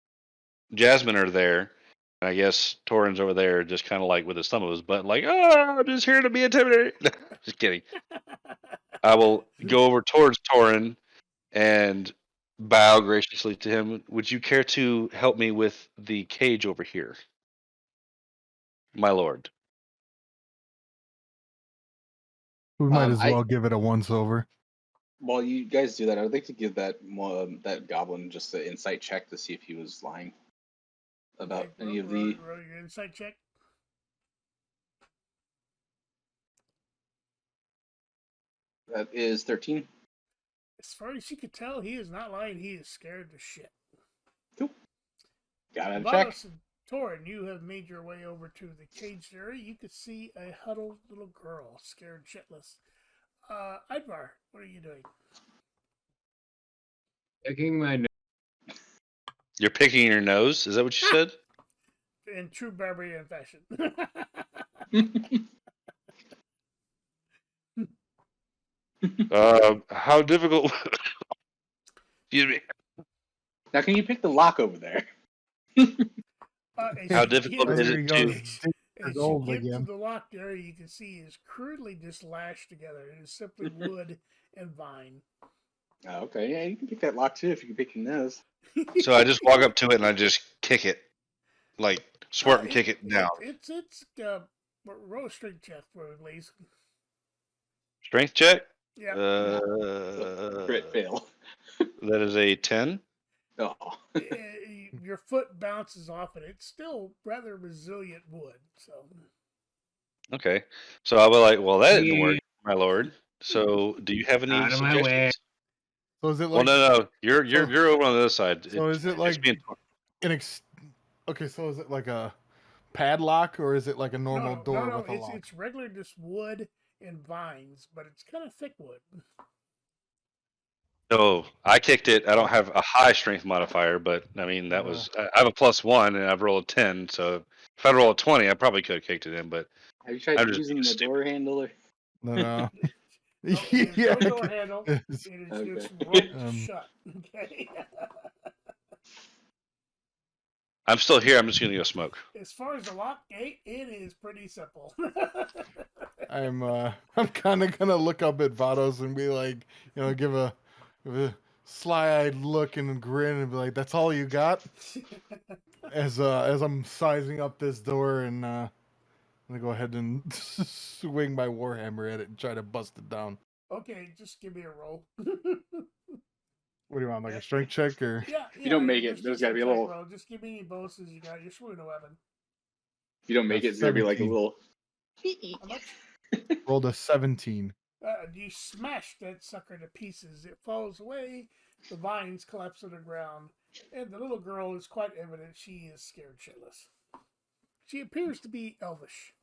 Jasmine are there, and I guess Torin's over there just kind of like with his thumb of his butt, like, oh, I'm just here to be intimidated. Just kidding. I will go over towards Torin and bow graciously to him. Would you care to help me with the cage over here, my lord? We might as I well give it a once over. While you guys do that, I would like to give that goblin just an insight check to see if he was lying about Okay, any of roll the. your insight check. That is 13. As far as you could tell, he is not lying. He is scared to shit. Cool. Got it. Check. Vados and Torin, you have made your way over to the caged area. You could see a huddled little girl, scared shitless. Idvar, what are you doing? Picking my nose. You're picking your nose? Is that what you said? In true barbarian fashion. How difficult? Excuse me. Now, can you pick the lock over there? As How you difficult get is There it he to? goes. As There's you gold get to again. the locked area, you can see is crudely just lashed together. It is simply wood and vine. Oh, okay, yeah, you can pick that lock too if you can pick your nose. So I just walk up to it and I just kick it, like squirt and kick it down. It's roll a strength check for it, please. Strength check. Yeah. Crit fail. That is a 10. Oh. Your foot bounces off it. It's still rather resilient wood. So Okay. So I'll be like, well, that didn't Yeah. work, my lord. So do you have any Out of my way. suggestions? So is it Well, like no. You're over on the other side. So is it like okay, so is it like a padlock or is it like a normal door with a lock? It's regular just wood and vines, but it's kind of thick wood. So I kicked it. I don't have a high strength modifier, but I mean that was I have a +1 and I've rolled a 10. So if I roll a 20, I probably could have kicked it in. But Have you tried I'm just using the stupid. door handle? Or... No. No, Yeah. no door handle. It is Okay. just roped shut. Okay. I'm still here. I'm just gonna go smoke. As far as the lock gate, it is pretty simple. I'm kind of gonna look up at Vados and be like, give a sly-eyed look and grin and be like, "That's all you got?" As I'm sizing up this door and I'm gonna go ahead and swing my warhammer at it and try to bust it down. Okay, just give me a roll. What do you want, like a strength check or? Yeah. If you don't make it, just there's gotta be a check little. roll. Just give me any bonuses you got. You're swinging a weapon. If you don't make it, it's gonna be like a 17. little. How much? Rolled a 17. You smash that sucker to pieces. It falls away. The vines collapse to the ground, and the little girl is quite evident she is scared shitless. She appears to be elvish.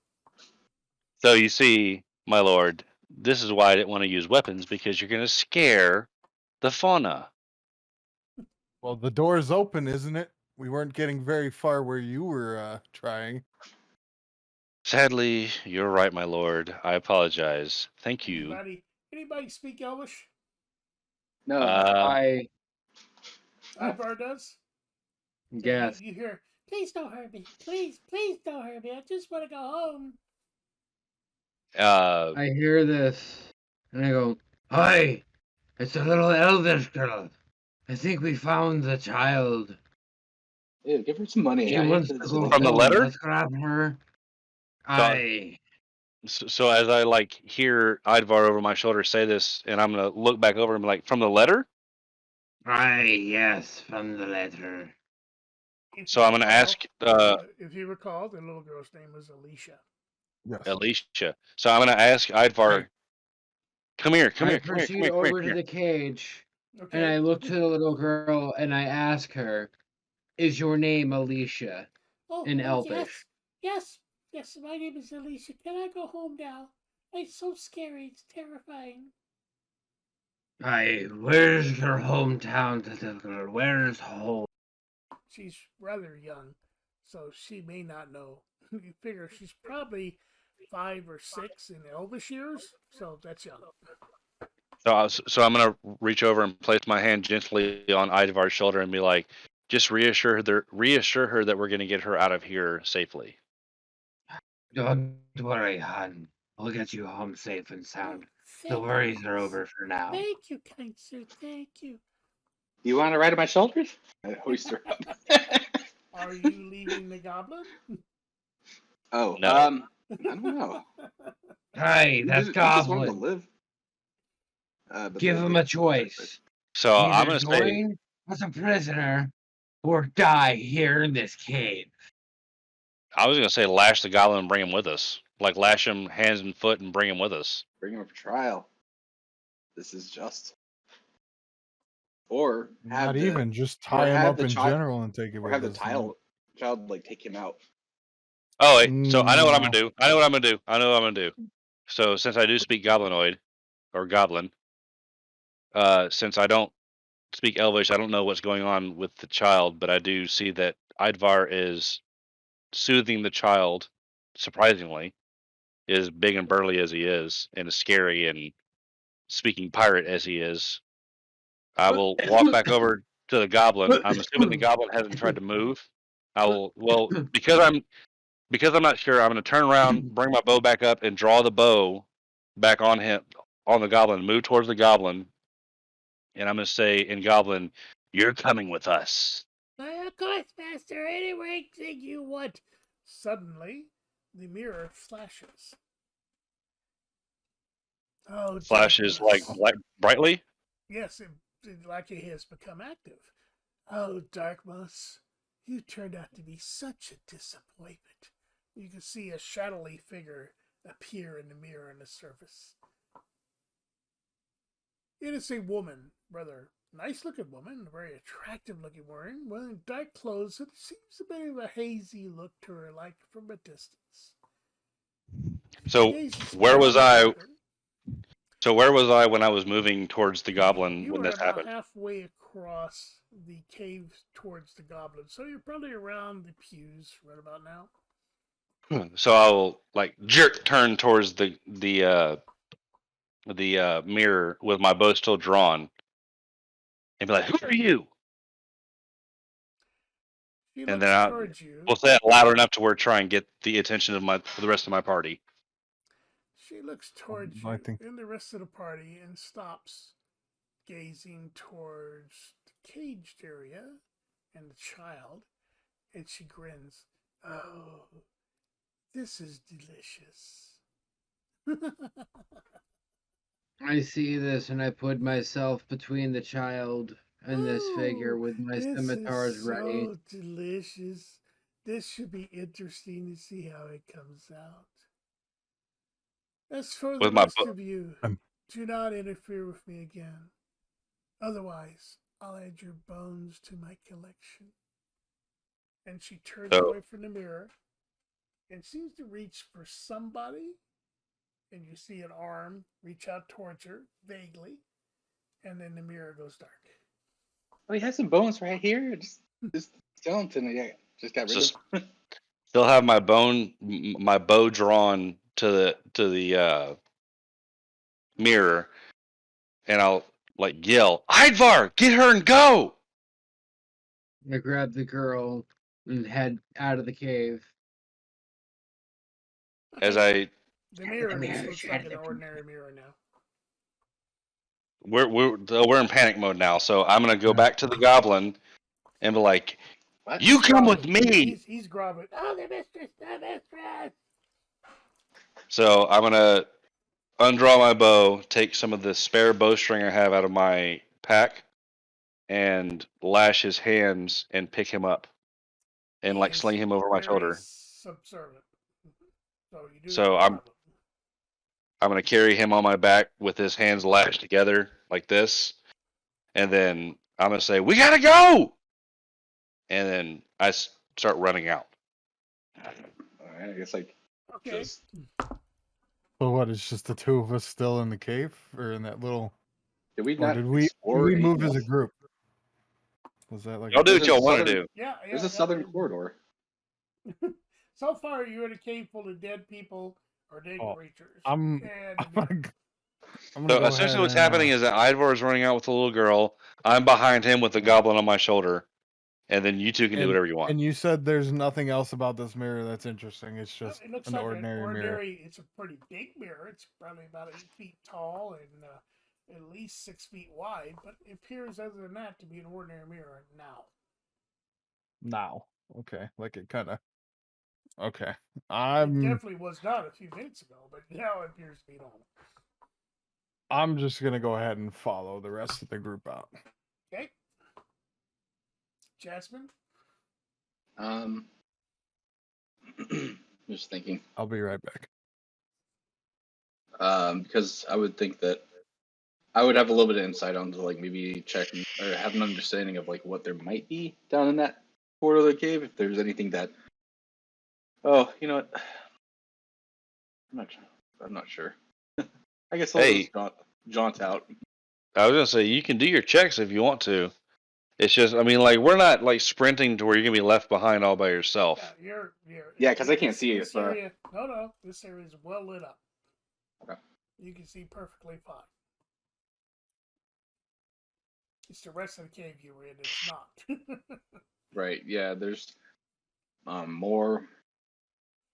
So you see, my lord, this is why I didn't want to use weapons because you're gonna scare the fauna. Well, the door's open, isn't it? We weren't getting very far where you were trying. Sadly, you're right, my lord. I apologize. Thank you. Anybody speak Elvish? No. I Ivar does. guess. You hear, please don't hurt me. Please don't hurt me. I just want to go home. I hear this and I go, "Hi, it's a little elvish girl. I think we found the child. Ew, give her some money. She I hate wants that to it's go like From the that. home. letter? Let's grab her." I So as I like hear Idvar over my shoulder say this, and I'm gonna look back over and be like, from the letter. yes, from the letter. So I'm gonna ask If you recall, the little girl's name was Alicia. Yes. Alicia. So I'm gonna ask Idvar. Come here. I proceed over to the cage and I look to the little girl and I ask her, "Is your name Alicia?" in Elvish. Yes. My name is Alicia. Can I go home now? It's so scary. It's terrifying. Hi, where's your hometown, little girl? Where's home? She's rather young, so she may not know. You figure she's probably 5 or 6 in elvish years, so that's young. So I'm gonna reach over and place my hand gently on Ivar's shoulder and be like, just reassure her that we're gonna get her out of here safely. Don't worry, hon. We'll get you home safe and sound. The worries are over for now. Thank you, kind sir. Thank you. You want to ride on my shoulders? I hoist her up. Are you leaving the goblin? Oh, No. I don't know. Hey, that's I just want him to Goblin. live. But Give the- him a choice. So I'm Either gonna say, join as a prisoner or die here in this cave. I was gonna say, lash the goblin and bring him with us. Like lash him hands and foot and bring him with us. Bring him up for trial. This is just. Or have Not the even just tie him have up the in child- general and take it or with have the us. child like take him out. Oh wait, so I know what I'm No. gonna do. I know what I'm gonna do. So since I do speak goblinoid or goblin, since I don't speak Elvish, I don't know what's going on with the child, but I do see that Idvar is soothing the child, surprisingly, as big and burly as he is, and as scary and speaking pirate as he is. I will walk back over to the goblin. I'm assuming the goblin hasn't tried to move. I will because I'm not sure, I'm gonna turn around, bring my bow back up, and draw the bow back on the goblin, move towards the goblin, and I'm gonna say in goblin, "You're coming with us." Of course, master. Anything you want. Suddenly, the mirror flashes. Oh, Flashes darkness. like brightly. Yes, like it has become active. Oh, Darkmoss, you turned out to be such a disappointment. You can see a shadowy figure appear in the mirror on the surface. It is a woman, rather nice looking woman, very attractive looking woman, wearing dark clothes and seems a bit of a hazy look to her, like from a distance. So Gazes where was calmly I? at her. So where was I when I was moving towards the goblin You when were this about happened? halfway across the cave towards the goblin, so you're probably around the pews right about now. So I'll like jerk turn towards the mirror with my bow still drawn, and be like, "Who are you?" She And then looks I towards you. will say it louder enough to where try and get the attention of the rest of my party. She looks towards I you think and the rest of the party and stops, gazing towards the caged area and the child, and she grins. Oh, this is delicious. I see this and I put myself between the child and this figure Oh, with my this scimitars is ready. so delicious. This should be interesting to see how it comes out. As for the With my rest of you, Um, do not interfere with me again. Otherwise, I'll add your bones to my collection. And she turns so away from the mirror and seems to reach for somebody. And you see an arm reach out towards her vaguely. And then the mirror goes dark. Oh, he has some bones right here. Just skeleton. Yeah, just got rid just of. still have my bow drawn to the mirror, and I'll like yell, "Idvar, get her and go!" I grab the girl and head out of the cave. As Okay. I The mirror just looks like an ordinary mirror now. we're in panic mode now, so I'm gonna go Yeah. back to the goblin and be like, What? "You come with me." He's groveling. Oh, the mistress, the mistress. So I'm gonna undraw my bow, take some of the spare bowstring I have out of my pack, and lash his hands and pick him up and He like is sling him over my very shoulder. subservient. So you do So grab him. I'm gonna carry him on my back with his hands lashed together like this, and then I'm gonna say, "We gotta go!" And then I start running out. All right, I guess like Okay. just So what? It's just the two of us still in the cave or in that little Did we Or not did we explore anything move as a else? group? Was that like Y'all do There's what a y'all want to southern- do. Yeah, yeah. There's a southern corridor. So far, you're in a cave full of dead people or dead Oh, creatures. I'm and gonna So go essentially, ahead what's and, happening is that Ivor is running out with a little girl. I'm behind him with the goblin on my shoulder, and then you two can do whatever you want. And you said there's nothing else about this mirror that's interesting. It's just it looks an like ordinary mirror. It's a pretty big mirror. It's probably about 8 feet tall and at least 6 feet wide. But it appears, other than that, to be an ordinary mirror now. Now, okay, like it kind of. Okay, It I'm definitely was not a few minutes ago, but now it appears to be normal. I'm just gonna go ahead and follow the rest of the group out. Okay, Jasmine. Just thinking. I'll be right back. Because I would think that I would have a little bit of insight onto like maybe check or have an understanding of like what there might be down in that corner of the cave. If there's anything that, oh, you know what? I'm not sure. I guess I'll Hey. just jaunt out. I was gonna say you can do your checks if you want to. It's just, I mean, like we're not like sprinting to where you're gonna be left behind all by yourself. Yeah, Yeah, because I can't see it. This area, no, this area is well lit up. Okay. You can see perfectly fine. It's the rest of the cave you were in. It's not. Right. Yeah. There's more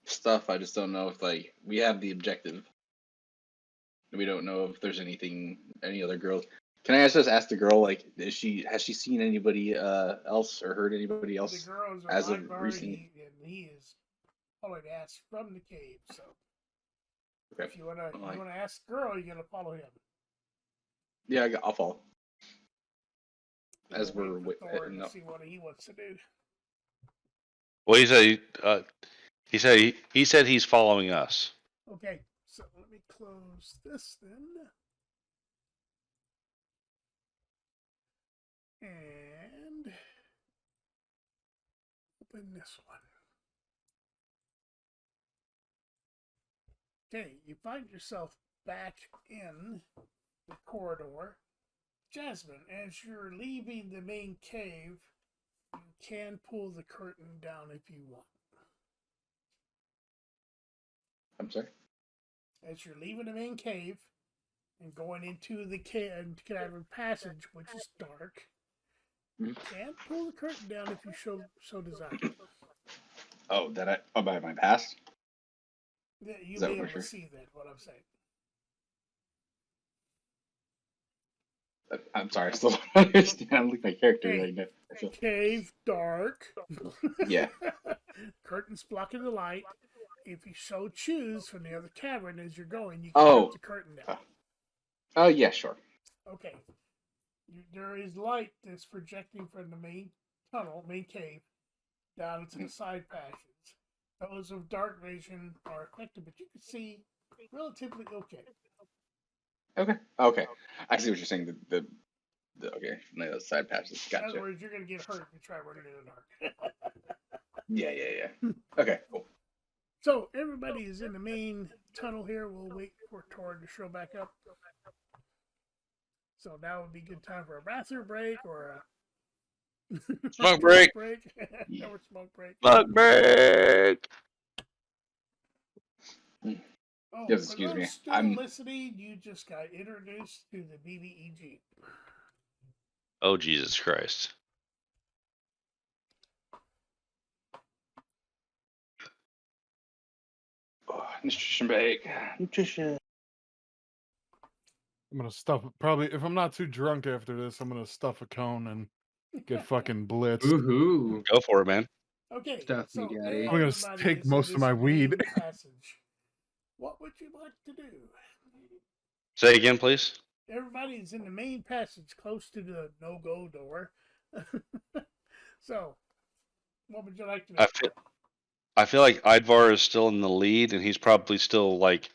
stuff. I just don't know if like we have the objective. We don't know if there's any other girls. Can I just ask the girl like, has she seen anybody else or heard anybody The else girls are as of Ivar, recently? he is following ass from the cave. So Okay. if you wanna ask the girl, you gotta follow him. Yeah, I'll follow. As We'll we're wait for Thor heading to up. see what he wants to do. Well, he said he's following us. Okay, so let me close this then. And open this one. Okay, you find yourself back in the corridor. Jasmine, as you're leaving the main cave, you can pull the curtain down if you want. I'm sorry. As you're leaving the main cave and going into the cavern passage, which is dark, you can pull the curtain down if you so desire. Oh, by my past? You'll be able to see that, what I'm saying. I'm sorry, I still don't understand. I look at my character Hey, right now. Cave, dark. Yeah. Curtains blocking the light. If you so choose from the other cavern as you're going, you can put the curtain down. Oh, yeah, sure. Okay. There is light that's projecting from the main cave, down into the side passages. Those of dark vision are affected, but you can see relatively okay. Okay. I see what you're saying. The okay, no, the side passages. Gotcha. In other words, you're going to get hurt if you try running in the dark. Yeah. Okay, cool. So everybody is in the main tunnel here. We'll wait for Tor to show back up. So now would be a good time for a bathroom break or a Smoke break. Or smoke break. Smoke break. Oh, Yes, for excuse those me. still listening, you just got introduced to the BBEG. Oh, Jesus Christ. Oh, nutrition break. Nutrition. I'm gonna stuff probably if I'm not too drunk after this. I'm gonna stuff a cone and get fucking blitzed. Woohoo! Go for it, man. Okay, Stuff me, so daddy. I'm gonna everybody take is in most of this my weed. main passage. What would you like to do? Say again, please. Everybody is in the main passage close to the no-go door. So, what would you like to do? I feel like Idvar is still in the lead, and he's probably still like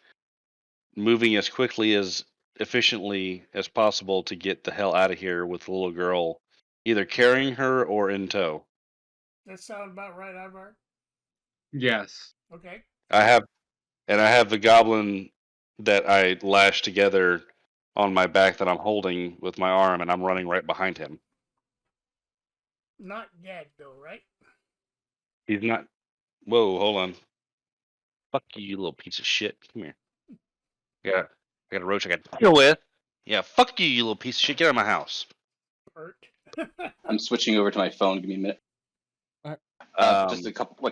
moving as quickly as efficiently as possible to get the hell out of here with the little girl, either carrying her or in tow. That sound about right, Ivar? Yes. Okay. I have the goblin that I lashed together on my back that I'm holding with my arm, and I'm running right behind him. Not gagged though, right? He's not. Whoa, hold on. Fuck you, you little piece of shit. Come here. I got a roach I got to deal with. Yeah, fuck you, you little piece of shit. Get out of my house. Pert. I'm switching over to my phone. Give me a minute. Just a couple.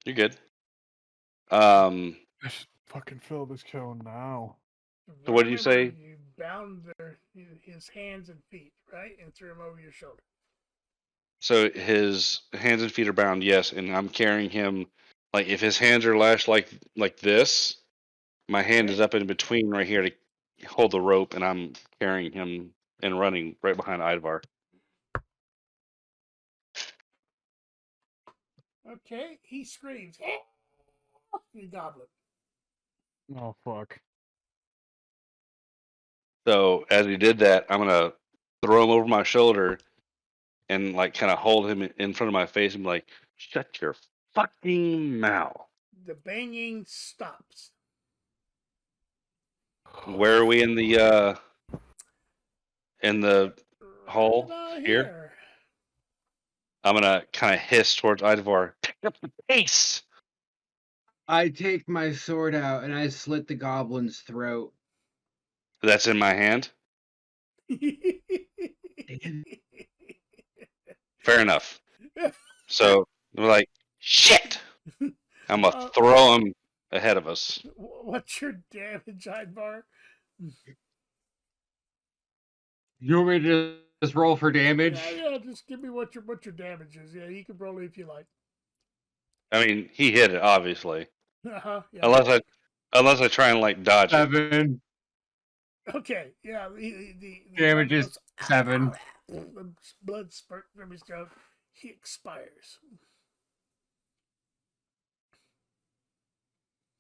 You're good. I should fucking fill this cone now. So what did you say? You bound his hands and feet, right, and threw him over your shoulder. So his hands and feet are bound, yes, and I'm carrying him. Like if his hands are lashed like this, my hand is up in between right here to hold the rope, and I'm carrying him and running right behind Idvar. Okay, he screams, "You goblin!" Oh fuck. So as he did that, I'm gonna throw him over my shoulder and like kind of hold him in front of my face and be like, "Shut your fucking mouth." The banging stops. Where are we in the hole Right here? here. I'm gonna kind of hiss towards Idvar. Pick up the pace. I take my sword out and I slit the goblin's throat. That's in my hand. Fair enough. So we're like, shit. I'm gonna throw him ahead of us. What's your damage, Idvar? You want me to just roll for damage? Yeah, just give me what your damage is. Yeah, you can roll it if you like. I mean, he hit it obviously. Yeah. Unless I try and like dodge it. 7. Okay, yeah. The Damage is 7. The blood spurt from his throat. He expires.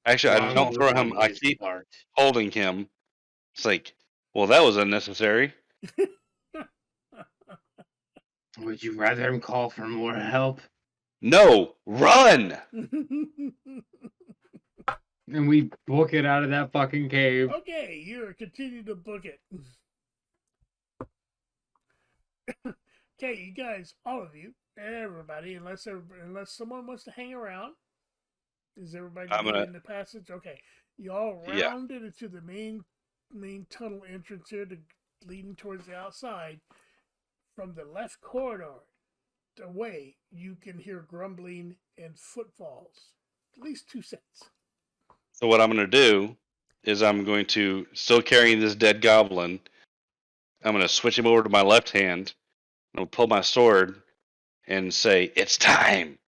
Actually, I don't throw him. I keep holding him. It's like, well, that was unnecessary. Would you rather him call for more help? No, run! And we book it out of that fucking cave. Okay, you're continuing to book it. Okay, you guys, all of you, everybody, unless someone wants to hang around. Is everybody in the passage? Okay, you all rounded into the main tunnel entrance here, leading towards the outside. From the left corridor away, you can hear grumbling and footfalls. At least 2 sets. So what I'm going to do is I'm going to, still carrying this dead goblin, I'm going to switch him over to my left hand. I'm going to pull my sword and say, "It's time!"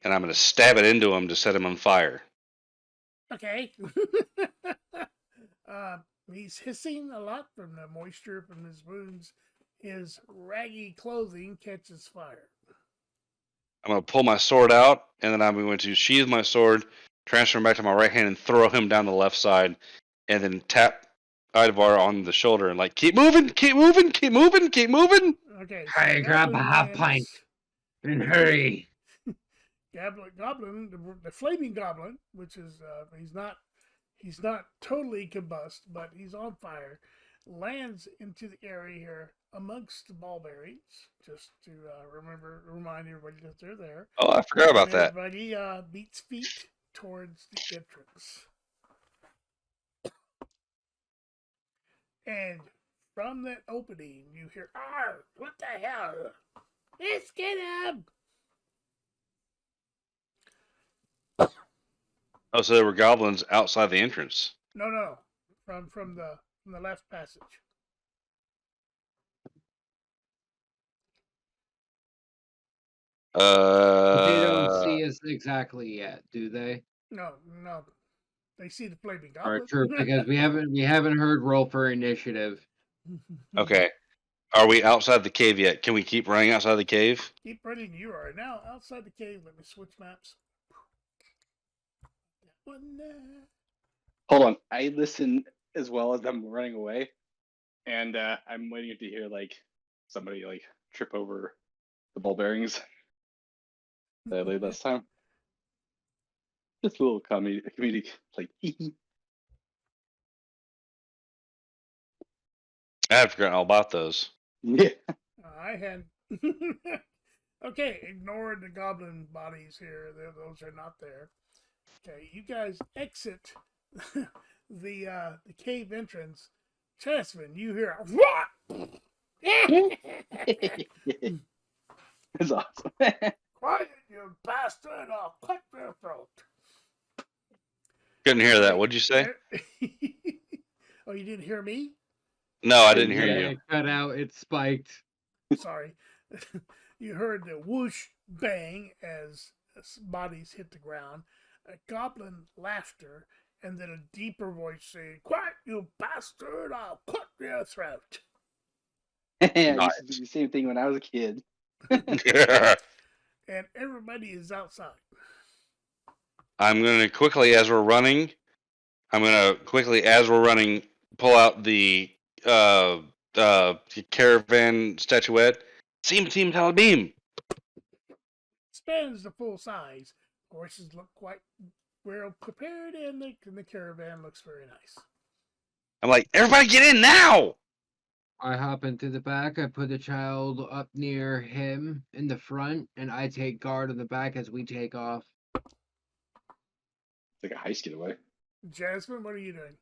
And I'm going to stab it into him to set him on fire. Okay. He's hissing a lot from the moisture from his wounds. His raggy clothing catches fire. I'm going to pull my sword out, and then I'm going to sheathe my sword, transfer him back to my right hand, and throw him down the left side, and then tap Idvar on the shoulder and like, keep moving, keep moving, keep moving, keep moving. Okay. So Hey, grab a half pint and hurry. Goblin, the flaming goblin, which is he's not totally combust, but he's on fire, lands into the area here amongst the mulberries. Just to remind everybody that they're there. Oh, I forgot about that. Everybody beats feet towards the entrance. And from that opening, you hear, "Arr! What the hell? Let's get him!" Oh, so there were goblins outside the entrance. No. From the left passage. They don't see us exactly yet, do they? No. They see the flaming All goblin. right, true, because we haven't heard roll for initiative. Okay. Are we outside the cave yet? Can we keep running outside the cave? Keep running. You are now outside the cave. Let me switch maps. Hold on. I listen as well as I'm running away, and I'm waiting to hear like somebody like trip over the ball bearings that I laid last time. Just a little comedic, like. I had forgotten all about those. Yeah. I had. Okay, ignore the goblin bodies here. Those are not there. Okay, you guys exit the cave entrance. Chessman, you hear what? That's awesome. Quiet, you bastard! I'll cut your throat. Couldn't hear that. Everybody- What'd you say? Oh, you didn't hear me? No, I It, didn't hear yeah, you. it cut out. It spiked. Sorry. You heard the whoosh bang as bodies hit the ground, a goblin laughter, and then a deeper voice saying, "Quiet, you bastard! I'll cut your throat." I used to do the same thing when I was a kid. And everybody is outside. I'm gonna quickly, as we're running, pull out the caravan statuette. Team Talabim. Spans the full size. Horses look quite well prepared, and the caravan looks very nice. I'm like, everybody get in now! I hop into the back. I put the child up near him in the front, and I take guard in the back as we take off. It's like a heist getaway. Jasmine, what are you doing?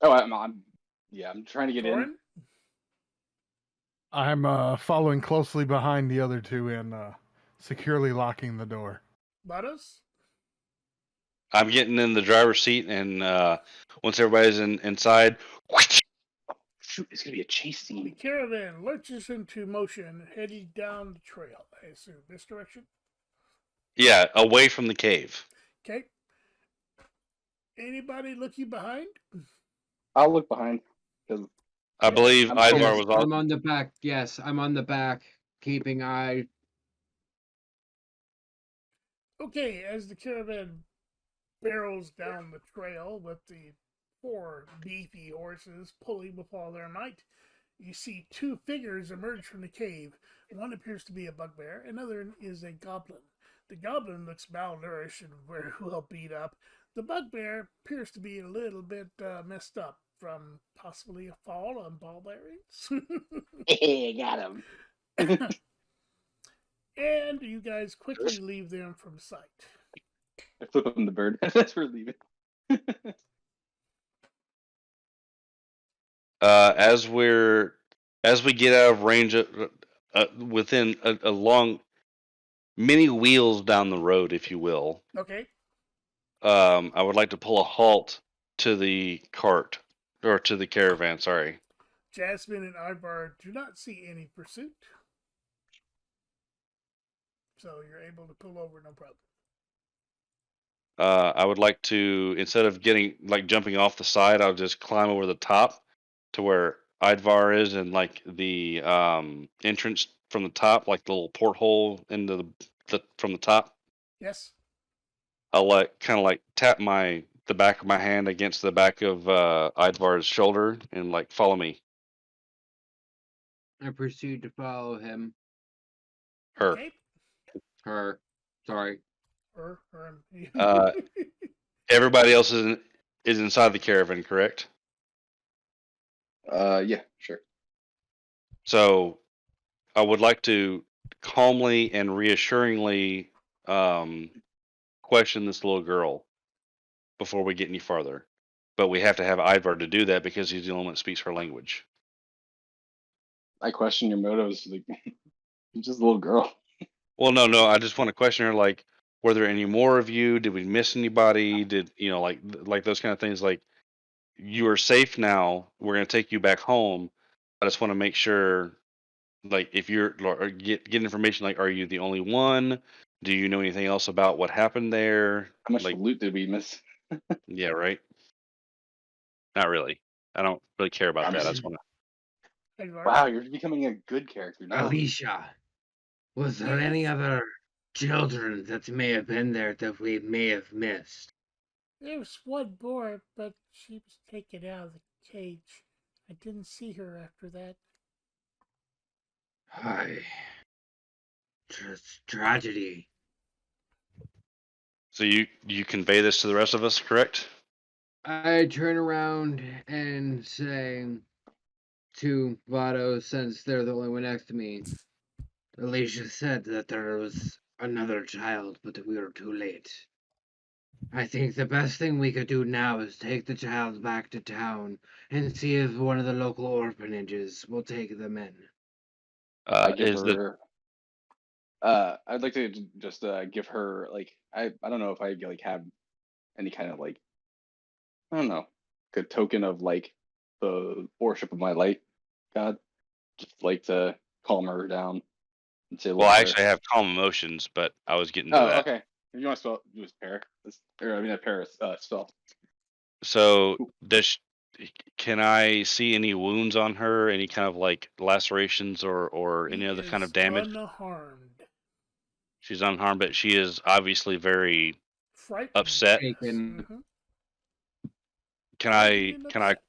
Oh, I'm trying to get in. Corin? I'm following closely behind the other two and securely locking the door. Butters? I'm getting in the driver's seat, and once everybody's inside, Shoot, it's gonna be a chase The scene. caravan lurches into motion, heading down the trail. I assume this direction. yeah, away from the cave. Okay. Anybody looking behind? I'll look behind because I believe I'm Ivar almost- was also. I'm on the back. Yes, I'm on the back, keeping eye. Okay, as the caravan barrels down the trail with the 4 beefy horses pulling with all their might, you see 2 figures emerge from the cave. One appears to be a bugbear, another is a goblin. The goblin looks malnourished and very well beat up. The bugbear appears to be a little bit messed up from possibly a fall on ball bearings. hey, got him. And you guys quickly leave them from sight. I flip him the bird. That's where we're leaving. As we get out of range, within a long, many wheels down the road, if you will. Okay. I would like to pull a halt to the cart or to the caravan. Sorry. Jasmine and Ivar do not see any pursuit. So you're able to pull over, no problem. I would like to, instead of jumping off the side, I'll just climb over the top to where Idvar is, and like the entrance from the top, like the little porthole into from the top. Yes. I'll kind of tap the back of my hand against the back of Idvar's shoulder and follow me. I proceed to follow him. Her. Okay. Her. Sorry. Her. Everybody else is inside the caravan, correct? Yeah, sure. So I would like to calmly and reassuringly question this little girl before we get any farther. But we have to have Ivar to do that because he's the only one that speaks her language. I question your motives. Like, you're just a little girl. Well, no. I just want to question her. Were there any more of you? Did we miss anybody? Did like those kind of things? Like, you are safe now. We're gonna take you back home. I just want to make sure, if you're or get information. Are you the only one? Do you know anything else about what happened there? How much loot did we miss? Yeah, right. Not really. I don't really care about that. I just want to. Wow, you're becoming a good character now. Alicia, was there any other children that may have been there that we may have missed? There was one more, but she was taken out of the cage. I didn't see her after that. Hi. Tragedy. So you convey this to the rest of us, correct? I turn around and say, to Vado, since they're the only one next to me. Alicia said that there was another child, but we were too late. I think the best thing we could do now is take the child back to town and see if one of the local orphanages will take them in. I give Is the her. I'd like to just give her like I don't know if I like have any kind of like I don't know good token of like the worship of my light god. Just like to calm her down and say a well, little I prayer. actually have calm emotions, but I was getting to Oh, that. okay. If you want to spell, do a pair. Or I mean a pair spell. So can I see any wounds on her? Any kind of like lacerations or She any other kind is of damage? unharmed. She's unharmed, but she is obviously very Frightened. upset. Taken. Mm-hmm. Can Frightened I and can I upset.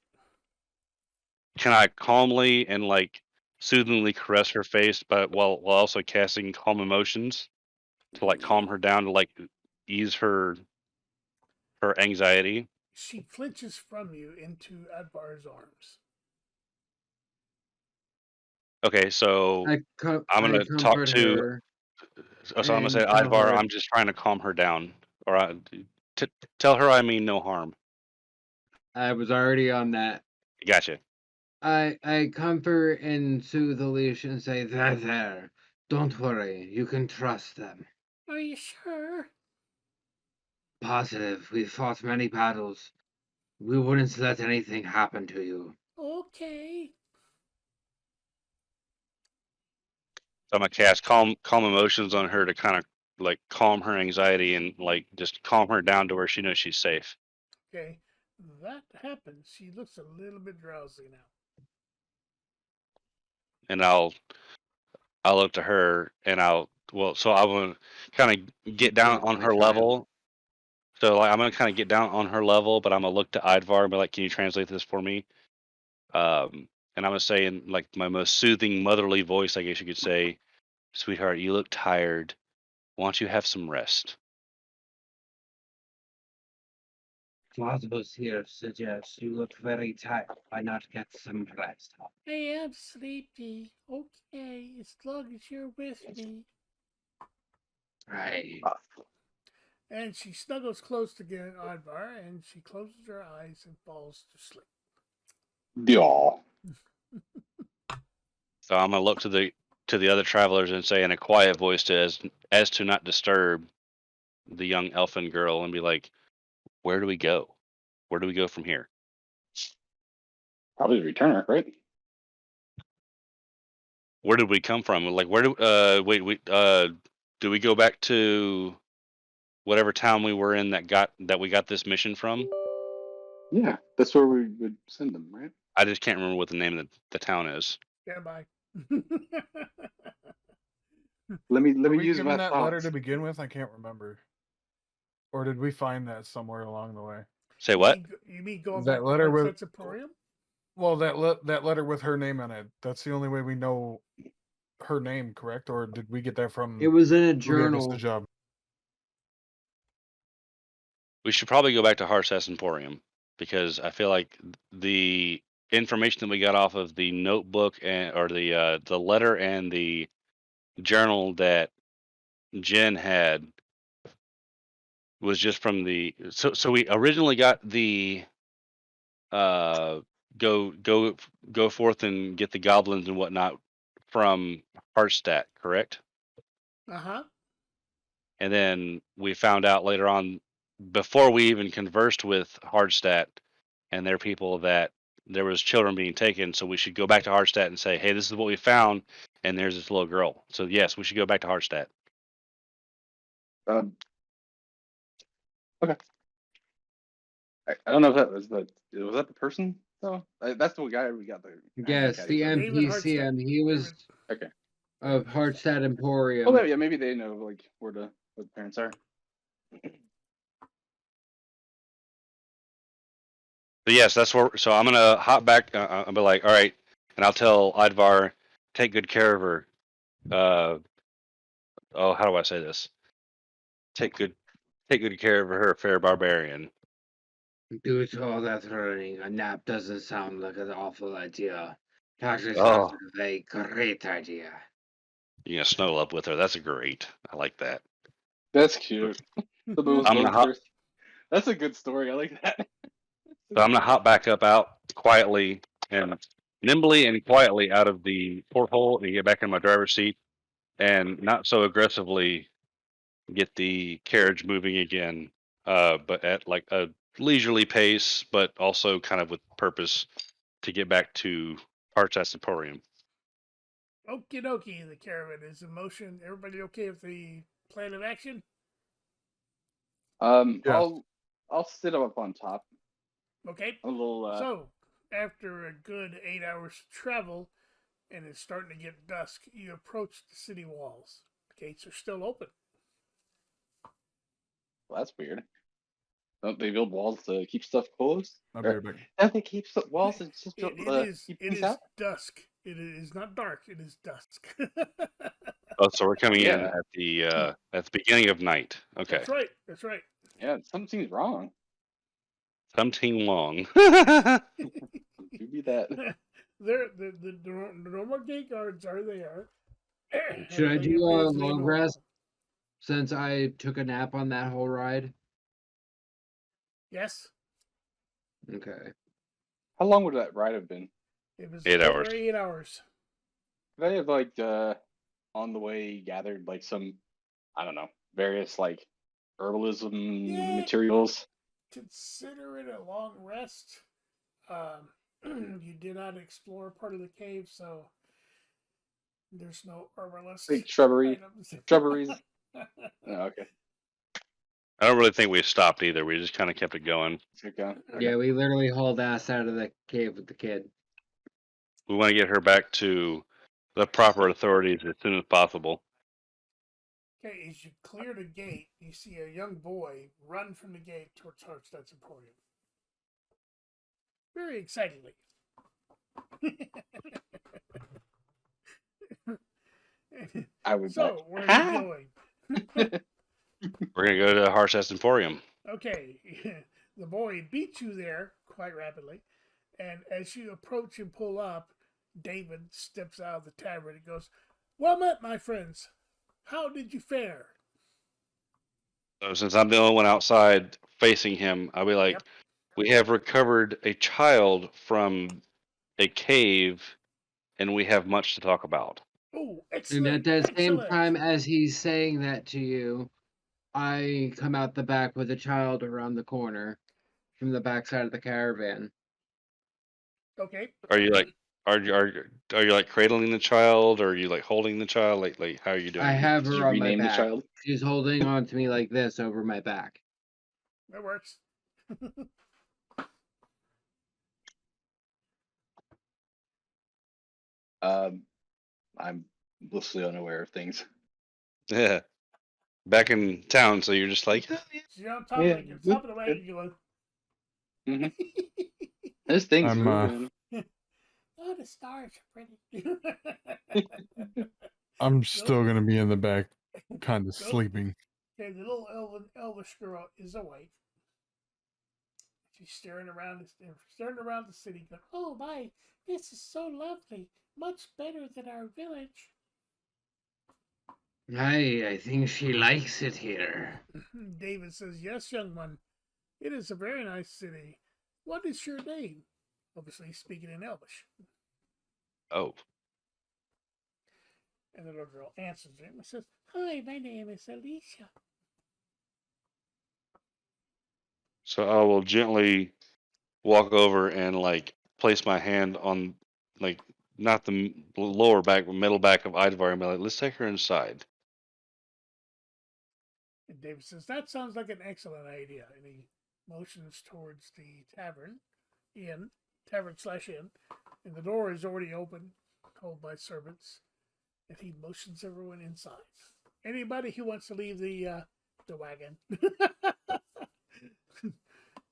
can I calmly and like soothingly caress her face, but while also casting calm emotions to like calm her down to like ease her anxiety? She flinches from you into Advar's arms. Okay, so I'm I gonna talk comfort to. her So I'm gonna say, and tell Idvar, her I'm just trying to calm her down, or t- tell her I mean no harm. I was already on that. Gotcha. I comfort and soothe Alicia and say, there. Don't worry, you can trust them. Are you sure? Positive, we've fought many battles. We wouldn't let anything happen to you. Okay. So I'm gonna cast calm emotions on her to kind of like calm her anxiety and like just calm her down to where she knows she's safe. Okay. That happens. She looks a little bit drowsy now. And I'll look to her and so I want to kind of get down Yes, on my her child. level. So like I'm gonna kind of get down on her level, but I'm gonna look to Idvar and be like, "Can you translate this for me?" And I'm gonna say in like my most soothing motherly voice, I guess you could say, "Sweetheart, you look tired. Why don't you have some rest?" Father's here suggests you look very tired. Why not get some rest? I am sleepy. Okay, as long as you're with me. Right. And she snuggles close to Advar, and she closes her eyes and falls to sleep. Yeah. So I'm gonna look to the other travelers and say in a quiet voice as to not disturb the young elfin girl and be like, "Where do we go? Where do we go from here? Probably the returner, right? Where did we come from? Like where do do we go back to whatever town we were in that we got this mission from?" Yeah, that's where we would send them, right? I just can't remember what the name of the town is. Stand by. Let me Were we use given my that letter thoughts. to begin with? I can't remember. Or did we find that somewhere along the way? Say what? You mean going That back to letter with Hardsets Emporium? well, that letter with her name on it. That's the only way we know her name, correct? Or did we get that from It was in a who gave us the journal. job? We should probably go back to Harsas Emporium because I feel like the information that we got off of the notebook or the letter and the journal that Jen had was just from the so we originally got the uh go go go forth and get the goblins and whatnot from Hardstat, correct? Uh huh. And then we found out later on, before we even conversed with Hardstat and their people, that there was children being taken. So we should go back to Hardstat and say, "Hey, this is what we found, and there's this little girl." So yes, we should go back to Hardstat. Um, okay. I don't know if that was that the person though. That's the guy we got the halfling Yes, guy the from. David NPC, Hardstadt. and he was Okay. of Hartstead Well, Emporium. yeah, maybe they know like where the parents are. But yes, that's where. So I'm gonna hop back. I'll be like, "All right," and I'll tell Idvar, "Take good care of her." Oh, how do I say this? Take good care of her, fair barbarian. Due to all that running, a nap doesn't sound like an awful idea. Toxic Oh, sauce is a great idea. you're gonna snuggle up with her. That's great. I like that. That's cute. The most I'm gonna hop. thirsty. That's a good story. I like that. So I'm gonna hop back up out quietly and nimbly and quietly out of the porthole and get back in my driver's seat and not so aggressively get the carriage moving again, but at like a leisurely pace, but also kind of with purpose to get back to Archas Emporium. Okie dokie, the caravan is in motion. Everybody okay with the plan of action? Yeah. I'll sit up on top. Okay. A little. So, after a good 8 hours of travel, and it's starting to get dusk, you approach the city walls. The gates are still open. Well, that's weird. Don't they build walls to keep stuff closed? I'll be Or right back. don't they keep walls to just It keep is things out? dusk. It is not dark. It is dusk. Oh, so we're coming in Yeah. at the beginning of night. Okay, That's right. That's right. Yeah, something seems wrong. something long. Do be that. The normal gate guards are there. Should I Everything do a appears to be long normal. rest since I took a nap on that whole ride? Yes, Okay. How long would that ride have been? it was 8 over hours. 8 hours. Could I have on the way gathered like some, I don't know, various like herbalism Yeah. materials? Consider it a long rest. You did not explore part of the cave, so there's no herbalist Like shrubbery, items. shrubberies. Oh, okay. I don't really think we stopped either. We just kind of kept it going. Okay. Yeah, we literally hauled ass out of the cave with the kid. We want to get her back to the proper authorities as soon as possible. Okay, as you clear the gate, you see a young boy run from the gate towards Hartstead's Emporium. Very excitedly. I would. So, where are you going? We're gonna go to Harshest Emporium. Okay, the boy beats you there quite rapidly, and as you approach and pull up, David steps out of the tavern and goes, "Well met, my friends. How did you fare?" So since I'm the only one outside facing him, I'll be like, Yep. "We have recovered a child from a cave, and we have much to talk about." Oh, And excellent! at the same Excellent. time as he's saying that to you, I come out the back with a child around the corner from the backside of the caravan. Okay. Are you like, are you like cradling the child, or are you like holding the child? Like how are you doing I it? have Did her you on my rename the back. child? She's holding on to me like this over my back. That works. I'm blissfully unaware of things. Yeah, back in town, so you're just like, So you're on top, Yeah, of, the, top of the wagon, you go, Mhm. This thing's I'm, moving. "Oh, the stars are pretty." I'm still gonna be in the back, kind of Nope. sleeping. Okay, the little elvish girl is awake. She's staring around the city, going, "Oh my, this is so lovely, much better than our village." I think she likes it here. David says, "Yes, young one, it is a very nice city. What is your name?" Obviously speaking in Elvish. "Oh, And the little girl answers him and says, "Hi, my name is Alicia." so I will gently walk over and like place my hand on like not the lower back, but middle back of Idvar and be like, let's take her inside." And David says, "That sounds like an excellent idea." And he motions towards the tavern inn, tavern/inn, and the door is already open, held by servants. And he motions everyone inside. Anybody who wants to leave the wagon.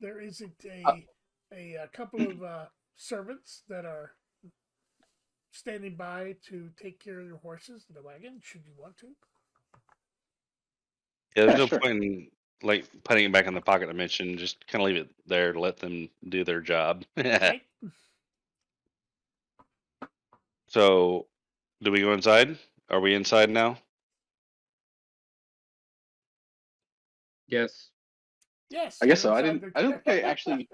There isn't a couple of servants that are standing by to take care of your horses in the wagon, should you want to. Yeah, there's Yeah, no sure. point in like putting it back in the pocket dimension. Just kind of leave it there to let them do their job. Okay. So, do we go inside? Are we inside now? Yes. Yes, I guess you're so. inside I don't think I the. actually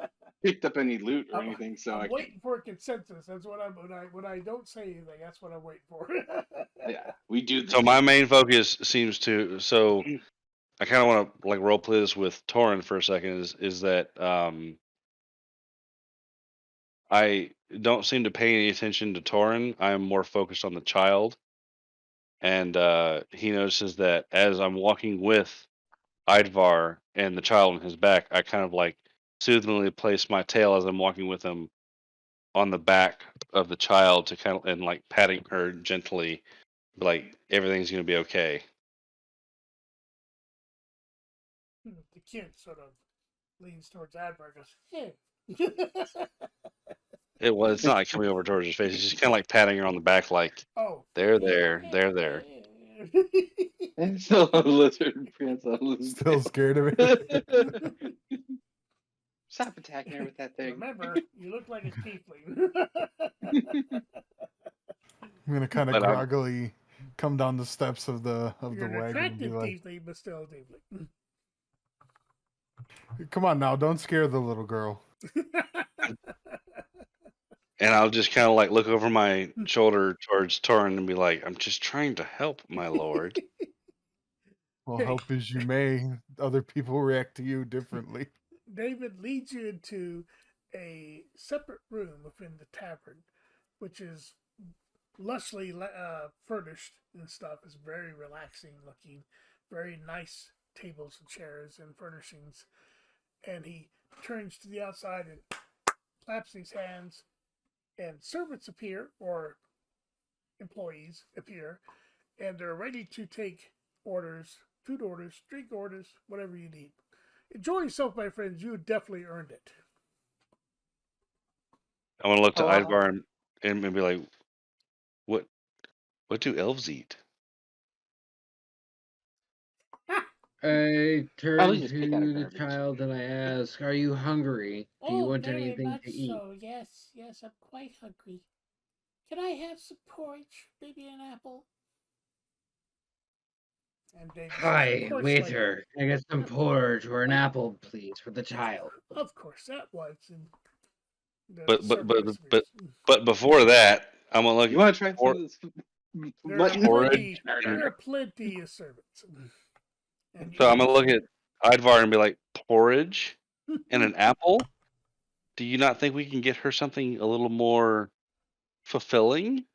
picked up any loot or I'm, anything, so I'm I waiting for a consensus. That's what I'm when I don't say anything. That's what I'm waiting for. yeah, we do So this. my main focus seems to. So I kind of want to like role play this with Torin for a second. Is that I don't seem to pay any attention to Torin. I'm more focused on the child, and he notices that as I'm walking with Idvar and the child on his back, I kind of like soothingly place my tail as I'm walking with him on the back of the child to kind of and like patting her gently, like everything's gonna be okay. The kid sort of leans towards Advar and goes, "Hey." It's not like coming over towards his face. It's just kind of like patting her on the back, like Oh, there, there, there. And so a lizard prance on Liz's Still tail. scared of it. Stop attacking her with that thing. Remember, you look like a tiefling. I'm gonna kind of But I'm groggily come down the steps of the You're an wagon and be attractive like, tiefling, but still a tiefling. "Come on now, don't scare the little girl." and I'll just kind of like look over my shoulder towards Torin and be like, I'm just trying to help, my lord. Well, Okay. help as you may, other people react to you differently. David leads you into a separate room within the tavern, which is lushly furnished and stuff. It's very relaxing looking, very nice tables and chairs and furnishings. And he turns to the outside and claps his hands, and servants appear, or employees appear, and they're ready to take orders, food orders, drink orders, whatever you need. Enjoy yourself, my friends. You definitely earned it. I want to look to Oh, Idvar and be like, what do elves eat? I Probably turn just pick out of to the garbage. child and I ask, "Are you hungry? Do you Oh, want very anything much to eat?" so. Yes, yes, I'm quite hungry. Can I have some porridge? Maybe an apple? And David says, of "Hi, course, my lord. waiter. Can I get some porridge or an apple, please, for the child?" Of course, that was. And the But servant disappears. but before that, I'm gonna look You want to try some for of this There are mutton? porridge. there are plenty of servants. And So I'm gonna look at Idvar and be like, porridge and an apple. Do you not think we can get her something a little more fulfilling?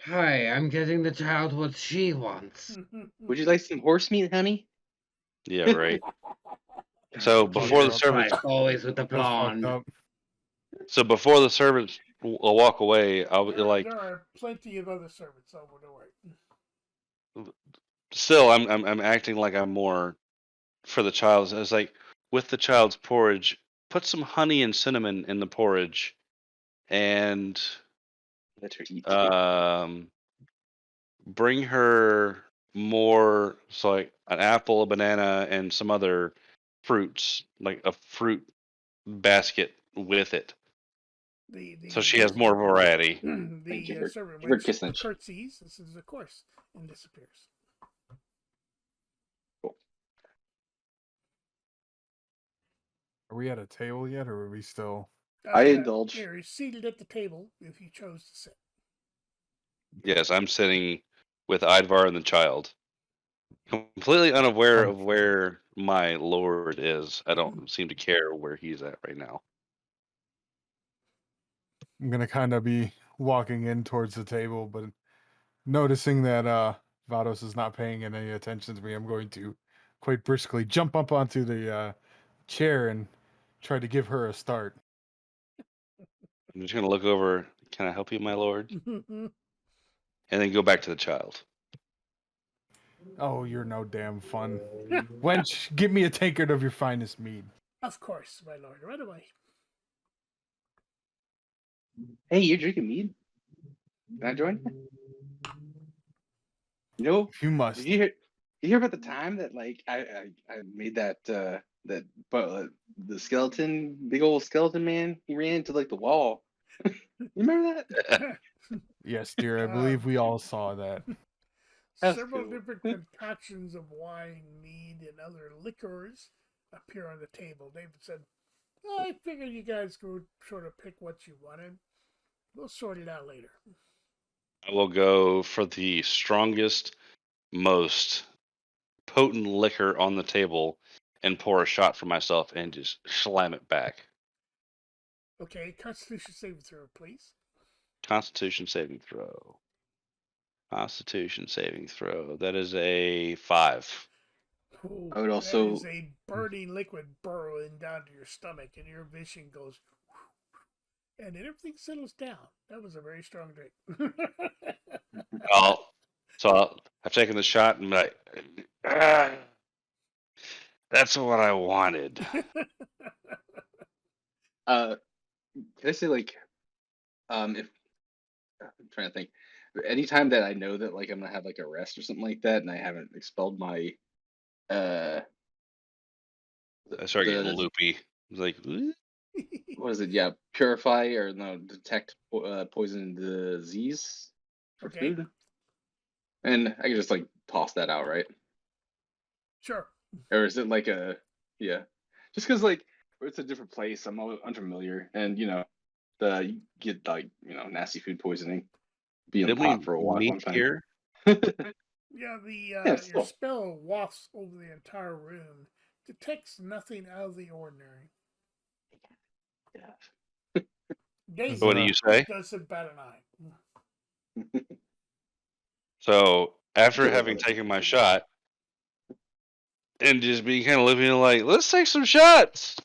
"Hi, I'm getting the child what she wants." Would you like some horse meat, honey? Yeah, right. So before the Jesus servants, Christ, always with the That's fucked blonde. up. so before the servants walk away, I'll be like, there are plenty of other servants, so don't worry. still, I'm acting like I'm more for the child. It's like with the child's porridge, put some honey and cinnamon in the porridge, and Let her eat. bring her more, so like an apple, a banana, and some other fruits, like a fruit basket with it, so she has more variety. And give The her, servant give her a wench kiss and curtsies. This is, of course, and disappears. Are we at a table yet, or are we still? I indulge. You're seated at the table if you chose to sit. Yes, I'm sitting with Idvar and the child, completely unaware of where my lord is. I don't seem to care where he's at right now. I'm gonna kind of be walking in towards the table, but noticing that Vados is not paying any attention to me, I'm going to quite briskly jump up onto the chair and try to give her a start. I'm just gonna look over. Can I help you, my lord? And then go back to the child. Oh, you're no damn fun. Wench, give me a tankard of your finest mead. Of course, my lord. Right away. Hey, you're drinking mead? Can I join? You know, You must. did you hear about the time that like I made that the skeleton, big old skeleton man? He ran into like the wall. You remember that? Yes, dear. I believe we all saw that. That's Several cool. different concoctions of wine, mead, and other liquors appear on the table. David said, I figured you guys could sort of pick what you wanted. We'll sort it out later. I will go for the strongest, most potent liquor on the table and pour a shot for myself and just slam it back. Okay, Constitution saving throw, please. Constitution saving throw. Constitution saving throw. That is a 5. Ooh, I would that also is a burning liquid burrowing down to your stomach, and your vision goes, and then everything settles down. That was a very strong drink. I've taken the shot and I'm like, "Ah, that's what I wanted." can I say like if I'm trying to think, anytime that I know that like I'm gonna have like a rest or something like that, and I haven't expelled my uh I start getting the loopy. I was like, "What?" what is it? Yeah, purify or no detect poison disease for Okay, food, and I can just like toss that out, right? sure. Or is it like a yeah? Just because like it's a different place, I'm unfamiliar, and you get like nasty food poisoning, be in the Didn't pot we for a meet long time. here? Yeah, the Yeah, your still. spell wafts over the entire room, detects nothing out of the ordinary. Yeah. Is, What do David you say? doesn't bat an eye. So after Kill it having with it. taken my shot and just being kind of looking like, let's take some shots.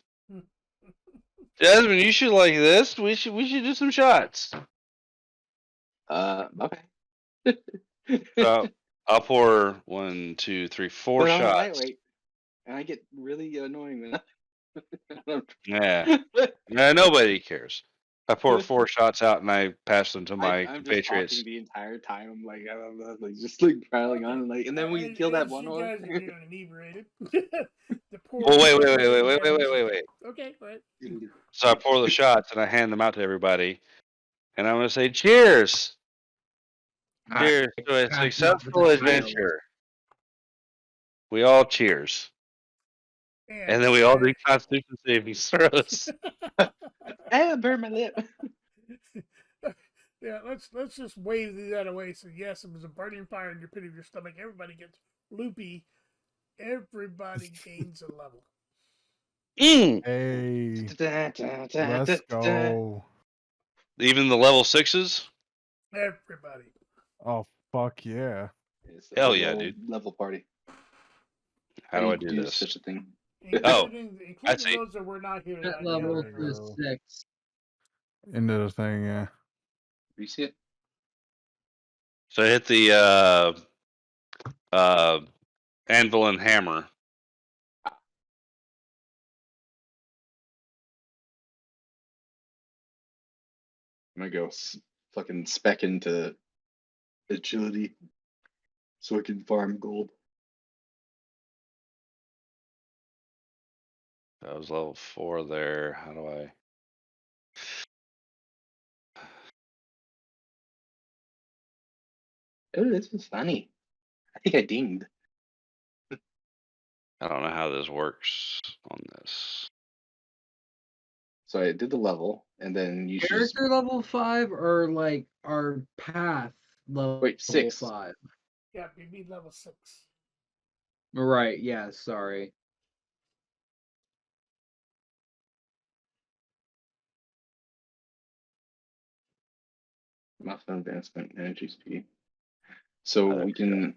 Jasmine, you should like this. We should do some shots. Okay. So I'll pour 1, 2, 3, 4 But I'm a shots. lightweight, and I get really annoying when Yeah. Nah, nobody cares. I pour 4 shots out and I pass them to my I'm just talking compatriots. the entire time. I'm like, I don't know, like just like prattling on, Okay. and then we kill that As one you one. guys are getting inebriated, the poor Well, wait, wait, liquor wait, wait, wait, wait, wait, vanishes. wait, wait. Okay, go ahead. So I pour the shots and I hand them out to everybody, and I'm gonna say, "Cheers, cheers to a Pass out with successful that title. adventure." We all cheers, and And then we all do Constitution saving throws. I burned my lip. yeah, let's just wave that away. So yes, it was a burning fire in your pit of your stomach. Everybody gets loopy. Everybody gains a level. Mm. hey, let's go. Even the level 6s. Everybody, Oh, fuck yeah. It's a Hell big yeah, old dude. level party. How How do do I you do do this? such a thing? Oh, including I see. those that were not here That tonight. level There you is go. 6. Into the thing, yeah. You see it? So I hit the anvil and hammer. I'm gonna go fucking spec into agility so I can farm gold. That was level 4 there. How do I? Oh, this is funny. I think I dinged. I don't know how this works on this. So I did the level, and then you should just Character level 5 or like our path level wait 6. 5? Yeah, we beat level 6. Right, yeah, sorry. Milestone advancement, energy speed. So Oh, there we can.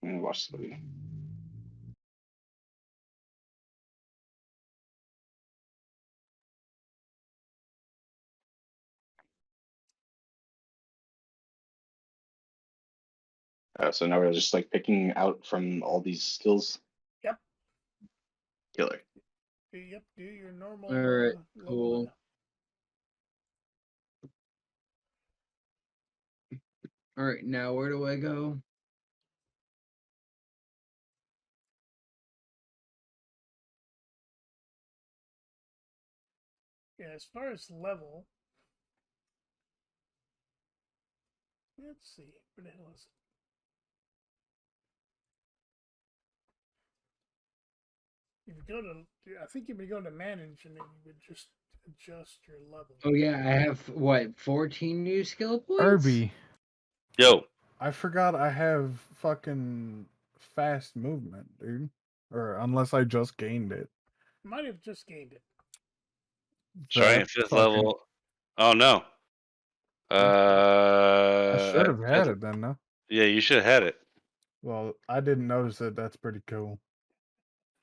Let me watch the movie. So now we're just like picking out from all these skills. Yep. Killer. Yep. Do your normal Alright, level cool. one. Alright, now where do I go? Yeah, as far as level, let's see, where the hell is it? If you go to, I think if you go to manage, and then you would just adjust your level. Oh yeah, I have what 14 new skill points. Irby, Yo, I forgot I have fucking fast movement, dude. Or unless I just gained it. Might have just gained it. trying That fifth fucking. level. Oh no. I should have had fifth- it then, no? Yeah, you should have had it. Well, I didn't notice it. That's pretty cool.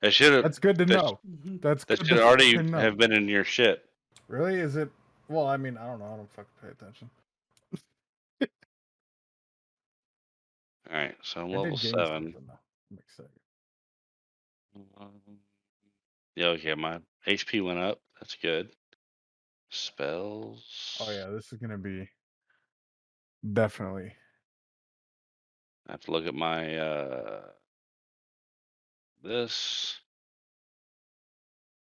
It should have. That's good to That, know. That's that good should to already fucking know. have been in your shit. Really? Is it? Well, I mean, I don't know. I don't fucking pay attention. All right, so I'm I level did gain 7. something though. I'm excited. Yeah, okay, my HP went up. That's good. Spells. Oh yeah, this is gonna be definitely. I have to look at my this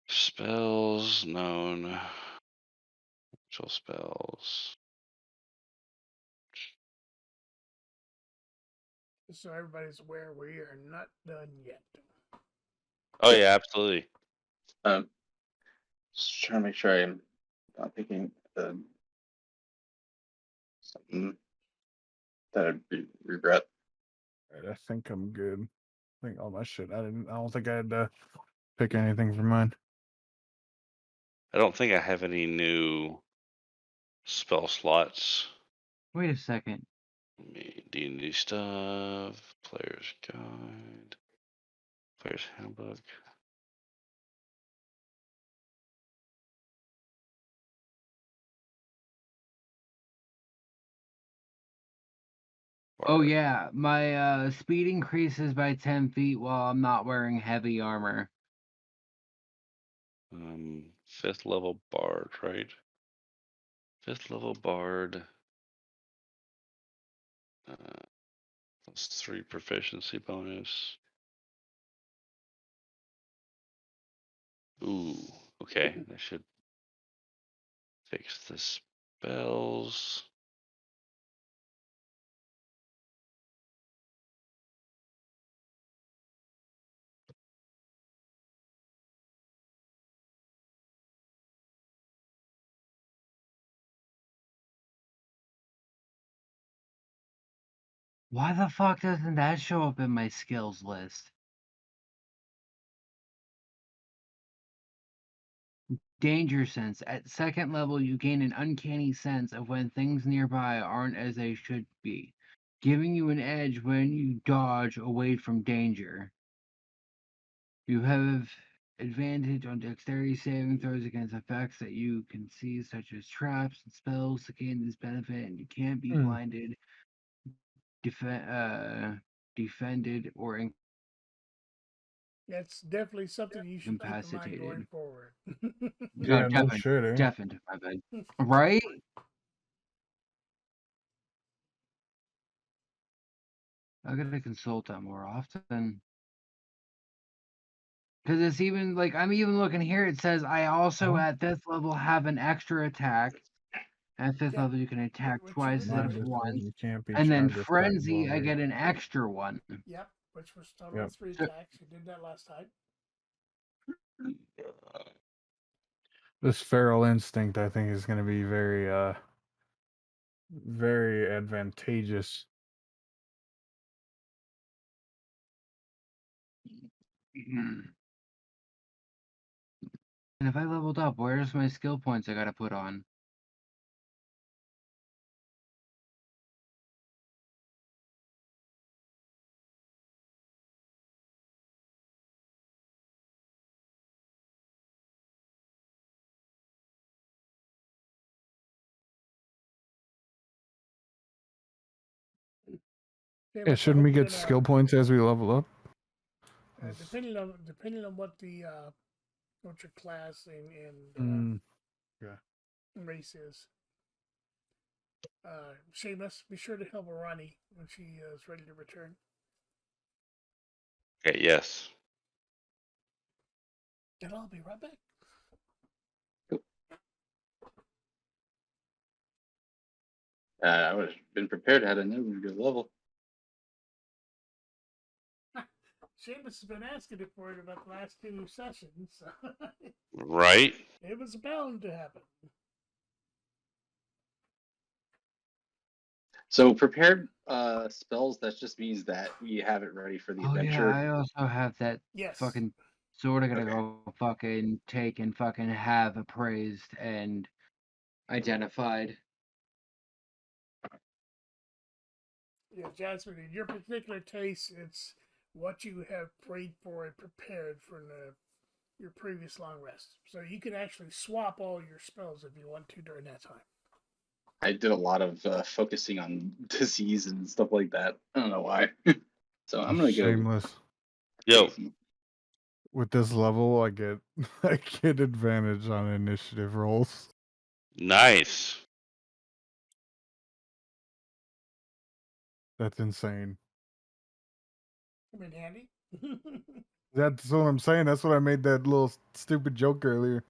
spells known. Actual spells. Just so everybody's aware, we are not done yet. Oh yeah, absolutely. Just trying to make sure I'm not thinking something that I'd regret. Right, I think I'm good. I think all my shit. I don't think I had to pick anything for mine. I don't think I have any new spell slots. Wait a second. D&D stuff, player's guide, player's handbook. Oh yeah, my speed increases by 10 feet while I'm not wearing heavy armor. 5th level bard, right? 5th level bard. Plus 3 proficiency bonus. Ooh, okay. That should fix the spells. Why the fuck doesn't that show up in my skills list? Danger sense. At second level, you gain an uncanny sense of when things nearby aren't as they should be, giving you an edge when you dodge away from danger. You have advantage on dexterity saving throws against effects that you can see, such as traps and spells to gain this benefit, and you can't be blinded, defended, or That's definitely something you should keep in mind going incapacitated. forward. Yeah, no shit, eh? Definitely, my bad. Right? I gotta consult that more often. Because it's even like I'm even looking here. It says I also at this level have an extra attack. At fifth Yeah, level, you can attack which twice you instead Mine of just once. says you can't be And then charged attacks frenzy, while I you're. get an extra one. Yep, which was totally Yep. 3 So- attacks. You did that last time. This feral instinct, I think, is going to be very advantageous. And if I leveled up, where's my skill points I gotta put on? Okay, Yeah, which I shouldn't hope we you're get gonna, skill points as we level up? depending on what the what your class and Yeah. race is. Seamus, be sure to help Arani when she is ready to return. Okay, yes. And I'll be right back. I would have been prepared had I known we were good level. Seamus has been asking it for it about the last 2 sessions, so Right? it was bound to happen. So prepared spells, that just means that we have it ready for the Oh yeah, adventure. I also have that Yes. fucking sort of gonna Okay. go fucking take and fucking have appraised and identified. Yeah, Jasmine, in your particular case, it's what you have prayed for and prepared for your previous long rest. So you can actually swap all your spells if you want to during that time. I did a lot of focusing on disease and stuff like that. I don't know why. So I'm gonna go Shameless. Yo, crazy. With this level, I get I get advantage on initiative rolls. nice. That's insane. Come in handy. That's what I'm saying. That's what I made that little stupid joke earlier.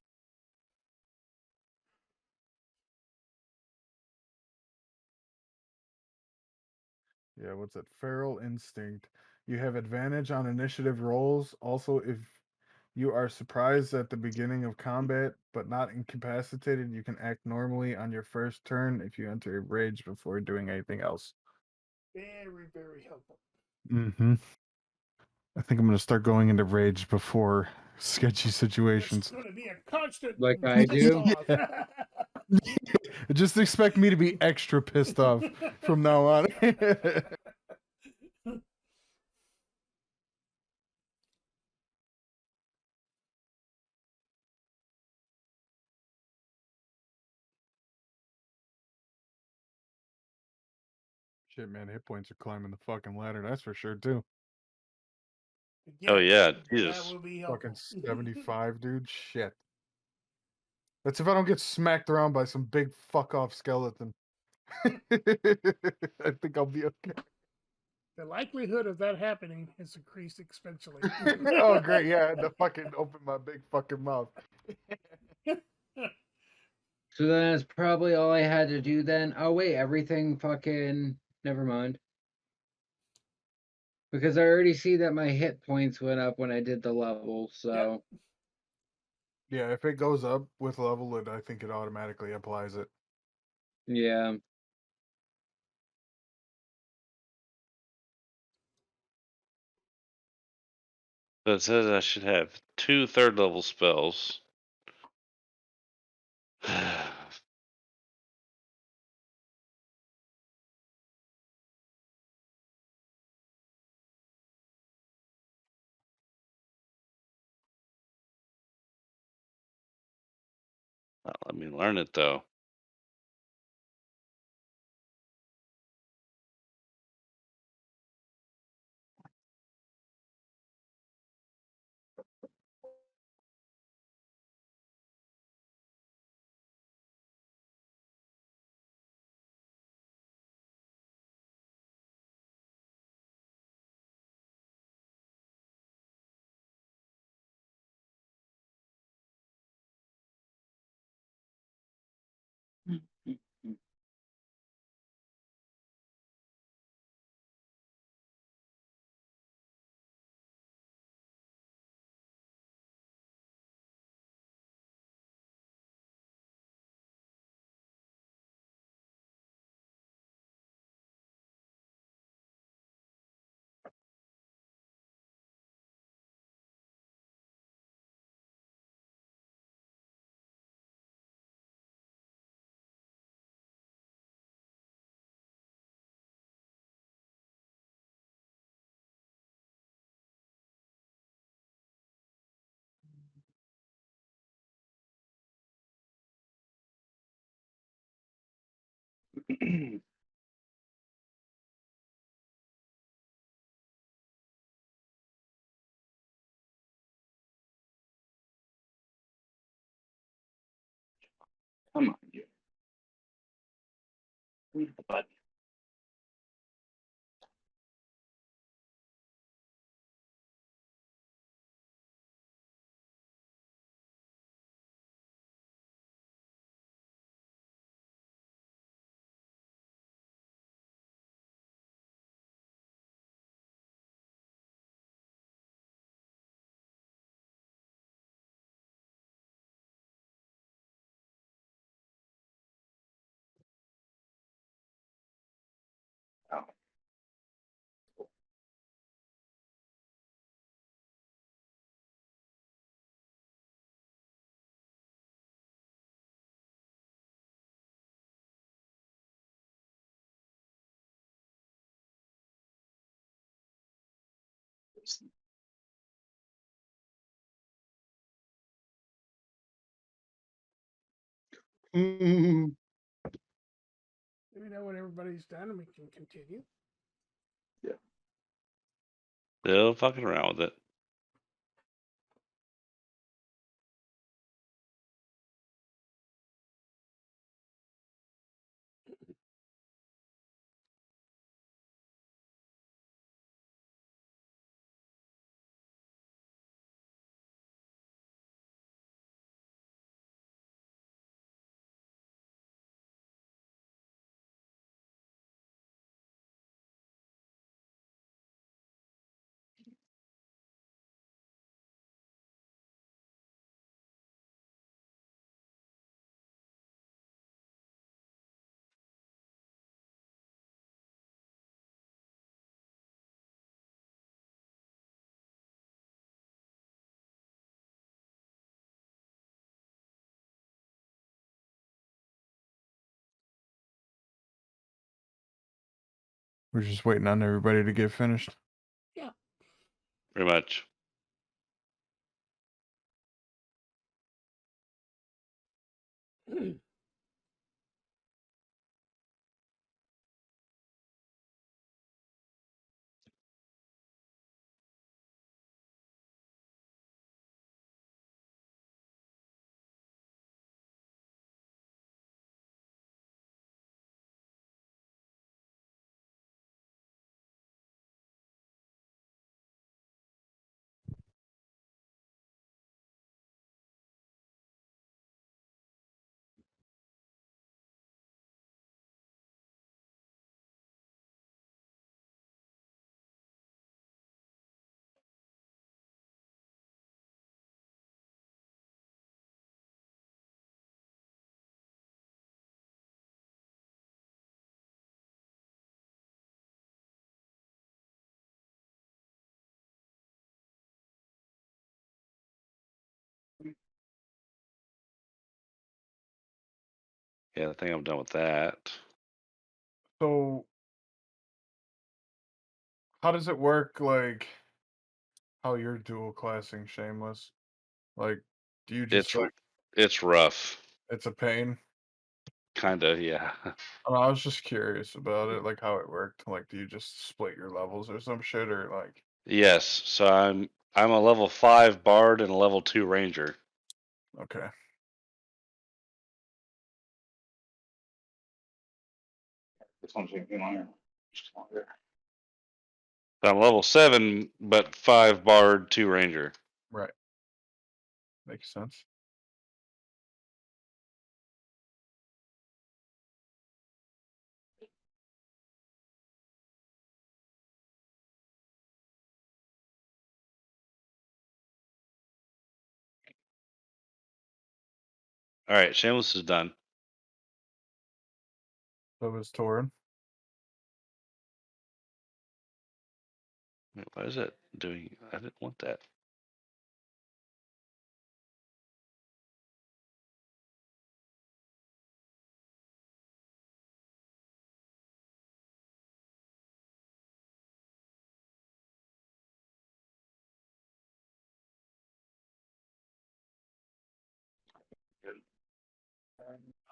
Yeah, what's it? Feral instinct. You have advantage on initiative rolls. Also, if you are surprised at the beginning of combat but not incapacitated, you can act normally on your first turn if you enter a rage before doing anything else. Very, very helpful. Mm-hmm. I think I'm gonna start going into rage before sketchy It's situations. going to be a constant Like I pissed do. off. Just expect me to be extra pissed off from now on. Shit, man, hit points are climbing the fucking ladder. That's for sure too. Oh Again, yeah, that Jesus. will be Fucking helpful. 75, dude. Shit. That's if I don't get smacked around by some big fuck off skeleton. I think I'll be okay. The likelihood of that happening has increased exponentially. Oh, great. Yeah, I had to fucking open my big fucking mouth. So that's probably all I had to do then. Oh wait, everything fucking never mind. Because I already see that my hit points went up when I did the level, so Yeah, if it goes up with level, I think it automatically applies it. yeah. So it says I should have 2 third level spells. Not let me learn it though. Come on, you. Read the button. Mm. Let me know when everybody's done and we can continue. Still fucking around with it. We're just waiting on everybody to get finished. Pretty much. Yeah, I think I'm done with that. So, how does it work? Like, how you're dual classing Shameless? Like, do you just It's rough. it's a pain? Kinda, yeah. I was just curious about it, like how it worked. Like, do you just split your levels or some shit, or like? Yes. So I'm a level 5 bard and a level 2 ranger. Okay. This one's taking longer. Just longer. I'm level 7, but 5 bard, 2 ranger. Right. Makes sense. All right, Shameless is done. So was Torin. Wait, why is that doing? I didn't want that.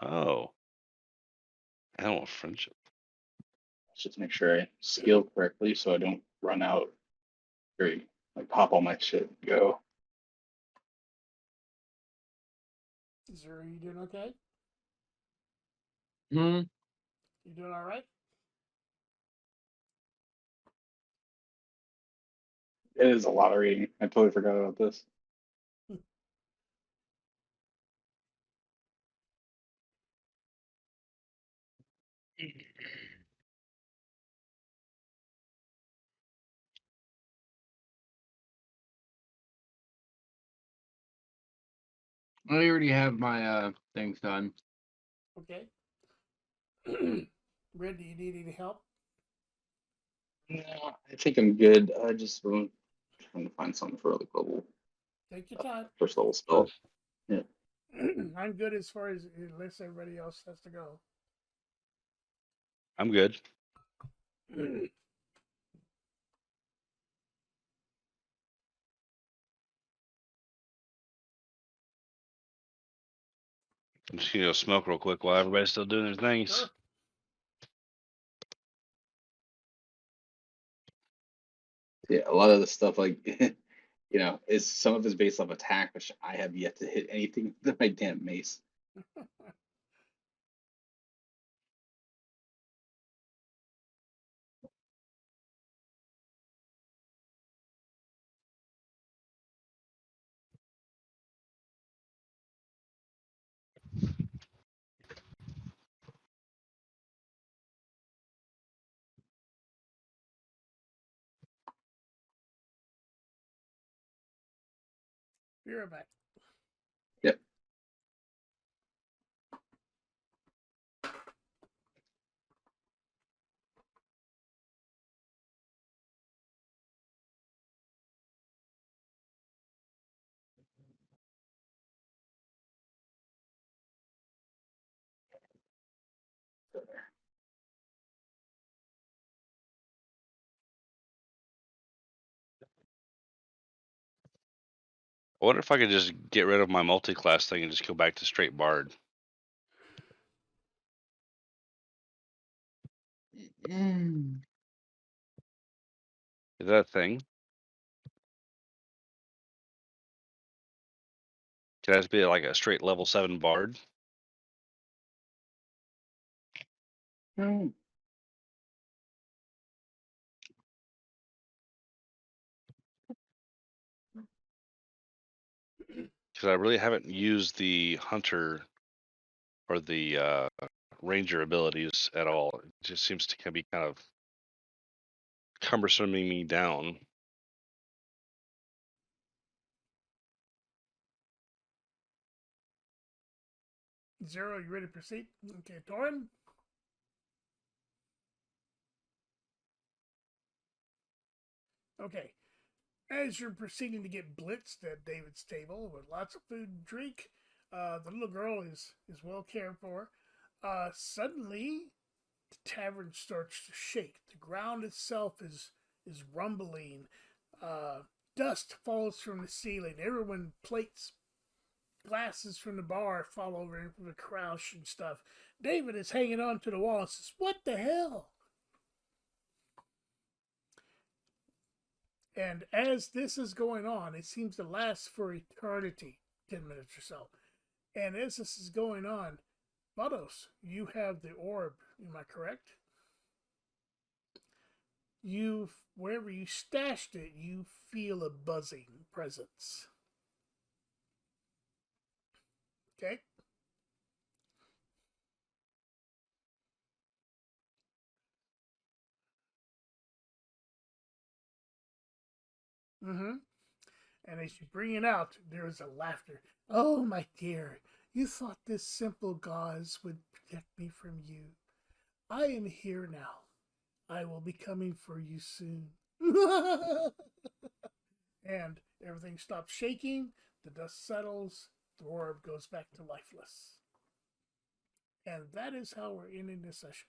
Oh, animal friendship. Let's just make sure I skill correctly so I don't run out. Very like pop all my shit and go. Zero, you doing okay? Hmm. You doing all right? It is a lot of reading. I totally forgot about this. I already have my things done. Okay. Red, do you need any help? No, I think I'm good. I just trying to find something for like level Take your time. first level spell. Yeah. I'm good as far as unless everybody else has to go. I'm good. I'm just gonna go smoke real quick while everybody's still doing their things. Sure. Yeah, a lot of the stuff like is some of it's based off attack, which I have yet to hit anything with my damn mace. Be right back. Yep. I wonder if I could just get rid of my multi-class thing and just go back to straight bard. Mm. Is that a thing? Could I just be like a straight level 7 bard? Hmm. Because I really haven't used the hunter or the ranger abilities at all. It just seems to be kind of cumbersoming me down. Zero, you ready to proceed? Okay, Torin. Okay. As you're proceeding to get blitzed at David's table with lots of food and drink, the little girl is well cared for. Suddenly, the tavern starts to shake. The ground itself is rumbling. Dust falls from the ceiling. Everyone plates, glasses from the bar fall over into the crouch and stuff. David is hanging on to the wall and says, "What the hell?" And as this is going on, it seems to last for eternity, 10 minutes or so. And as this is going on, Vados, you have the orb, am I correct? Wherever you stashed it, you feel a buzzing presence. Okay? Mm-hmm. And as you bring it out, there is a laughter. "Oh, my dear, you thought this simple gauze would protect me from you. I am here now. I will be coming for you soon." And everything stops shaking, the dust settles, the orb goes back to lifeless. And that is how we're ending this session.